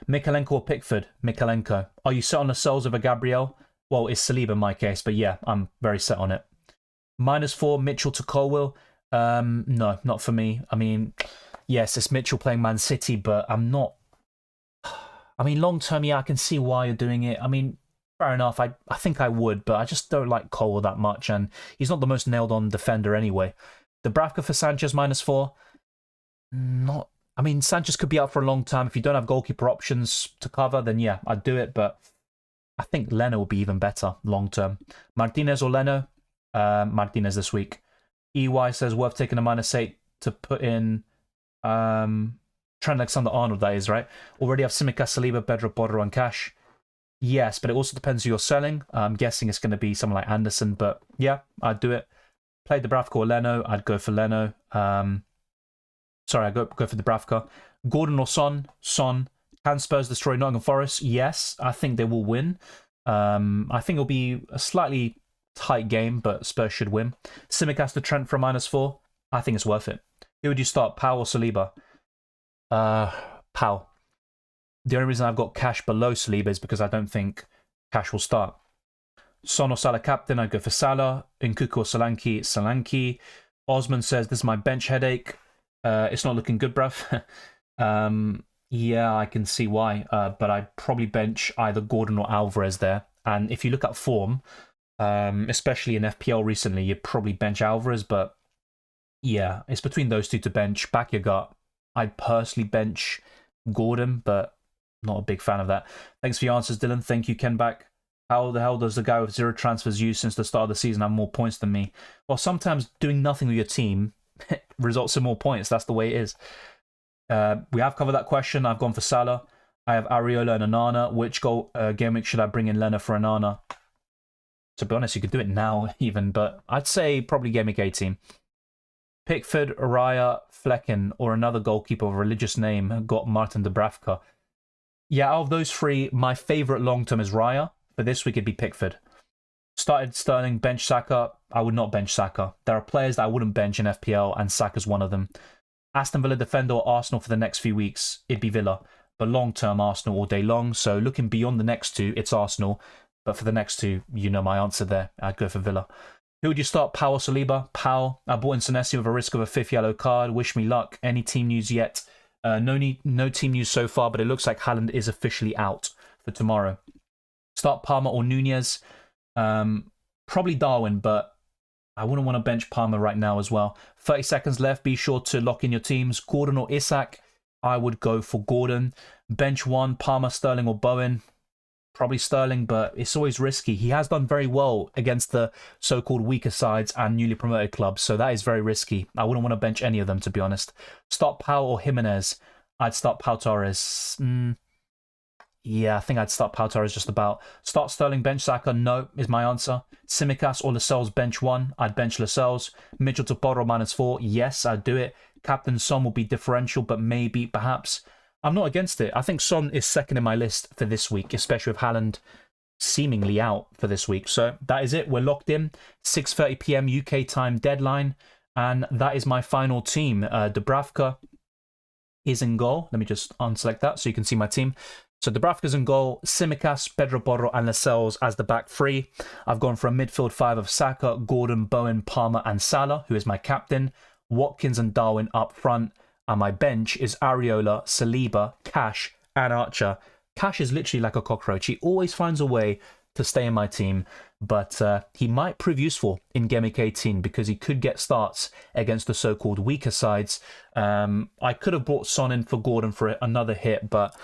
Mikalenko or Pickford? Mikalenko. Are you set on the cells of a Gabriel? Well, it's Saliba in my case, but yeah, I'm very set on it. -4, Mitchell to Colwill. No, not for me. I mean, yes, it's Mitchell playing Man City, but I'm not... I mean, long term, yeah, I can see why you're doing it. I mean, fair enough. I think I would, but I just don't like Colwill that much, and he's not the most nailed-on defender anyway. Dubravka for Sanchez -4. Not... I mean, Sanchez could be out for a long time. If you don't have goalkeeper options to cover, then yeah, I'd do it, but I think Leno would be even better long term. Martinez or Leno? Martinez this week. EY says worth taking a -8 to put in Trent Alexander-Arnold, that is, right? Already have Tsimikas, Saliba, Bedro, Bodro, and Cash. Yes, but it also depends who you're selling. I'm guessing it's going to be someone like Anderson, but yeah, I'd do it. Play Dubravka or Leno, I'd go for Leno. Sorry, I'd go for Dubravka. Gordon or Son? Son. Can Spurs destroy Nottingham Forest? Yes, I think they will win. I think it'll be a slightly tight game, but Spurs should win. Tsimikas to Trent for a -4. I think it's worth it. Who would you start, Powell or Saliba? Powell. The only reason I've got Cash below Saliba is because I don't think Cash will start. Son or Salah captain, I'd go for Salah. Nkuku or Solanke? Solanke. Osman says, this is my bench headache. It's not looking good, bruv. Yeah, I can see why. But I'd probably bench either Gordon or Alvarez there. And if you look at form, especially in FPL recently, you'd probably bench Alvarez, but yeah, it's between those two to bench. Back your gut. I'd personally bench Gordon, but not a big fan of that. Thanks for your answers, Dylan. Thank you, Ken back. How the hell does the guy with 0 transfers used since the start of the season have more points than me? Well, sometimes doing nothing with your team results in more points. That's the way it is. We have covered that question. I've gone for Salah. I have Areola and Onana. Which game week should I bring in Lena for Onana? To be honest, you could do it now even, but I'd say probably Game Week 18. Pickford, Araya, Flecken, or another goalkeeper of a religious name got Martin Dubravka. Yeah, out of those three, my favourite long-term is Raya. For this week, it'd be Pickford. Started Sterling, bench Saka. I would not bench Saka. There are players that I wouldn't bench in FPL, and Saka's one of them. Aston Villa defender or Arsenal for the next few weeks, it'd be Villa. But long-term, Arsenal all day long. So looking beyond the next two, it's Arsenal. But for the next two, you know my answer there. I'd go for Villa. Who would you start? Powell or Saliba? Powell. I bought in Senesi with a risk of a 5th yellow card. Wish me luck. Any team news yet? No team news so far, but it looks like Haaland is officially out for tomorrow. Start Palmer or Nunez? Probably Darwin, but I wouldn't want to bench Palmer right now as well. 30 seconds left. Be sure to lock in your teams. Gordon or Isak? I would go for Gordon. Bench one, Palmer, Sterling or Bowen? Probably Sterling, but it's always risky. He has done very well against the so-called weaker sides and newly promoted clubs, so that is very risky. I wouldn't want to bench any of them, to be honest. Start Pau or Jimenez? I'd start Pau Torres. Yeah, I think I'd start Pau Torres just about. Start Sterling, bench Saka? No, is my answer. Tsimikas or Lascelles, bench one? I'd bench Lascelles. Mitchell to Bodro -4? Yes, I'd do it. Captain Son will be differential, but maybe, perhaps. I'm not against it. I think Son is second in my list for this week, especially with Haaland seemingly out for this week. So that is it. We're locked in. 6:30 p.m. UK time deadline. And that is my final team. Dubravka is in goal. Let me just unselect that so you can see my team. So Dubravka's in goal. Tsimikas, Pedro Porro, and Lascelles as the back three. I've gone for a midfield five of Saka, Gordon, Bowen, Palmer, and Salah, who is my captain. Watkins and Darwin up front. And my bench is Areola, Saliba, Cash, and Archer. Cash is literally like a cockroach. He always finds a way to stay in my team, but he might prove useful in Game Week 18 because he could get starts against the so-called weaker sides. I could have brought Son in for Gordon for another hit, but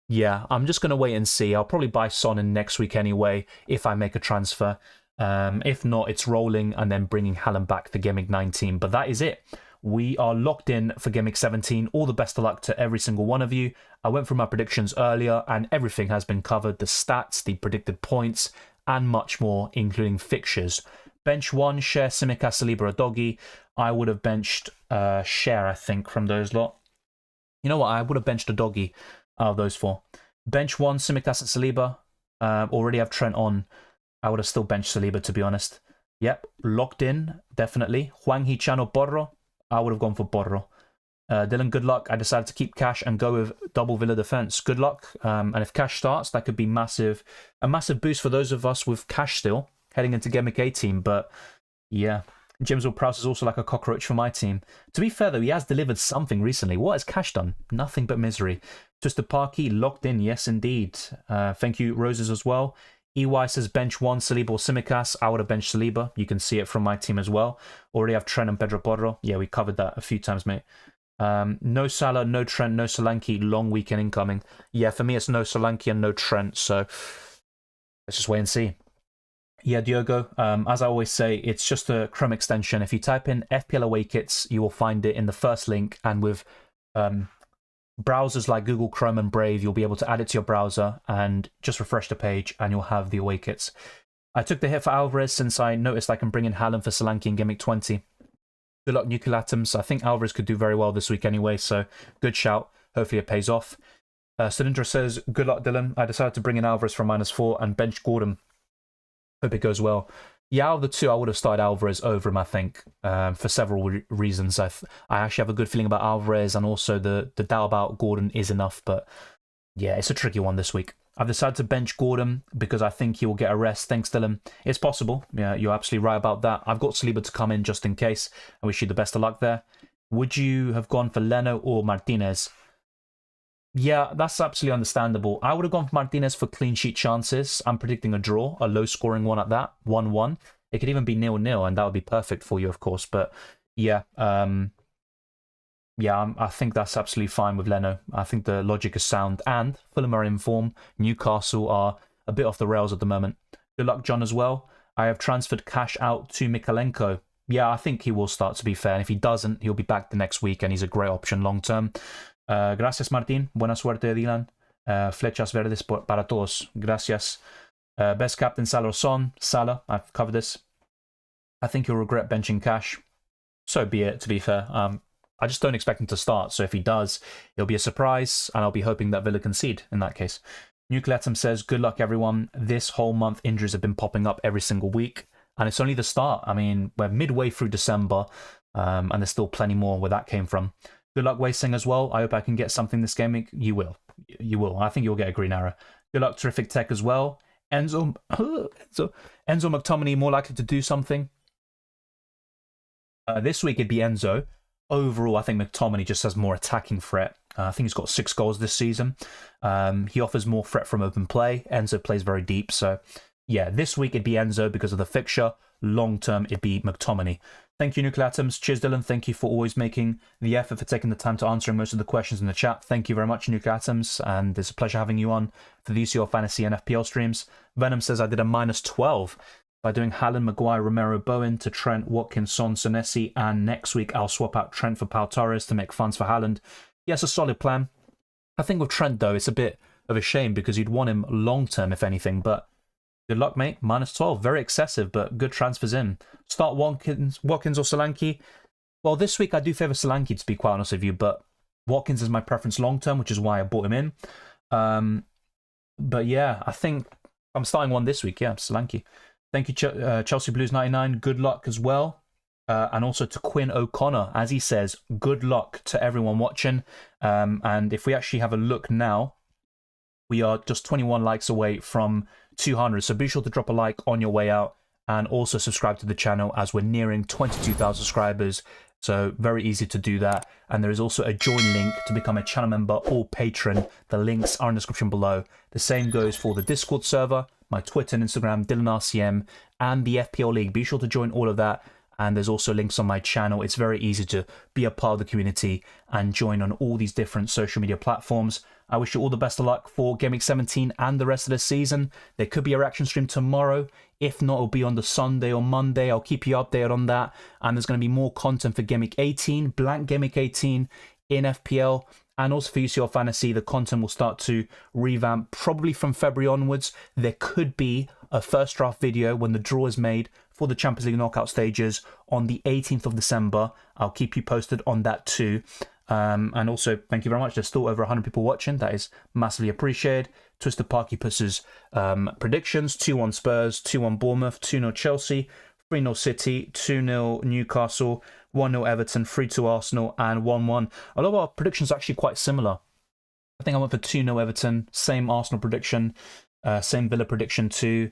yeah, I'm just going to wait and see. I'll probably buy Son in next week anyway if I make a transfer. If not, it's rolling and then bringing Haaland back for Game Week 19. But that is it. We are locked in for Game Week 17. All the best of luck to every single one of you. I went through my predictions earlier and everything has been covered. The stats, the predicted points, and much more, including fixtures. Bench 1, Share, Simicast, Saliba, or Doggy. I would have benched Share, I think, from those lot. You know what? I would have benched a Doggy out of those 4. Bench 1, Simicast and Saliba. Already have Trent on. I would have still benched Saliba, to be honest. Yep, locked in, definitely. Hwang Hee-chan or Borro? I would have gone for Borro. Dylan, good luck. I decided to keep Cash and go with double Villa defense. Good luck. And if Cash starts, that could be a massive boost for those of us with Cash still, heading into Gameweek 18. But yeah, James Will-Prowse is also like a cockroach for my team. To be fair, though, he has delivered something recently. What has Cash done? Nothing but misery. Twisted Parky, locked in. Yes, indeed. Thank you, Roses, as well. EY says bench 1, Saliba or Simicast. I would have benched Saliba. You can see it from my team as well. Already have Trent and Pedro Porro. Yeah, we covered that a few times, mate. No Salah, no Trent, no Solanke. Long weekend incoming. Yeah, for me, it's no Solanke and no Trent. So let's just wait and see. Yeah, Diogo, as I always say, it's just a Chrome extension. If you type in FPL away kits, you will find it in the first link. And with browsers like Google Chrome and Brave, you'll be able to add it to your browser and just refresh the page and you'll have the away kits. I took the hit for Alvarez since I noticed I can bring in Haaland for Solanke in Gameweek 20. Good luck, Nuclear Atoms. I think Alvarez could do very well this week anyway, so good shout. Hopefully it pays off. Cylindra says, good luck, Dylan. I decided to bring in Alvarez from -4 and bench Gordon. Hope it goes well. Yeah, out of the 2, I would have started Alvarez over him, I think, for several reasons. I actually have a good feeling about Alvarez, and also the doubt about Gordon is enough. But yeah, it's a tricky one this week. I've decided to bench Gordon because I think he will get a rest. Thanks, Dylan. It's possible. Yeah, you're absolutely right about that. I've got Saliba to come in just in case. I wish you the best of luck there. Would you have gone for Leno or Martinez? Yeah, that's absolutely understandable. I would have gone for Martinez for clean sheet chances. I'm predicting a draw, a low-scoring one at that, 1-1. It could even be 0-0, and that would be perfect for you, of course. But yeah, I think that's absolutely fine with Leno. I think the logic is sound. And Fulham are in form. Newcastle are a bit off the rails at the moment. Good luck, John, as well. I have transferred Cash out to Mikalenko. Yeah, I think he will start, to be fair. And if he doesn't, he'll be back the next week, and he's a great option long-term. Gracias, Martín. Buena suerte, Dylan. Flechas verdes para todos. Gracias. Best captain, Salah or Son? Salah. I've covered this. I think you'll regret benching Cash. So be it, to be fair. I just don't expect him to start. So if he does, it'll be a surprise, and I'll be hoping that Villa concede in that case. Nuclear Atom says, good luck, everyone. This whole month, injuries have been popping up every single week, and it's only the start. I mean, we're midway through December, and there's still plenty more where that came from. Good luck, Wasting, as well. I hope I can get something this game. You will. You will. I think you'll get a green arrow. Good luck, Terrific Tech, as well. Enzo McTominay, more likely to do something. This week it'd be Enzo. Overall, I think McTominay just has more attacking threat. I think he's got 6 goals this season. He offers more threat from open play. Enzo plays very deep. So, yeah, this week it'd be Enzo because of the fixture. Long term, it'd be McTominay. Thank you, Nuclear Atoms. Cheers, Dylan. Thank you for always making the effort, for taking the time to answering most of the questions in the chat. Thank you very much, Nuclear Atoms. And it's a pleasure having you on for the UCL Fantasy and FPL streams. Venom says I did a -12 by doing Haaland, Maguire, Romero, Bowen to Trent, Watkins, Son, Senesi, and next week I'll swap out Trent for Pau Torres to make funds for Haaland. Yes, a solid plan. I think with Trent, though, it's a bit of a shame because you'd want him long-term, if anything, but good luck, mate. -12, very excessive, but good transfers in. Start Watkins or Solanke. Well, this week I do favour Solanke, to be quite honest with you, but Watkins is my preference long-term, which is why I bought him in. But yeah, I think I'm starting one this week, yeah, Solanke. Thank you, Chelsea Blues 99. Good luck as well. And also to Quinn O'Connor, as he says, good luck to everyone watching. And if we actually have a look now, we are just 21 likes away from 200. So be sure to drop a like on your way out and also subscribe to the channel as we're nearing 22,000 subscribers. So very easy to do that. And there is also a join link to become a channel member or patron. The links are in the description below. The same goes for the Discord server, my Twitter and Instagram, DylanRCM, and the FPL League. Be sure to join all of that. And there's also links on my channel. It's very easy to be a part of the community and join on all these different social media platforms. I wish you all the best of luck for Gameweek 17 and the rest of the season. There could be a reaction stream tomorrow. If not, it'll be on the Sunday or Monday. I'll keep you updated on that. And there's going to be more content for Gameweek 18, blank Gameweek 18 in FPL. And also for UCL Fantasy, the content will start to revamp probably from February onwards. There could be a first draft video when the draw is made for the Champions League knockout stages on the 18th of December. I'll keep you posted on that too. And also, thank you very much. There's still over 100 people watching. That is massively appreciated. Twisted Parky puts his predictions: 2-1 Spurs, 2-1 Bournemouth, 2-0 Chelsea, 3-0 City, 2-0 Newcastle, 1-0 Everton, 3-2 Arsenal, and 1-1. A lot of our predictions are actually quite similar. I think I went for 2-0 Everton, same Arsenal prediction, same Villa prediction too.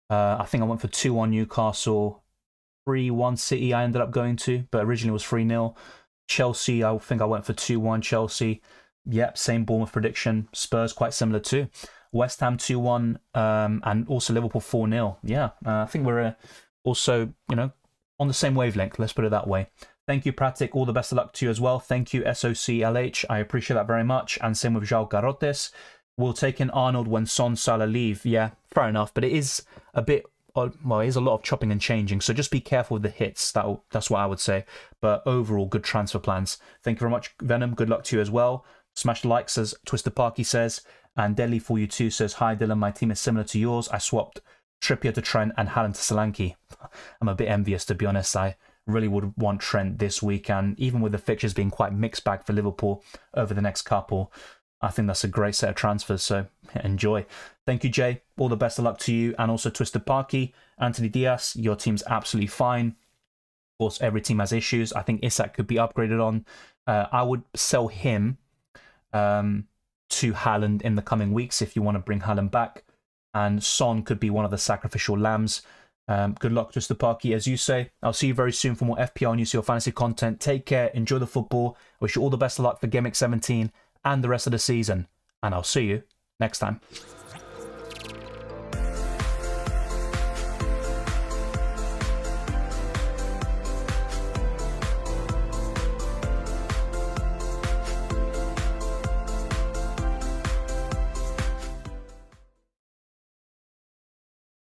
I think I went for 2-1 Newcastle, 3-1 City I ended up going to, but originally it was 3-0. Chelsea, I think I went for 2-1 Chelsea. Yep, same Bournemouth prediction. Spurs quite similar too. West Ham 2-1, and also Liverpool 4-0. Yeah, I think we're also, on the same wavelength, let's put it that way. Thank you, Pratik. All the best of luck to you as well. Thank you, SOCLH. I appreciate that very much. And same with João Garotes. We'll take in Arnold when Son, Salah leave. Yeah, fair enough. But it is a bit, well, it is a lot of chopping and changing. So just be careful with the hits. That's what I would say. But overall, good transfer plans. Thank you very much, Venom. Good luck to you as well. Smash the like, says Twisted Parky says. And Deadly for you too says, hi Dylan, my team is similar to yours. I swapped Trippier to Trent and Haaland to Solanke. I'm a bit envious, to be honest. I really would want Trent this week, and even with the fixtures being quite mixed bag for Liverpool over the next couple, I think that's a great set of transfers, so enjoy. Thank you, Jay. All the best of luck to you, and also Twisted Parky. Anthony Diaz, your team's absolutely fine. Of course, every team has issues. I think Isak could be upgraded on. I would sell him to Haaland in the coming weeks if you want to bring Haaland back, and Son could be one of the sacrificial lambs. Good luck, Twisted Parky, as you say. I'll see you very soon for more FPL news, your fantasy content. Take care, enjoy the football. I wish you all the best of luck for Gameweek 17 and the rest of the season. And I'll see you next time.